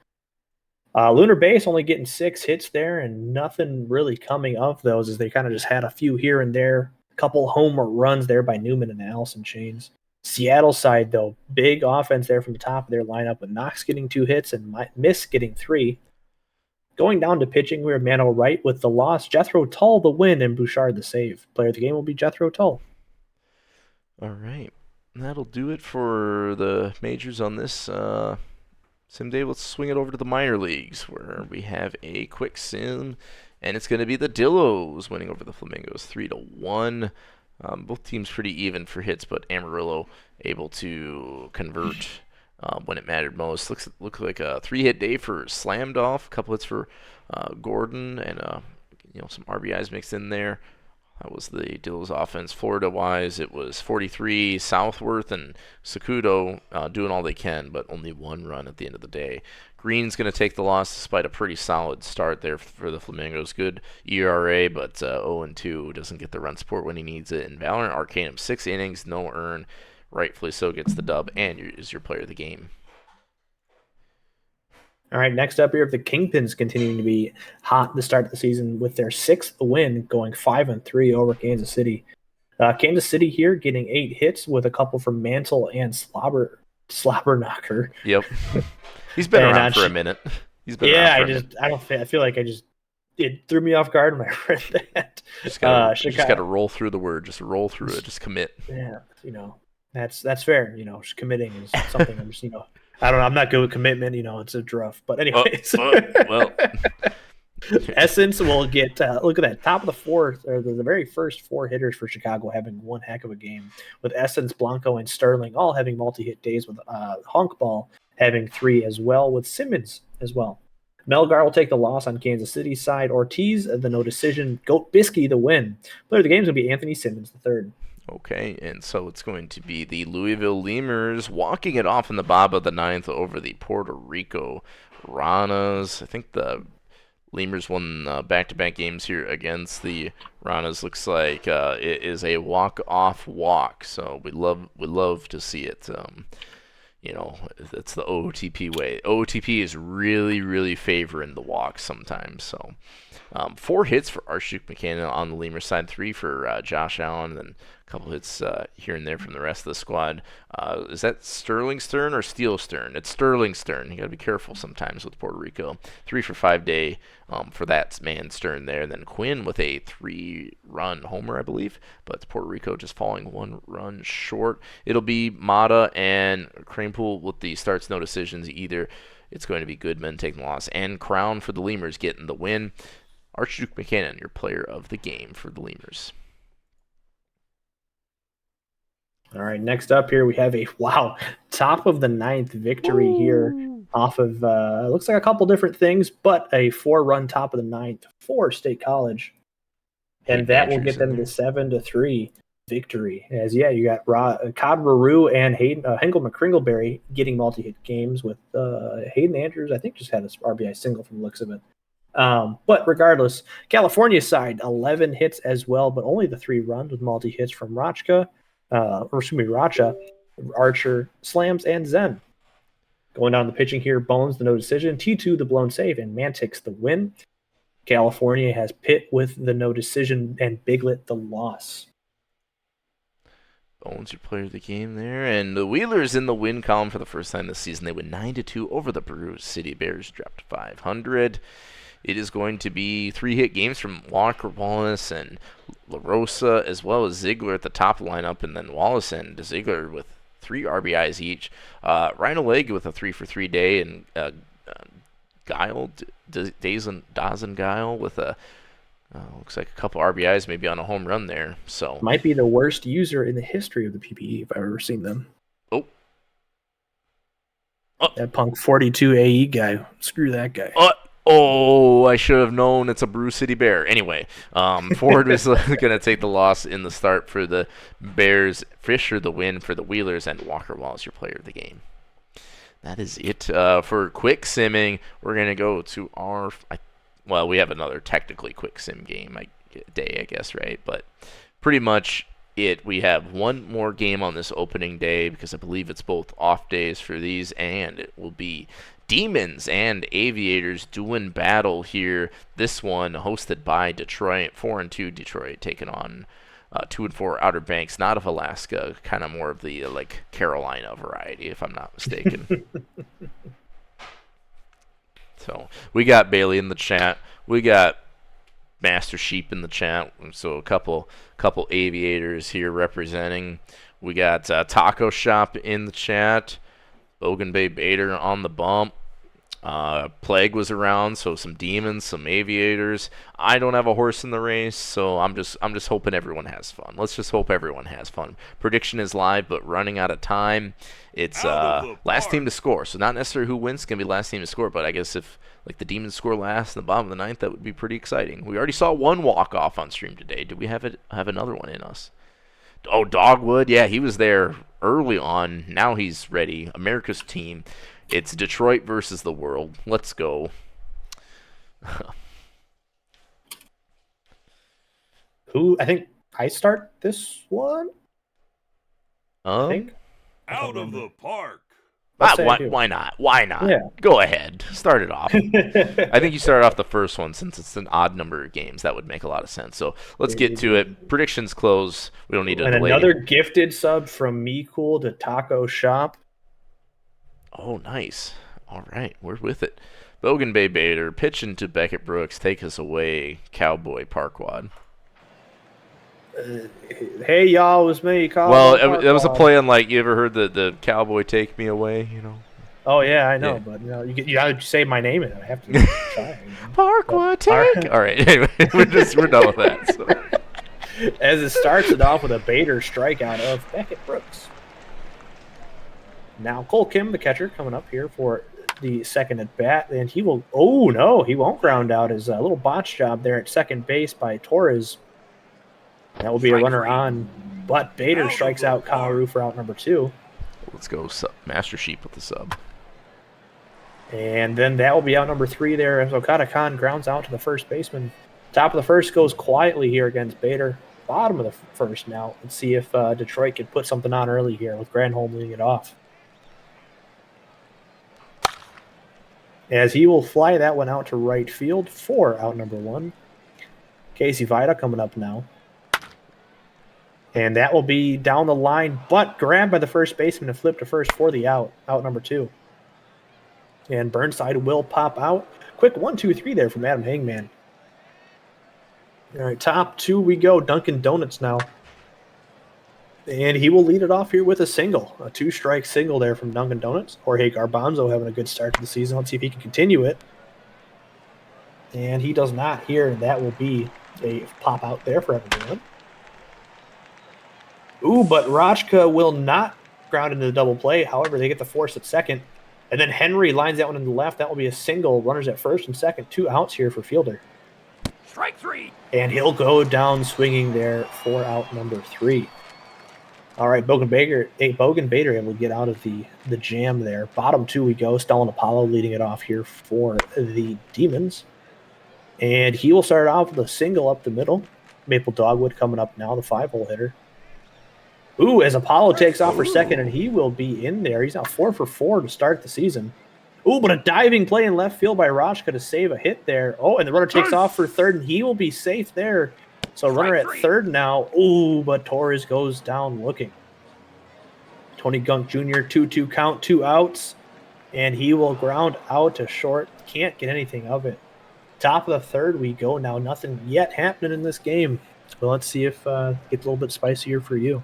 Lunar Base only getting 6 hits there, and nothing really coming of those, as they kind of just had a few here and there. A couple homer runs there by Newman and Allison Chains. Seattle side, though, big offense there from the top of their lineup, with Knox getting 2 hits and Miss getting 3. Going down to pitching, we have Mano Wright with the loss, Jethro Tull the win, and Bouchard the save. Player of the game will be Jethro Tull. All right. That'll do it for the majors on this sim day. Let's swing it over to the minor leagues, where we have a quick sim, and it's going to be the Dillos winning over the Flamingos 3-1. Both teams pretty even for hits, but Amarillo able to convert when it mattered most. Looks like a 3-hit day for Slamdolf. A couple hits for Gordon, and some RBIs mixed in there. That was the Dills offense. Florida-wise, it was 43. Southworth and Sakudo doing all they can, but only 1 run at the end of the day. Green's going to take the loss despite a pretty solid start there for the Flamingos. Good ERA, but 0-2. Doesn't get the run support when he needs it. And Valorant Arcanum, 6 innings, no earn. Rightfully so, gets the dub and is your player of the game. All right, next up here, the Kingpins continuing to be hot to start of the season with their 6th win, going 5-3 over Kansas City. Kansas City here getting 8 hits with a couple from Mantle and Slobberknocker. Yep, he's been around for a minute. He's been around for a minute. I feel like it threw me off guard when I read that. Just gotta roll through the word, just roll through it, just commit. Yeah, that's fair. Just committing is something I'm just I don't know. I'm not good with commitment. It's a druff. But anyways, well. Essence will get look at that top of the 4th, or the very first 4 hitters for Chicago having one heck of a game, with Essence, Blanco, and Sterling all having multi-hit days, with Honkball having 3 as well, with Simmons as well. Melgar will take the loss on Kansas City's side. Ortiz, the no decision. Goat Bisky, the win. Player of the game is going to be Anthony Simmons III. Okay, and so it's going to be the Louisville Lemurs walking it off in the bottom of the 9th over the Puerto Rico Ranas. I think the Lemurs won back-to-back games here against the Ranas. Looks like it is a walk-off walk, so we love to see it. That's the OOTP way. OOTP is really, really favoring the walk sometimes. So 4 hits for Archduke McCann on the Lemur side, 3 for Josh Allen, and then a couple hits here and there from the rest of the squad. Is that Sterling Stern or Steel Stern? It's Sterling Stern. You got to be careful sometimes with Puerto Rico. 3 for 5 day for that man Stern there. And then Quinn with a 3-run homer, I believe. But Puerto Rico just falling 1 run short. It'll be Mata and Kranepool with the starts, no decisions either. It's going to be Goodman taking the loss, and Crown for the Lemurs getting the win. Archduke McCann, your player of the game for the Lemurs. All right, next up here we have a top of the 9th victory here off of looks like a couple different things, but a 4-run top of the 9th for State College, and that will get them to 7-3 victory. As you got Cod Ruru and Hengel McCringleberry getting multi-hit games, with Hayden Andrews I think just had a RBI single from the looks of it. But regardless, California side 11 hits as well, but only the 3 runs with multi-hits from Racha, Archer, Slams, and Zen. Going down the pitching here, Bones the no decision, T2 the blown save, and Mantix the win. California has Pitt with the no decision and Biglet the loss. Bones, your player of the game there. And the Wheelers in the win column for the first time this season. They win 9-2 over the Peru City Bears, dropped 500. It is going to be 3-hit games from Walker Wallace and La Rosa, as well as Ziegler at the top lineup, and then Wallace and Ziegler with 3 RBIs each. Ryan Oleg with a 3-for-3 day, and Guile, Dazen Guile with a looks like a couple RBIs, maybe on a home run there. So might be the worst user in the history of the PPE if I've ever seen them. Oh. That punk 42 AE guy. Screw that guy. I should have known it's a Brew City Bear. Anyway, Ford was going to take the loss in the start for the Bears. Fisher the win for the Wheelers, and Walker Wallace your player of the game. That is it for quick simming. We're going to go to our we have another technically quick sim game day, I guess, right? But pretty much it. We have one more game on this opening day because I believe it's both off days for these, and it will be Demons and Aviators doing battle here. This one hosted by Detroit, 4-2 Detroit taking on 2-4 Outer Banks, not of Alaska, kind of more of the Carolina variety, if I'm not mistaken. So we got Bailey in the chat. We got Master Sheep in the chat. So a couple Aviators here representing. We got Taco Shop in the chat. Bogan Bay Bader on the bump. Plague was around, so some Demons, some Aviators. I don't have a horse in the race, so I'm just hoping everyone has fun. Let's just hope everyone has fun. Prediction is live, but running out of time. It's last team to score, so not necessarily who wins can be last team to score, but I guess if like the Demons score last in the bottom of the ninth, that would be pretty exciting. We already saw one walk-off on stream today. Do we have another one in us? Oh, Dogwood, yeah, he was there early on. Now he's ready. America's team. It's Detroit versus the world. Let's go. I think I start this one? I think. Out of the park. Why not? Why not? Yeah. Go ahead. Start it off. I think you started off the first one since it's an odd number of games. That would make a lot of sense. So let's get to it. Predictions close. We don't need to delay. And another gifted sub from Me Cool to Taco Shop. Oh, nice. All right. We're with it. Bogan Bay Bader pitching to Beckett Brooks. Take us away, Cowboy Parkwad. Hey, y'all, it was me. Well, that was a play on, like, you ever heard the Cowboy Take Me Away, you know? Oh, yeah, I know. Yeah. But you gotta say my name in it. I have to try. Parkwad Take. All right. Anyway, we're done with that. So. As it starts it off with a Bader strikeout of Beckett Brooks. Now Cole Kim, the catcher, coming up here for the second at bat, and he will. Oh no, he won't ground out. His little botch job there at second base by Torres. That will be a runner on, but Bader strikes out Karu for out number 2. Let's go Master Sheep with the sub. And then that will be out number 3 there as Okada Khan grounds out to the first baseman. Top of the first goes quietly here against Bader. Bottom of the first now. Let's see if Detroit could put something on early here with Granholm leading it off. As he will fly that one out to right field for out number 1. Casey Vida coming up now. And that will be down the line, but grabbed by the first baseman and flipped to first for the out number 2. And Burnside will pop out. Quick 1-2-3 there from Adam Hangman. All right, top 2 we go. Dunkin' Donuts now. And he will lead it off here with a single. A 2-strike single there from Dunkin' Donuts. Jorge Garbanzo having a good start to the season. Let's see if he can continue it. And he does not here. That will be a pop out there for everyone. Ooh, but Rajka will not ground into the double play. However, they get the force at second. And then Henry lines that one in the left. That will be a single. Runners at first and second. 2 outs here for Fielder. Strike 3. And he'll go down swinging there for out number 3. All right, Bogan Bader able to get out of the jam there. Bottom 2 we go. Stellan Apollo leading it off here for the Demons. And he will start off with a single up the middle. Maple Dogwood coming up now, the 5-hole hitter. Ooh, as Apollo takes off for second, and he will be in there. He's now 4 for 4 to start the season. Ooh, but a diving play in left field by Rajka to save a hit there. Oh, and the runner takes off for third, and he will be safe there. So runner at third now. Ooh, but Torres goes down looking. Tony Gunk Jr., 2-2 count, 2 outs. And he will ground out to short. Can't get anything of it. Top of the third we go now. Nothing yet happening in this game. But let's see if it gets a little bit spicier for you.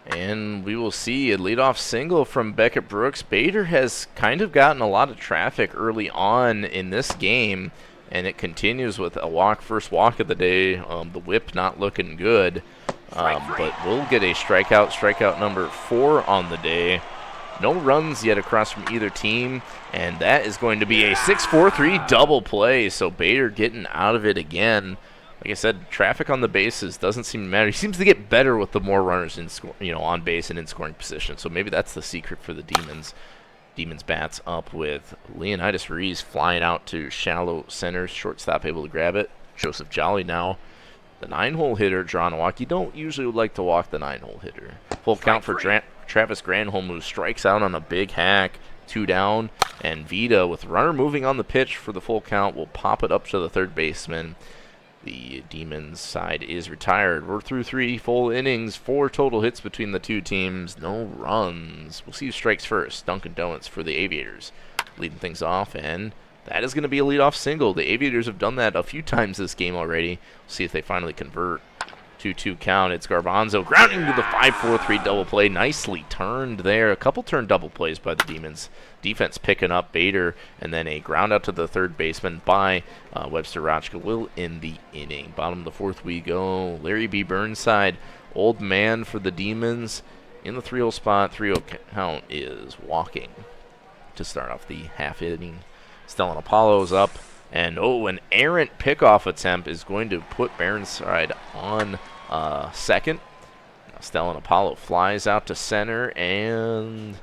And we will see a leadoff single from Beckett Brooks. Bader has kind of gotten a lot of traffic early on in this game, and it continues with a first walk of the day. The whip not looking good, but we'll get a strikeout number 4 on the day. No runs yet across from either team, and that is going to be a 6-4-3 double play. So Bader getting out of it again. Like I said, traffic on the bases doesn't seem to matter. He seems to get better with the more runners on base and in scoring position. So maybe that's the secret for the Demons. Demons bats up with Leonidas Ruiz flying out to shallow center. Shortstop able to grab it. Joseph Jolly now. The 9-hole hitter, drawn a walk. You don't usually like to walk the 9-hole hitter. Full count for Travis Granholm, who strikes out on a big hack. 2 down. And Vida, with runner moving on the pitch for the full count, will pop it up to the third baseman. The Demons side is retired. We're through 3 full innings, 4 total hits between the two teams, no runs. We'll see who strikes first. Dunkin' Donuts for the Aviators leading things off, and that is going to be a leadoff single. The Aviators have done that a few times this game already. We'll see if they finally convert. 2-2 count. It's Garbanzo grounding to the 5-4-3 double play. Nicely turned there. A couple turn double plays by the Demons. Defense picking up Bader, and then a ground out to the third baseman by Webster Rachka will end the inning. Bottom of the fourth we go. Larry B. Burnside, old man for the Demons. In the 3-0 spot, 3-0 count is walking to start off the half inning. Stellan Apollo's up. And, an errant pickoff attempt is going to put Burnside on second. Now Stellan Apollo flies out to center, and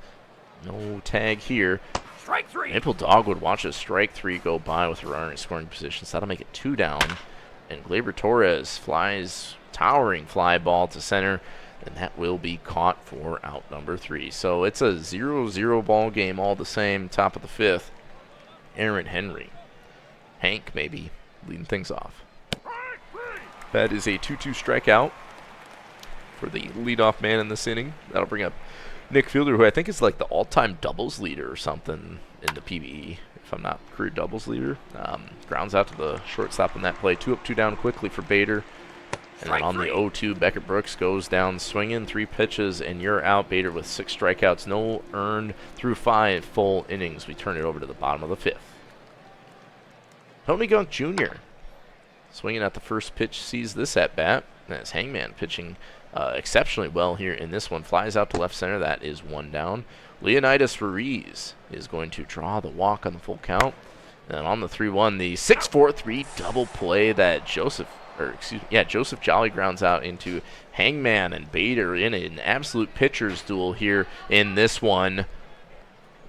no tag here. Strike 3. Maple Dogwood watches strike 3 go by with a runner in scoring position. So that'll make it 2 down. And Gleyber Torres flies towering fly ball to center, and that will be caught for out number 3. So it's a 0-0 ball game all the same, top of the 5th. Aaron Henry. Hank, maybe, leading things off. That is a 2-2 strikeout for the leadoff man in this inning. That'll bring up Nick Fielder, who I think is like the all-time doubles leader or something in the PBE, if I'm not career doubles leader. Grounds out to the shortstop in that play. 2 up, 2 down quickly for Bader. And then on the 0-2, Beckett Brooks goes down swinging. 3 pitches, and you're out. Bader with 6 strikeouts. No earned through 5 full innings. We turn it over to the bottom of the 5th. Tony Gunk Jr. swinging at the first pitch, sees this at bat. That's Hangman pitching exceptionally well here in this one. Flies out to left center. That is 1 down. Leonidas Ruiz is going to draw the walk on the full count. And on the 3-1, the 6-4-3 double play that Joseph Jolly grounds out into Hangman and Bader in an absolute pitcher's duel here in this one.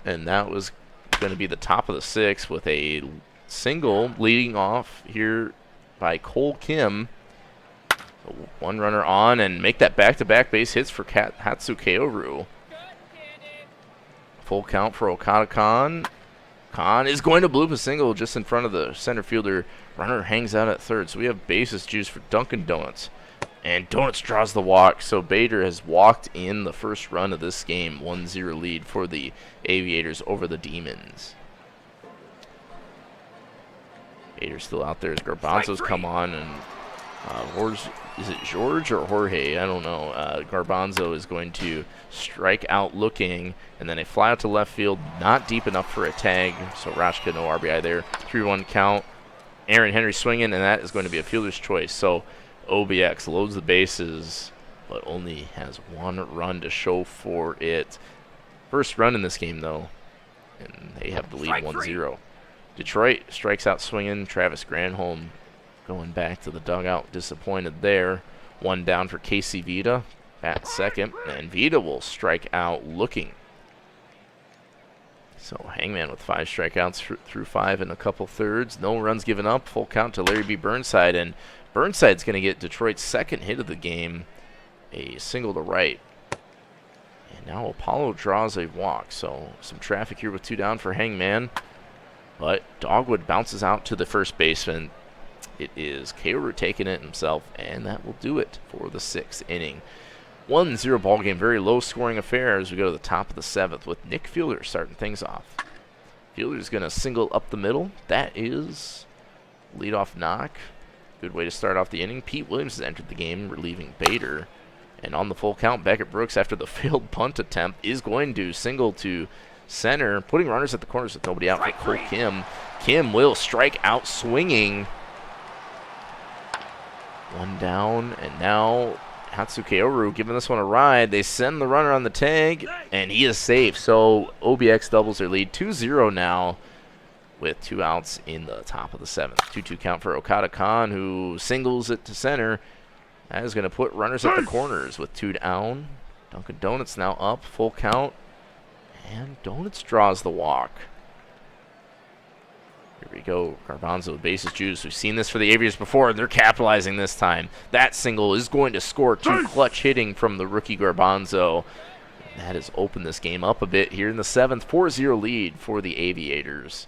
And that was going to be the top of the 6th with a single leading off here by Cole Kim. So 1 runner on, and make that back-to-back base hits for Hatsuki Oru. Full count for Okada Khan. Khan is going to bloop a single just in front of the center fielder. Runner hangs out at third, so we have bases juice for Dunkin' Donuts. And Donuts draws the walk, so Bader has walked in the first run of this game. 1-0 lead for the Aviators over the Demons. Bader's still out there as Garbanzo's come on, and is it George or Jorge? I don't know. Garbanzo is going to strike out looking, and then a fly out to left field, not deep enough for a tag, so Rachka no RBI there. 3-1 count. Aaron Henry swinging, and that is going to be a fielder's choice. So OBX loads the bases, but only has 1 run to show for it. First run in this game, though, and they have the lead 1-0. Detroit strikes out swinging. Travis Granholm going back to the dugout, disappointed there. 1 down for Casey Vita at second, and Vita will strike out looking. So Hangman with 5 strikeouts through 5 and a couple thirds. No runs given up. Full count to Larry B. Burnside, and Burnside's going to get Detroit's second hit of the game, a single to right. And now Apollo draws a walk, so some traffic here with 2 down for Hangman. But Dogwood bounces out to the first baseman. It is Kaoru taking it himself, and that will do it for the 6th inning. 1-0 ball game, very low scoring affair as we go to the top of the 7th with Nick Fielder starting things off. Fielder's going to single up the middle. That is leadoff knock. Good way to start off the inning. Pete Williams has entered the game, relieving Bader. And on the full count, Beckett Brooks, after the failed punt attempt, is going to single to center, putting runners at the corners with nobody out for Cole Kim. Kim will strike out swinging. 1 down, and now Hatsuki Oru giving this one a ride. They send the runner on the tag, and he is safe. So OBX doubles their lead 2-0 now with 2 outs in the top of the 7th. 2-2 count for Okada Khan, who singles it to center. That is going to put runners at the corners with 2 down. Dunkin' Donuts now up, full count. And Donuts draws the walk. Here we go. Garbanzo, bases juice. We've seen this for the Aviators before, and they're capitalizing this time. That single is going to score 2 clutch hitting from the rookie Garbanzo. And that has opened this game up a bit here in the 7th. 4-0 lead for the Aviators.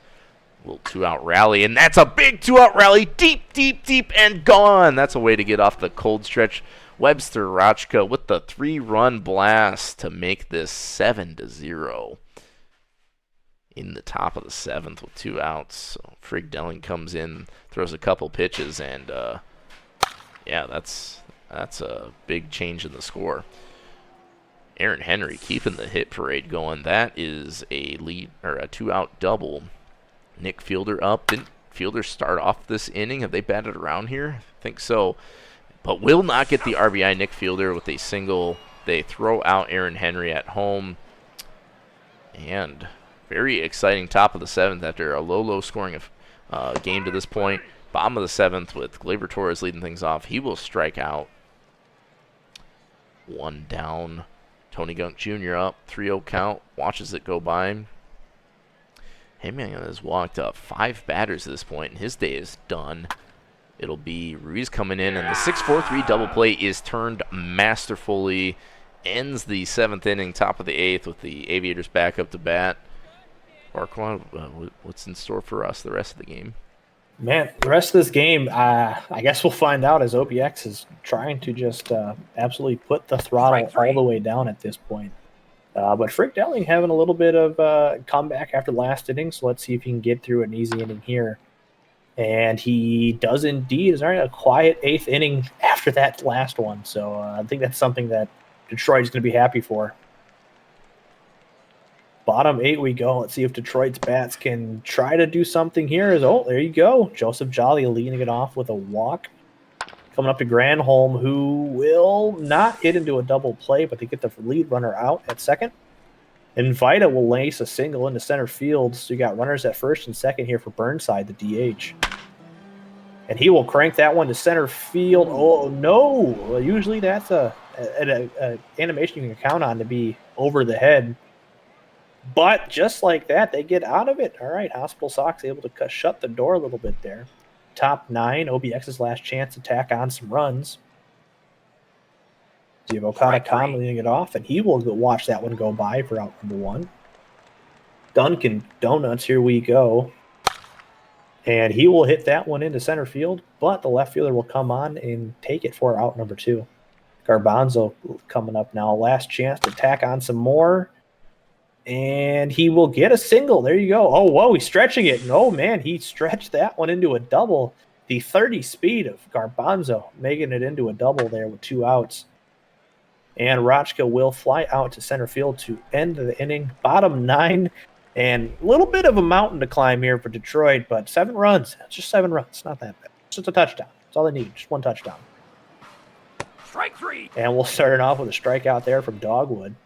A little 2-out rally, and that's a big 2-out rally. Deep, deep, deep, and gone. That's a way to get off the cold stretch. Webster Rachka with the 3-run blast to make this 7-0 in the top of the 7th with 2 outs. So Frigg Delling comes in, throws a couple pitches, and yeah, that's That's a big change in the score. Aaron Henry keeping the hit parade going. That is a lead or a 2-out double. Nick Fielder up. Didn't Fielder start off this inning? Have they batted around here? I think so. But will not get the RBI. Nick Fielder with a single. They throw out Aaron Henry at home. And very exciting top of the 7th after a low scoring game to this point. Bottom of the 7th with Gleyber Torres leading things off. He will strike out. 1 down. Tony Gunk Jr. up. 3-0 count. Watches it go by. Hangman has walked up 5 batters at this point, and his day is done. It'll be Ruiz coming in, and the 6-4-3 double play is turned masterfully. Ends the 7th inning, top of the 8th, with the Aviators back up to bat. Farquaad, what's in store for us the rest of the game? Man, the rest of this game, I guess we'll find out as OBX is trying to just absolutely put the throttle all the way down at this point. But Frick Delling having a little bit of comeback after last inning, so let's see if he can get through an easy inning here. And he does indeed. It's already a quiet 8th inning after that last one, so I think that's something that Detroit is going to be happy for. Bottom 8 we go. Let's see if Detroit's bats can try to do something here. There you go. Joseph Jolly leading it off with a walk. Coming up to Granholm, who will not hit into a double play, but they get the lead runner out at second. And Vida will lace a single into center field. So you got runners at first and second here for Burnside, the DH. And he will crank that one to center field. Oh, no. Well, usually that's an animation you can count on to be over the head. But just like that, they get out of it. All right, Hospital Sox able to shut the door a little bit there. Top 9, OBX's last chance to tack on some runs. So you have Okada Khan leading it off, and he will watch that one go by for out number 1. Dunkin' Donuts, here we go. And he will hit that one into center field, but the left fielder will come on and take it for out number 2. Garbanzo coming up now. Last chance to tack on some more. And he will get a single. There you go. Oh, whoa, he's stretching it. No, man, he stretched that one into a double. The 30 speed of Garbanzo making it into a double there with 2 outs. And Rochka will fly out to center field to end the inning. Bottom 9, and a little bit of a mountain to climb here for Detroit, but 7 runs. Just 7 runs. Not that bad. Just a touchdown. That's all they need. Just 1 touchdown. Strike 3. And we'll start it off with a strikeout there from Dogwood.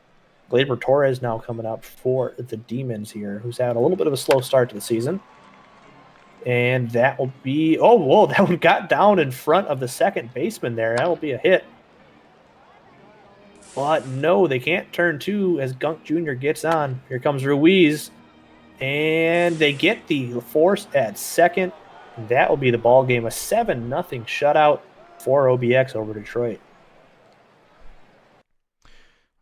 Gleyber Torres now coming up for the Demons here, who's had a little bit of a slow start to the season. And that will be... Oh, whoa, that one got down in front of the second baseman there. That will be a hit. But no, they can't turn 2 as Gunk Jr. gets on. Here comes Ruiz. And they get the force at second. And that will be the ball game. A 7-0 shutout for OBX over Detroit.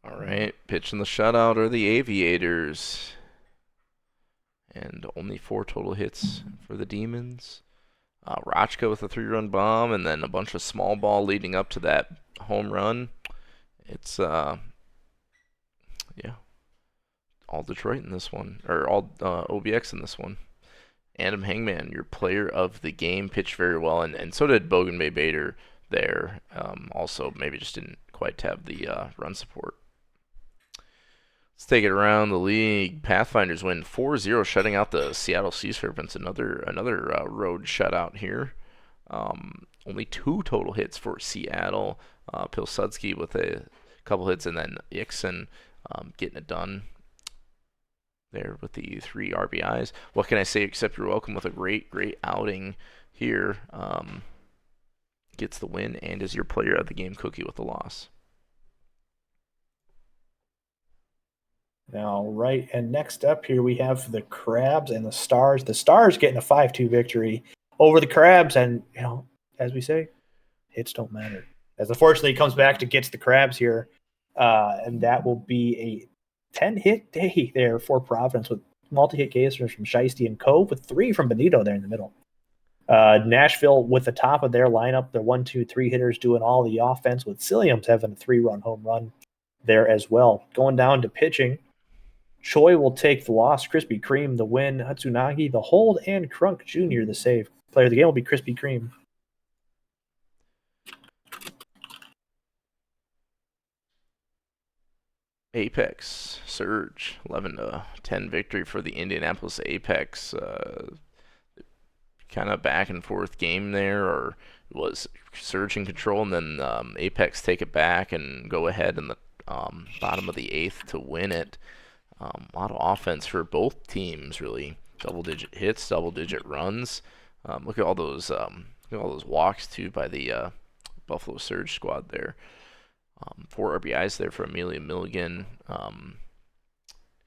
All right, pitching the shutout are the Aviators. And only 4 total hits for the Demons. Rochka with a 3-run bomb, and then a bunch of small ball leading up to that home run. It's, all Detroit in this one, or all OBX in this one. Adam Hangman, your player of the game, pitched very well, and so did Bogan Bay Bader there. Also, maybe just didn't quite have the run support. Let's take it around the league. Pathfinders win 4-0, shutting out the Seattle Sea Serpents. Another road shutout here. Only 2 total hits for Seattle. Pilsudski with a couple hits, and then Ixon getting it done there with the 3 RBIs. What can I say except you're welcome with a great outing here. Gets the win and is your player of the game, Cookie, with the loss. All right, and next up here we have the Crabs and the Stars. The Stars getting a 5-2 victory over the Crabs, and as we say, hits don't matter. As unfortunately, he comes back to gets the Crabs here, and that will be a 10-hit day there for Providence with multi-hit cases from Shiesty and Cove with 3 from Benito there in the middle. Nashville with the top of their lineup, their 1-2-3 hitters doing all the offense with Silliams having a 3-run home run there as well. Going down to pitching, Choi will take the loss, Krispy Kreme the win, Hatsunagi the hold, and Crunk Jr. the save. Player of the game will be Krispy Kreme. Apex Surge 11-10 victory for the Indianapolis Apex. Kind of back and forth game there, or was Surge in control, and then Apex take it back and go ahead in the bottom of the 8th to win it. A lot of offense for both teams, really. Double-digit hits, double-digit runs. Look at all those walks too by the Buffalo Surge squad there. 4 RBIs there for Amelia Milligan,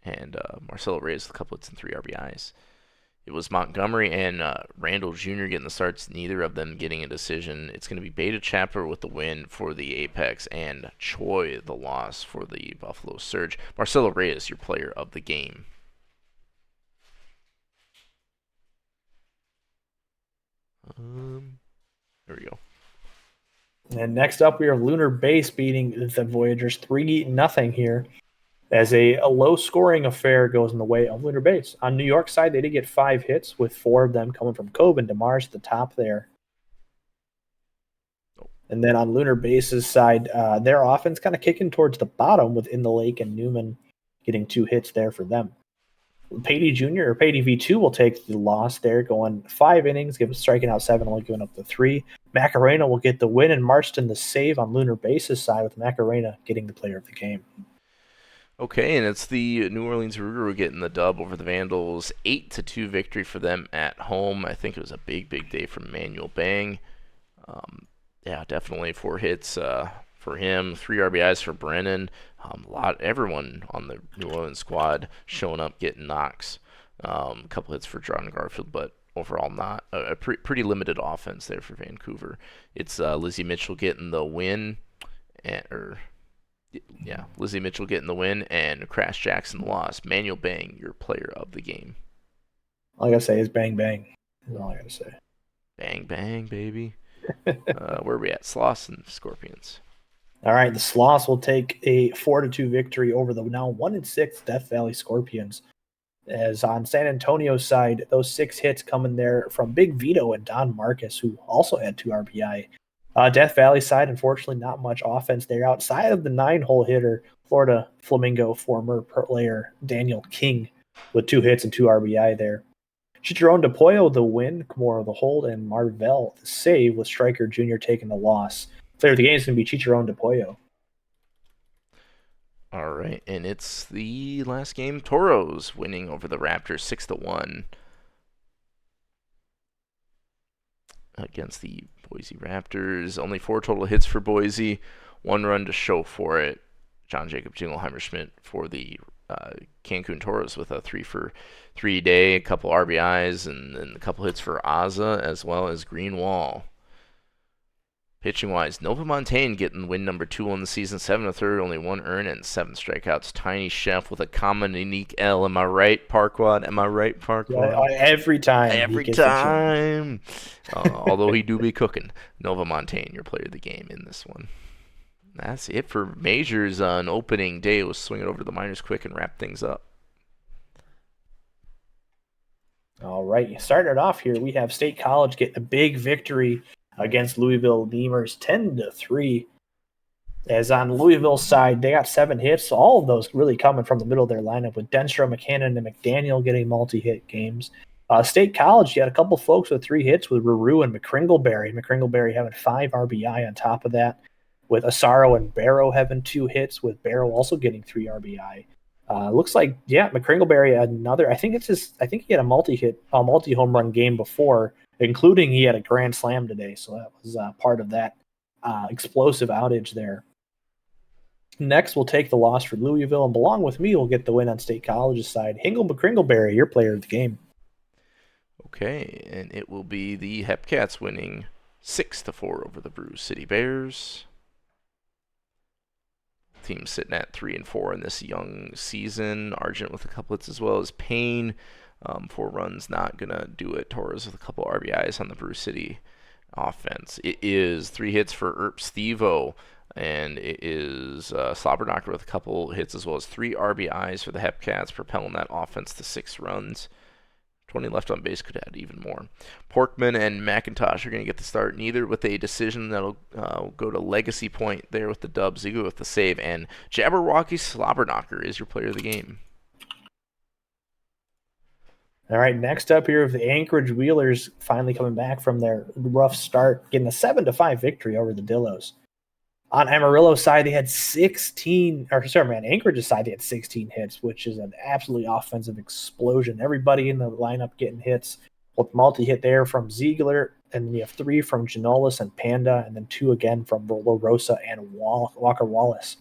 and Marcelo Reyes with a couple hits and 3 RBIs. It was Montgomery and Randall Jr. getting the starts, neither of them getting a decision. It's going to be Beta Chapter with the win for the Apex and Choi the loss for the Buffalo Surge. Marcelo Reyes, your player of the game. There we go. And next up, we have Lunar Base beating the Voyagers 3-0 here, as a low-scoring affair goes in the way of Lunar Base. On New York side, they did get 5 hits, with 4 of them coming from Cove and DeMars at the top there. And then on Lunar Base's side, their offense kind of kicking towards the bottom with In the Lake and Newman getting 2 hits there for them. Patey Jr. or Patey V2 will take the loss there, going 5 innings, striking out 7, only giving up the 3. Macarena will get the win, and Marston the save on Lunar Base's side, with Macarena getting the player of the game. Okay, and it's the New Orleans Rougarou getting the dub over the Vandals. 8-2 victory for them at home. I think it was a big day for Manuel Bang. Yeah, definitely 4 hits for him, 3 RBIs for Brennan. Everyone on the New Orleans squad showing up, getting knocks. A couple hits for Jordan Garfield, but overall not a pretty limited offense there for Vancouver. It's Lizzie Mitchell getting the win, Lizzie Mitchell getting the win, and Crash Jackson the loss. Manuel Bang, your player of the game. All I gotta say is bang bang. That's all I gotta say. Bang bang, baby. Where are we at? Sloss and Scorpions. All right, the Sloss will take a 4-2 victory over the now 1-6 Death Valley Scorpions. As on San Antonio's side, those 6 hits coming there from Big Vito and Don Marcus, who also had 2 RBI. Death Valley side, unfortunately, not much offense there. Outside of the 9-hole hitter, Florida Flamingo former player Daniel King with 2 hits and 2 RBI there. Chicharron de Pollo the win, Kimura the hold, and Marvell the save, with Stryker Jr. taking the loss. Player of the game is going to be Chicharron de Pollo. All right, and it's the last game. Toros winning over the Raptors 6-1 against the Boise Raptors. Only 4 total hits for Boise, 1 run to show for it. John Jacob Jingleheimer Schmidt for the Cancun Toros with a 3-for-3 day, a couple RBIs, and a couple hits for Aza, as well as Greenwall. Pitching-wise, Nova Montaigne getting win number 2 on the season, 7 1/3, only 1 earned and 7 strikeouts. Tiny Chef with a common unique L. Am I right, Parquad? Yeah, every time. Every time. Although he do be cooking. Nova Montaigne, your player of the game in this one. That's it for majors on opening day. We'll swing it over to the minors quick and wrap things up. All right, started off here. We have State College getting a big victory against Louisville Lemurs, 10-3. As on Louisville's side, they got 7 hits. So all of those really coming from the middle of their lineup, with Denstro, McCannon, and McDaniel getting multi-hit games. State College, you had a couple folks with 3 hits with Ruru and McCringleberry. McCringleberry having 5 RBI on top of that, with Asaro and Barrow having 2 hits, with Barrow also getting 3 RBI. Looks like, McCringleberry had another. I think he had a multi-home run game before, including he had a grand slam today. So that was part of that explosive outage there. Next, we'll take the loss for Louisville, and Belong With Me will get the win on State College's side. Hingle McCringleberry, your player of the game. Okay, and it will be the Hepcats winning 6-4 over the Brew City Bears. Team sitting at 3-4 in this young season. Argent with a couple hits, as well as Payne. 4 runs, not gonna do it. Torres with a couple RBIs on the Brew City offense. It is 3 hits for Erp Stevo, and it is Slobberknocker with a couple hits, as well as 3 RBIs for the Hepcats, propelling that offense to 6 runs. 20 left on base could add even more. Porkman and McIntosh are going to get the start, neither with a decision that'll go to legacy point there with the dub. Ziegler with the save, and Jabberwocky Slobberknocker is your player of the game. All right, next up here, the Anchorage Wheelers finally coming back from their rough start, getting a 7-5 victory over the Dillos. On Amarillo's side, they had Anchorage's side, they had 16 hits, which is an absolutely offensive explosion. Everybody in the lineup getting hits, with multi-hit there from Ziegler, and then you have 3 from Janolis and Panda, and then 2 again from La Rosa and Walker Wallace.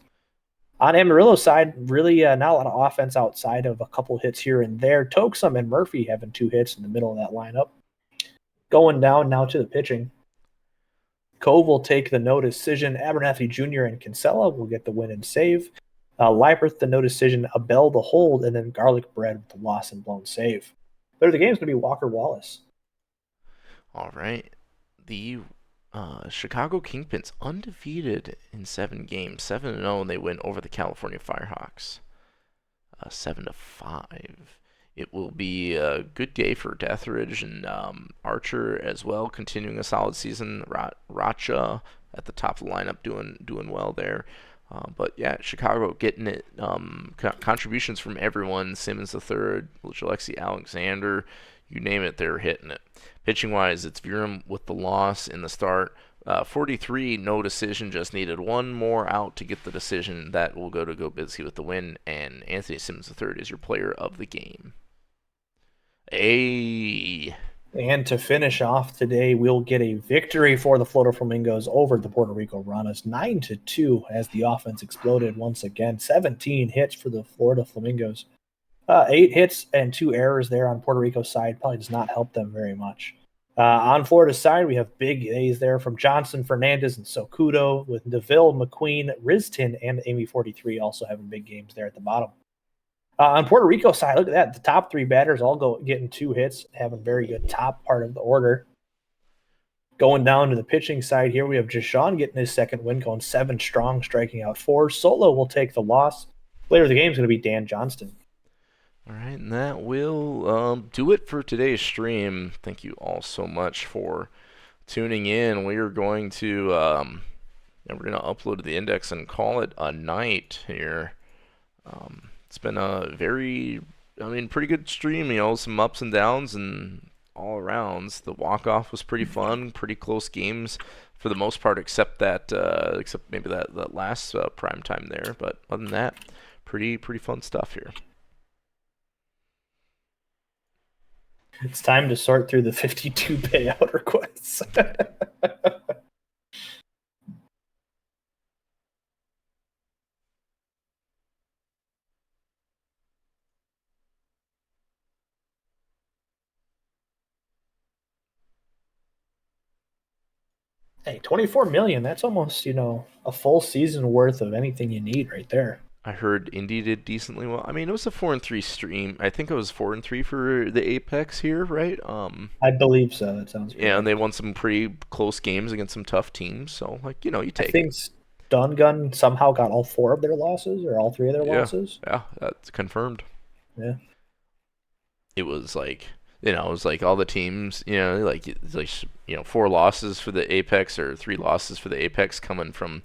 On Amarillo's side, really not a lot of offense outside of a couple hits here and there. Toksum and Murphy having 2 hits in the middle of that lineup. Going down now to the pitching. Cove will take the no decision. Abernathy Jr. and Kinsella will get the win and save. Liebert the no decision. Abel the hold, and then Garlic Bread with the loss and blown save. Player of the game is going to be Walker Wallace. All right. The Chicago Kingpins undefeated in 7 games, 7-0, and they win over the California Firehawks, 7-5. It will be a good day for Deathridge and Archer as well, continuing a solid season. Racha at the top of the lineup doing well there. But yeah, Chicago getting it. Contributions from everyone. Simmons III, Alexi Alexander, you name it, they're hitting it. Pitching-wise, it's Virum with the loss in the start. 43, no decision, just needed one more out to get the decision. That will go to Gobitsky with the win, and Anthony Simmons III is your player of the game. And to finish off today, we'll get a victory for the Florida Flamingos over the Puerto Rico Ranas, 9-2, as the offense exploded once again. 17 hits for the Florida Flamingos. 8 hits and 2 errors there on Puerto Rico's side. Probably does not help them very much. On Florida's side, we have big A's there from Johnson, Fernandez, and Sokudo, with DeVille, McQueen, Riston, and Amy 43 also having big games there at the bottom. On Puerto Rico's side, look at that. The top 3 batters all getting 2 hits, having very good top part of the order. Going down to the pitching side here, we have Jashawn getting his second win, going 7 strong, striking out 4. Solo will take the loss. Player of the game is going to be Dan Johnston. All right, and that will do it for today's stream. Thank you all so much for tuning in. We are going to upload to the index and call it a night here. It's been a pretty good stream. Some ups and downs and all arounds. The walk-off was pretty fun, pretty close games for the most part, except maybe that last prime time there. But other than that, pretty fun stuff here. It's time to sort through the 52 payout requests. Hey, $24 million. That's almost, a full season worth of anything you need right there. I heard Indy did decently well. I mean, it was a 4-3 stream. I think it was 4-3 for the Apex here, right? I believe so. That sounds right. Yeah, and they won some pretty close games against some tough teams. So, you take I think it. Stun Gun somehow got all 4 of their losses, or all 3 of their losses. Yeah, that's confirmed. Yeah. It was all the teams, 4 losses for the Apex or 3 losses for the Apex coming from,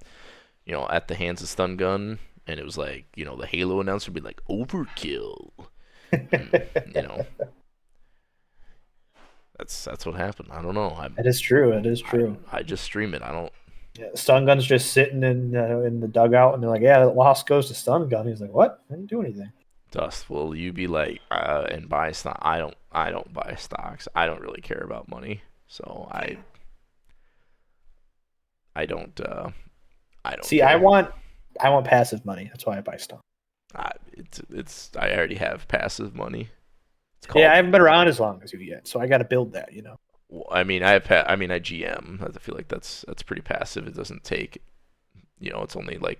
at the hands of Stun Gun. And it was the Halo announcer would be like, overkill. That's what happened. I don't know. It is true. It is true. I just stream it. I don't. Yeah, Stun Gun's just sitting in the dugout, and they're like, "Yeah, the loss goes to Stun Gun." He's like, "What? I didn't do anything." Dust, will you be like, and buy stock? I don't buy stocks. I don't really care about money, so I don't. See, care. I want passive money. That's why I buy stock. I already have passive money. I haven't been around as long as you yet, so I got to build that. Well, I GM. I feel like that's pretty passive. It doesn't take, it's only a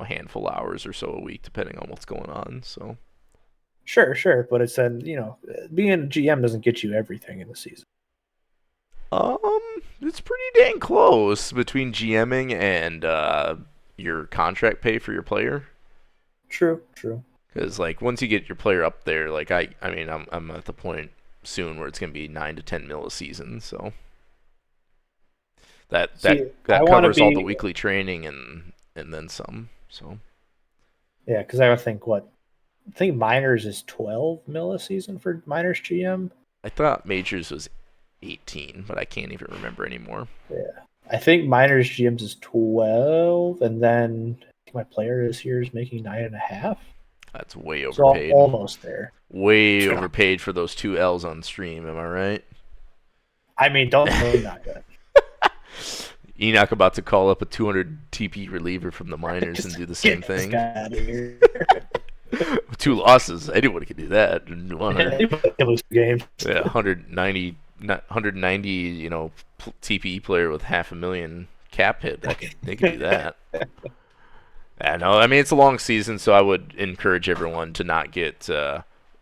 handful of hours or so a week, depending on what's going on. So. Sure, but it's being a GM doesn't get you everything in the season. It's pretty dang close between GMing and your contract pay for your player. True. Because like once you get your player up there, like I mean I'm at the point soon where it's gonna be 9 to 10 mil a season, so that See, that I want to covers all the be weekly training and then some. So yeah, because I would think I think minors is 12 mil a season for minors GM. I thought majors was 18, but I can't even remember anymore. Yeah, I think minors GMs is 12, and then I think my player this year is making 9.5. That's way So overpaid. almost there. Way Yeah. overpaid for those 2 L's on stream. Am I right? I mean, don't not good. Enoch about to call up a 200 TP reliever from the minors and do the same Get this thing. guy out of here. 2 losses. Anyone could do that. 100, Anybody can lose the game. yeah, 190, TPE player with 500,000 cap hit. They could do that. I know. I mean, it's a long season, so I would encourage everyone to not get.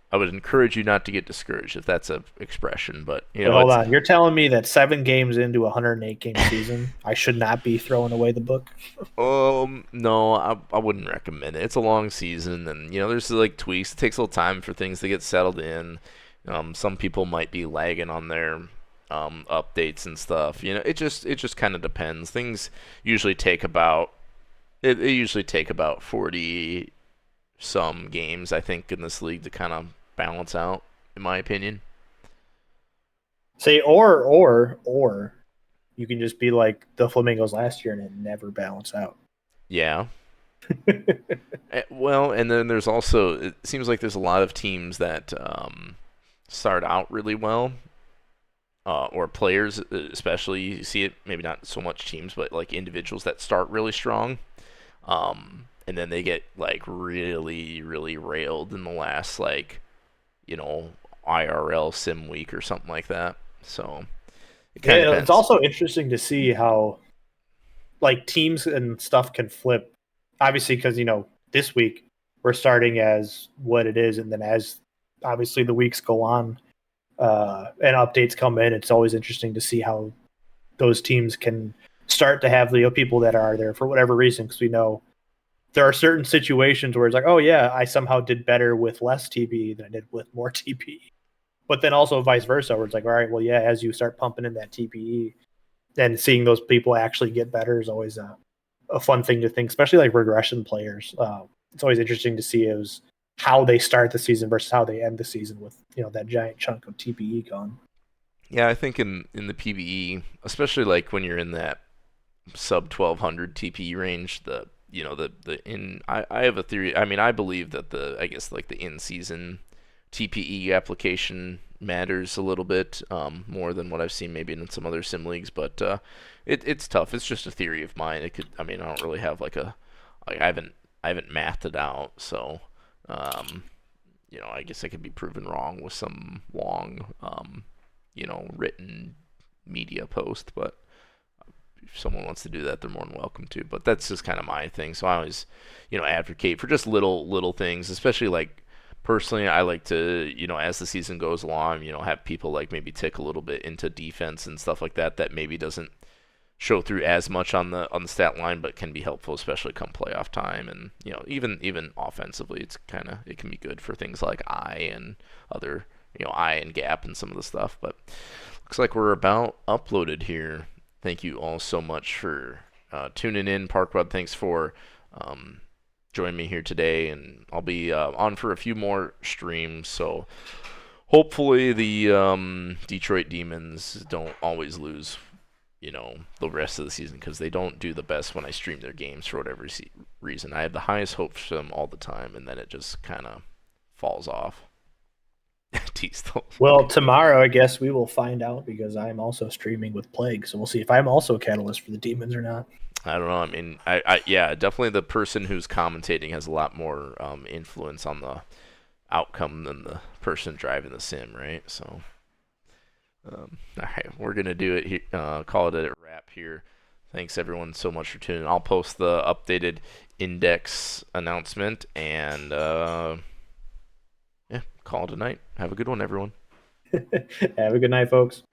I would encourage you not to get discouraged, if that's a expression. But Hold on, you're telling me that 7 games into a 108 game season, I should not be throwing away the book? No, I wouldn't recommend it. It's a long season, and there's like tweaks. It takes a little time for things to get settled in. Some people might be lagging on their updates and stuff. It just kind of depends. Things usually take about 40 some games, I think, in this league to kind of balance out, in my opinion. Say or you can just be like the Flamingos last year and it never balanced out. Yeah. Well, and then there's also, it seems like there's a lot of teams that start out really well, or players especially. You see it, maybe not so much teams, but like individuals that start really strong, and then they get like really, really railed in the last IRL sim week or something like that. So it kind of depends. It's also interesting to see how like teams and stuff can flip. Obviously, because this week we're starting as what it is, and then as obviously the weeks go on and updates come in, it's always interesting to see how those teams can start to have people that are there for whatever reason. Because we know there are certain situations where it's like, oh yeah, I somehow did better with less TPE than I did with more TPE. But then also vice versa, where it's like, all right, well, yeah, as you start pumping in that TPE, and seeing those people actually get better is always a fun thing to think, especially like regression players. It's always interesting to see how they start the season versus how they end the season with that giant chunk of TPE gone. Yeah, I think in the PvE, especially like when you're in that sub 1200 TPE range, I have a theory. I mean, I believe that the in-season TPE application matters a little bit more than what I've seen maybe in some other sim leagues, but it's tough. It's just a theory of mine. I don't really have I haven't mathed it out, so I guess I could be proven wrong with some long written media post, but if someone wants to do that, they're more than welcome to. But that's just kind of my thing. So I always advocate for just little things, especially like personally, I like to, as the season goes along, have people like maybe tick a little bit into defense and stuff like that maybe doesn't show through as much on the stat line, but can be helpful, especially come playoff time. And even offensively, it can be good for things like eye and other eye and gap and some of the stuff. But looks like we're about uploaded here. Thank you all so much for tuning in. Parkweb, thanks for join me here today, and I'll be on for a few more streams, so hopefully the Detroit Demons don't always lose the rest of the season, because they don't do the best when I stream their games for whatever reason. I have the highest hopes for them all the time, and then it just kind of falls off. Well, tomorrow I guess we will find out, because I'm also streaming with Plague, so we'll see if I'm also a catalyst for the Demons or not. I don't know. I mean, yeah, definitely the person who's commentating has a lot more influence on the outcome than the person driving the sim, right? So, all right, we're gonna do it here. Call it a wrap here. Thanks everyone so much for tuning in. I'll post the updated index announcement, and yeah, call it a night. Have a good one, everyone. Have a good night, folks.